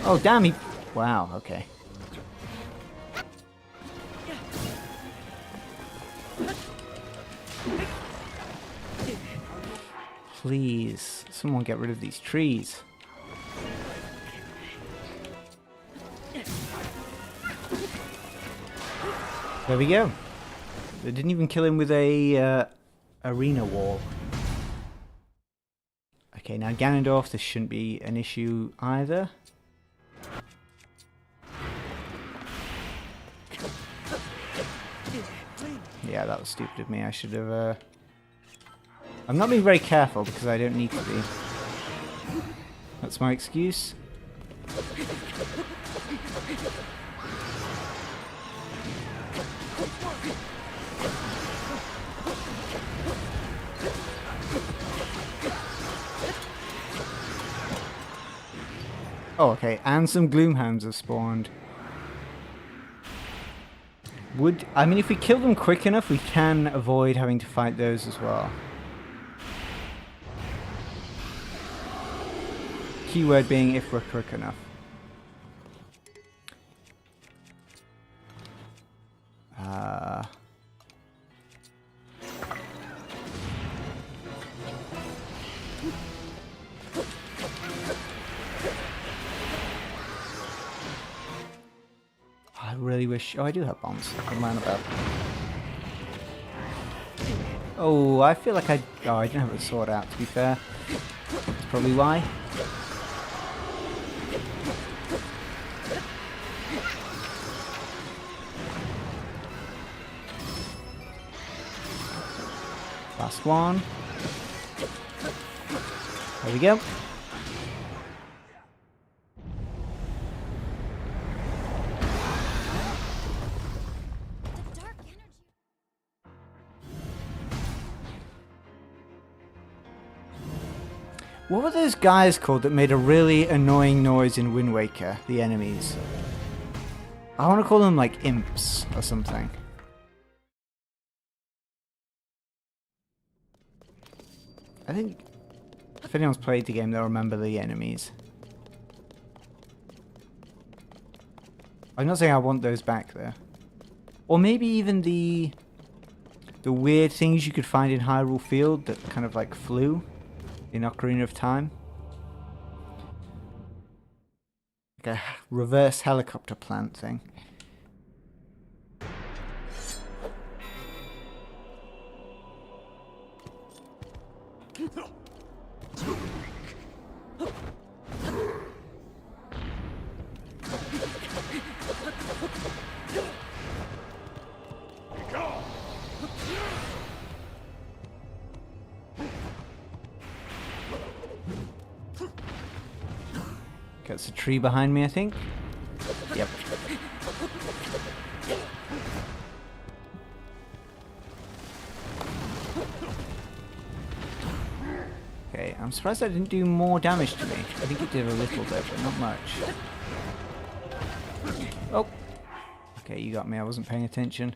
Oh, damn, he... Wow, okay. Please, someone get rid of these trees. There we go. They didn't even kill him with a arena wall. Okay, now Ganondorf, this shouldn't be an issue either. Yeah, that was stupid of me. I should have... I'm not being very careful because I don't need to be. That's my excuse. Oh, okay, and some Gloomhounds have spawned. I mean, if we kill them quick enough, we can avoid having to fight those as well. Keyword being if we're quick enough. I really wish... Oh, I do have bombs. I'm lying about. Oh, I feel like I... Oh, I didn't have a sword out, to be fair. That's probably why. Last one. There we go. What were those guys called that made a really annoying noise in Wind Waker, the enemies? I want to call them like imps or something. I think if anyone's played the game, they'll remember the enemies. I'm not saying I want those back there. Or maybe even the weird things you could find in Hyrule Field that kind of like flew in Ocarina of Time. Like a reverse helicopter plant thing. That's a tree behind me, I think. Yep. Okay, I'm surprised that didn't do more damage to me. I think it did a little bit, but not much. Oh! Okay, you got me. I wasn't paying attention.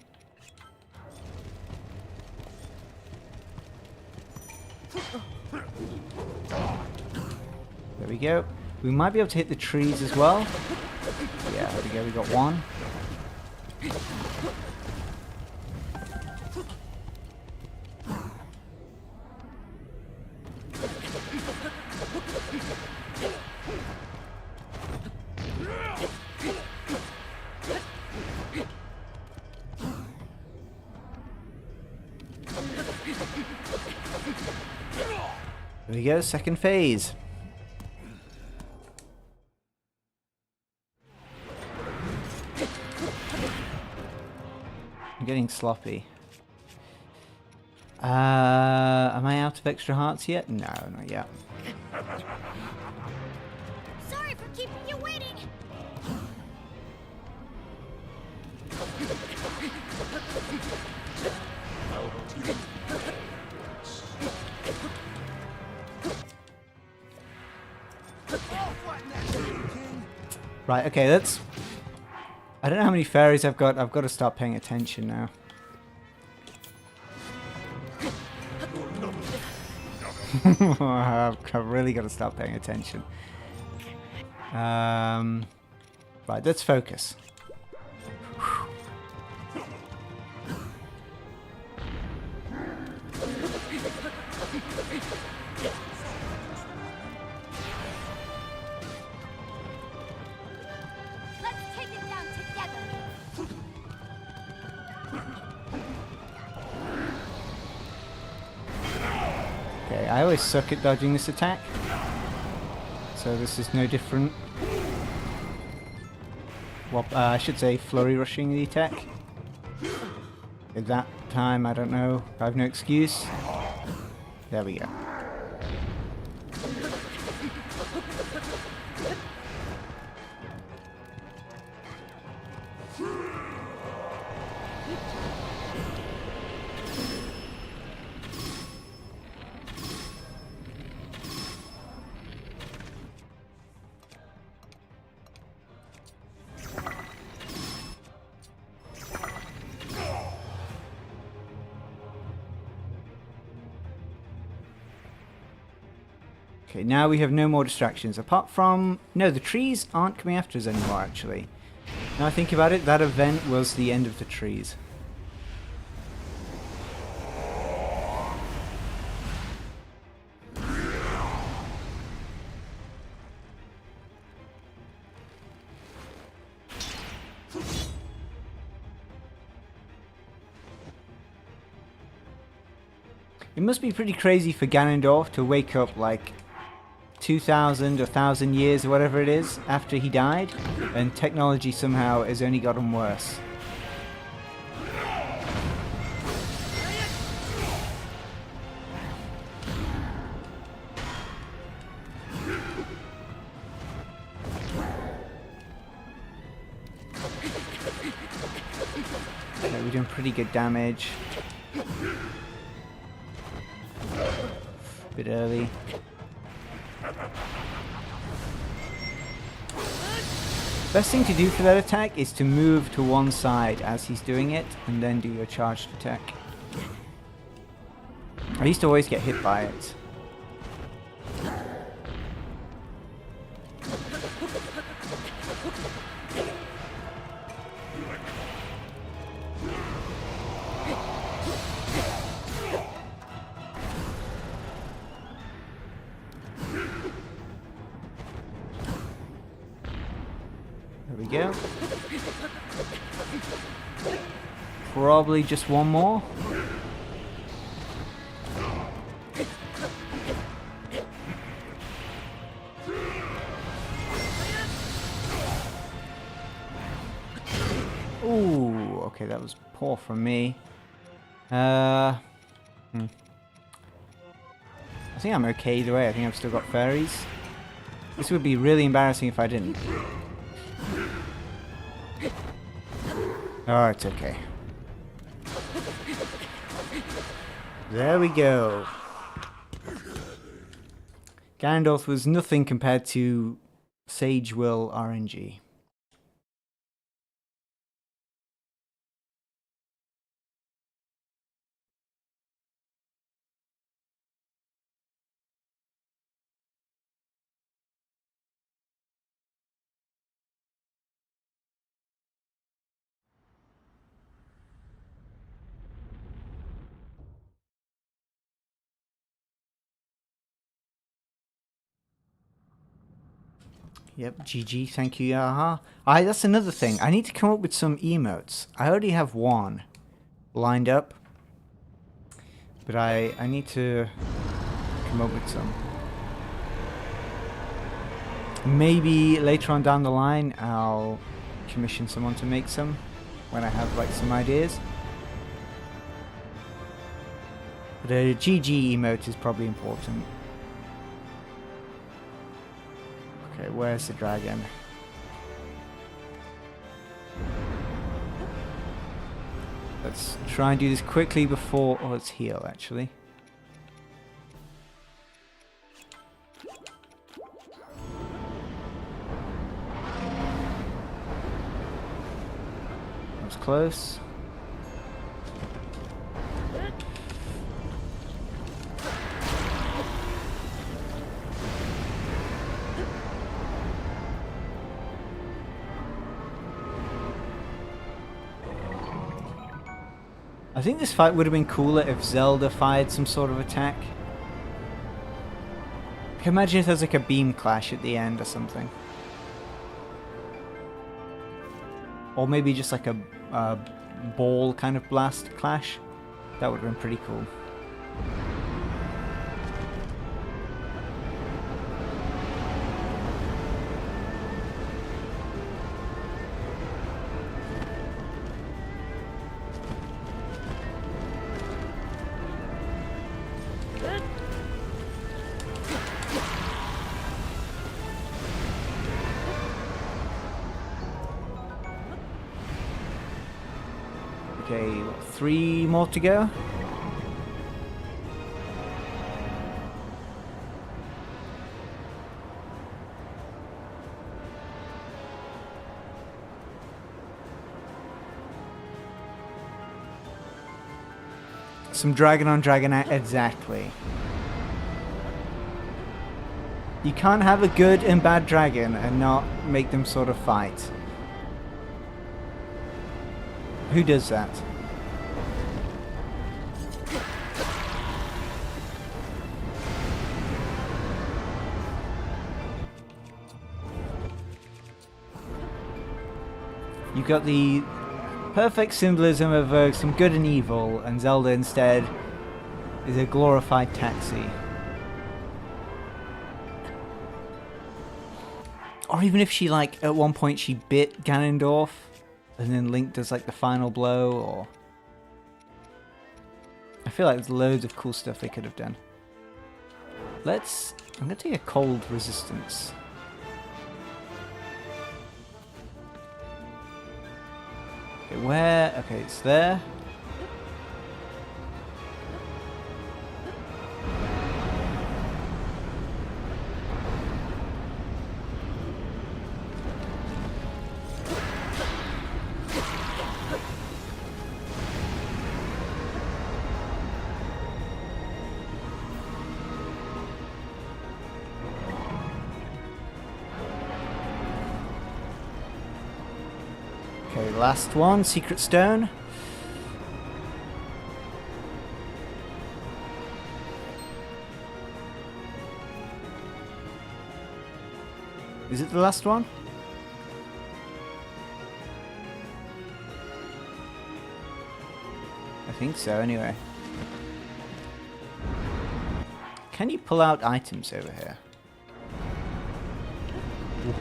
There we go. We might be able to hit the trees as well. Yeah, there we go. We got one. There we go. Second phase. I'm getting sloppy. Am I out of extra hearts yet? No, not yet. Sorry for keeping you waiting. Right, okay, that's... I don't know how many fairies I've got. I've got to start paying attention now. I've really got to start paying attention. Right, let's focus. Okay, I always suck at dodging this attack, so this is no different. Well, I should say flurry rushing the attack. At that time, I don't know. I have no excuse. There we go. Okay, now we have no more distractions. Apart from... No, the trees aren't coming after us anymore, actually. Now I think about it, that event was the end of the trees. It must be pretty crazy for Ganondorf to wake up like 2,000 or 1,000 years or whatever it is after he died, and technology somehow has only gotten worse. Okay, we're doing pretty good damage. Bit early. Best thing to do for that attack is to move to one side as he's doing it and then do your charged attack. I used to always get hit by it. There we go. Probably just one more. Ooh, okay, that was poor from me. I think I'm okay either way. I think I've still got fairies. This would be really embarrassing if I didn't. Oh, it's okay. There we go. Ganondorf was nothing compared to Sage Will RNG. Yep, GG, thank you, Yaha. That's another thing. I need to come up with some emotes. I already have one lined up, but I need to come up with some. Maybe later on down the line, I'll commission someone to make some when I have like some ideas. But a GG emote is probably important. Okay, where's the dragon? Let's try and do this quickly before... Oh, let's heal, actually. That was close. I think this fight would have been cooler if Zelda fired some sort of attack. I can imagine if there's like a beam clash at the end or something. Or maybe just like a ball kind of blast clash. That would have been pretty cool. Okay, 3 more to go. Some dragon on dragon, exactly. You can't have a good and bad dragon and not make them sort of fight. Who does that? You got the perfect symbolism of some good and evil, and Zelda instead is a glorified taxi. Or even if she, like, at one point she bit Ganondorf, and then Link does, like, the final blow, or... I feel like there's loads of cool stuff they could have done. I'm gonna take a cold resistance. Okay, where? Okay, it's there. Okay, last one, secret stone. Is it the last one? I think so, anyway. Can you pull out items over here?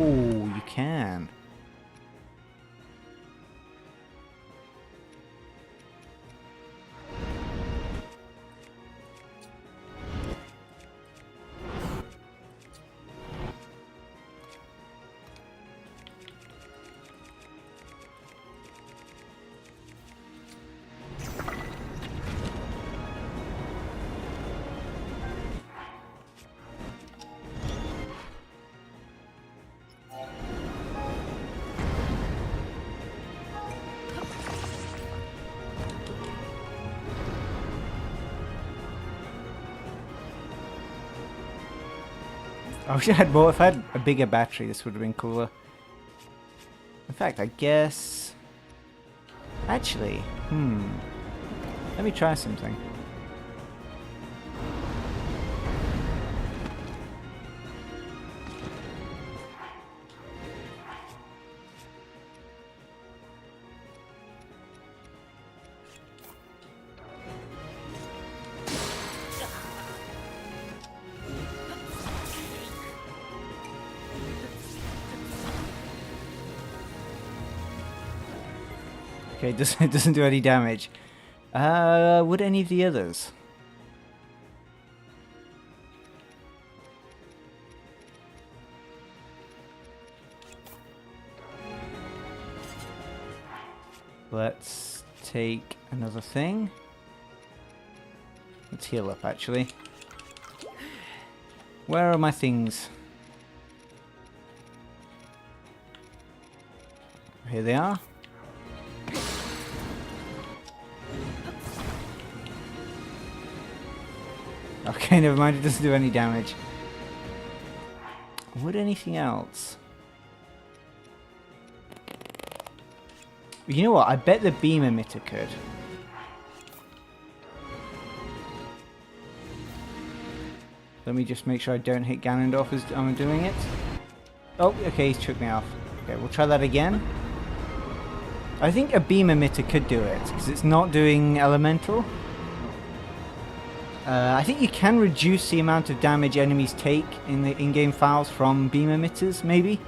Ooh, you can. I wish I had more. If I had a bigger battery, this would have been cooler. In fact, I guess... Actually, let me try something. Okay, it doesn't do any damage. Would any of the others? Let's take another thing. Let's heal up, actually. Where are my things? Here they are. Okay, never mind, it doesn't do any damage. Would anything else? You know what, I bet the beam emitter could. Let me just make sure I don't hit Ganondorf as I'm doing it. Oh, okay, he's tricked me off. Okay, we'll try that again. I think a beam emitter could do it, because it's not doing elemental. I think you can reduce the amount of damage enemies take in the in-game files from beam emitters, maybe?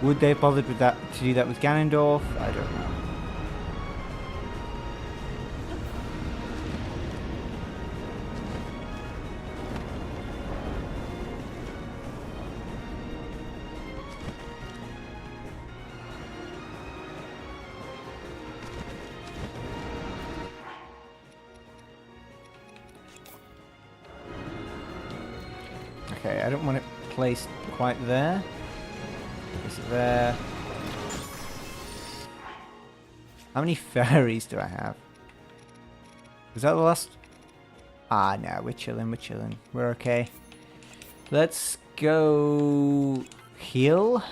Would they have bothered with that to do that with Ganondorf? I don't know. Okay, I don't want it placed quite there. Is it there? How many fairies do I have? Is that the last? Ah, no, we're chilling, we're chilling. We're okay. Let's go heal.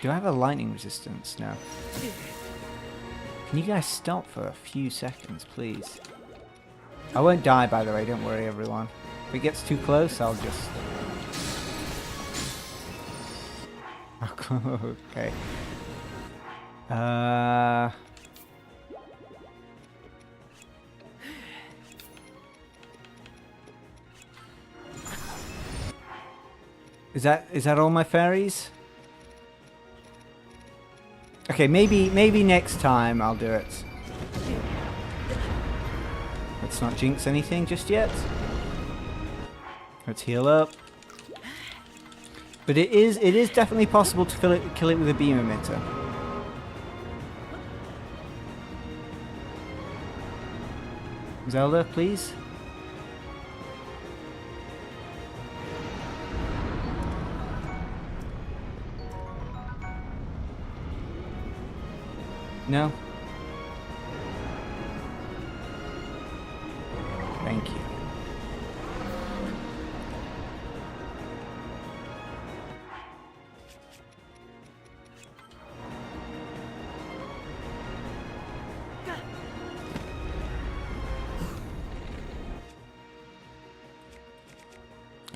Do I have a lightning resistance? No. Can you guys stop for a few seconds, please? I won't die, by the way. Don't worry, everyone. If it gets too close, I'll just... Okay. Is that all my fairies? Okay, maybe next time I'll do it. Let's not jinx anything just yet. Let's heal up. But it is definitely possible to kill it with a beam emitter. Zelda, please. No? Thank you.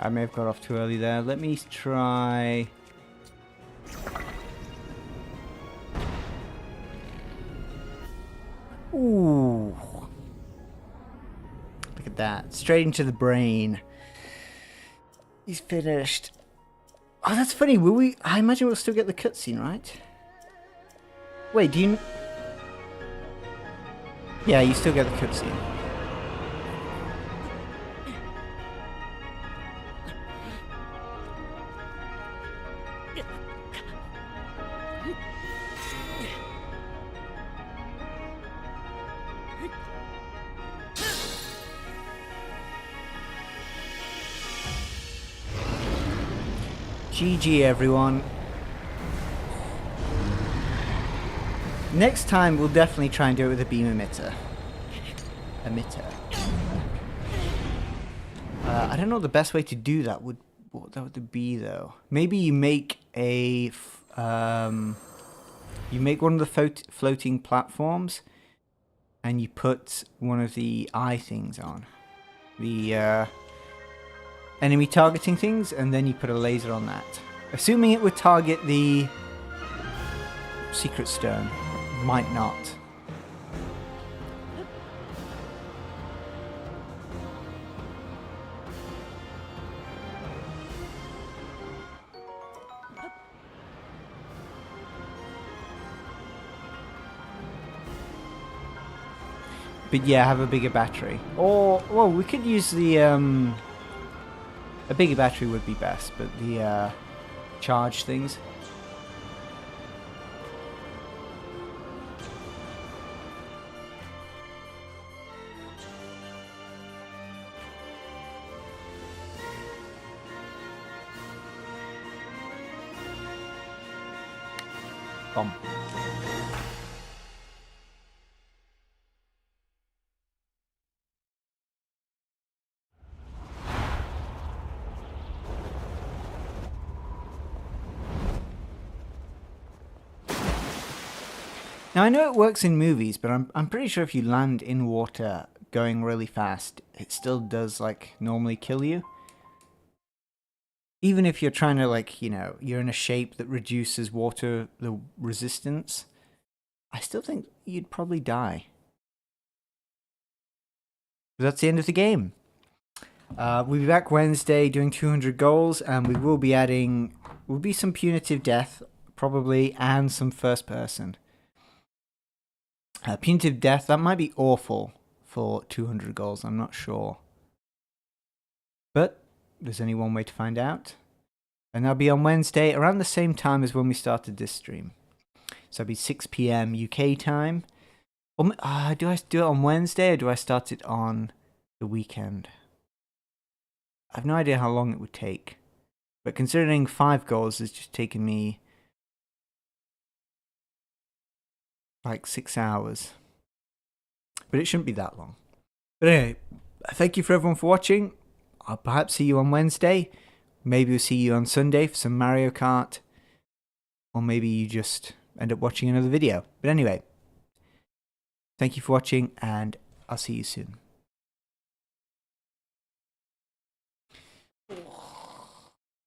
I may have got off too early there. Let me try... Ooh. Look at that. Straight into the brain. He's finished. Oh, that's funny. Will we... I imagine we'll still get the cutscene, right? Wait, do you... Yeah, you still get the cutscene. GG, everyone. Next time, we'll definitely try and do it with a beam emitter. I don't know what the best way to do that would... What that would be, though. Maybe you make a... you make one of the floating platforms, and you put one of the eye things on. The... enemy targeting things, and then you put a laser on that. Assuming it would target the secret stone. Might not. But yeah, have a bigger battery. Or, well, we could use the... A bigger battery would be best, but the charge things. Bomb. Now I know it works in movies, but I'm pretty sure if you land in water going really fast, it still does like normally kill you. Even if you're trying to like, you know, you're in a shape that reduces water the resistance, I still think you'd probably die. But that's the end of the game. We'll be back Wednesday doing 200 goals, and we will be adding, will be some punitive death probably, and some first person. Punitive death, that might be awful for 200 goals, I'm not sure. But there's only one way to find out. And that'll be on Wednesday around the same time as when we started this stream. So it'll be 6 PM UK time. Do I do it on Wednesday or do I start it on the weekend? I have no idea how long it would take. But considering 5 goals has just taken me like 6 hours. But it shouldn't be that long. But anyway, thank you for everyone for watching. I'll perhaps see you on Wednesday. Maybe we'll see you on Sunday for some Mario Kart. Or maybe you just end up watching another video. But anyway, thank you for watching, and I'll see you soon.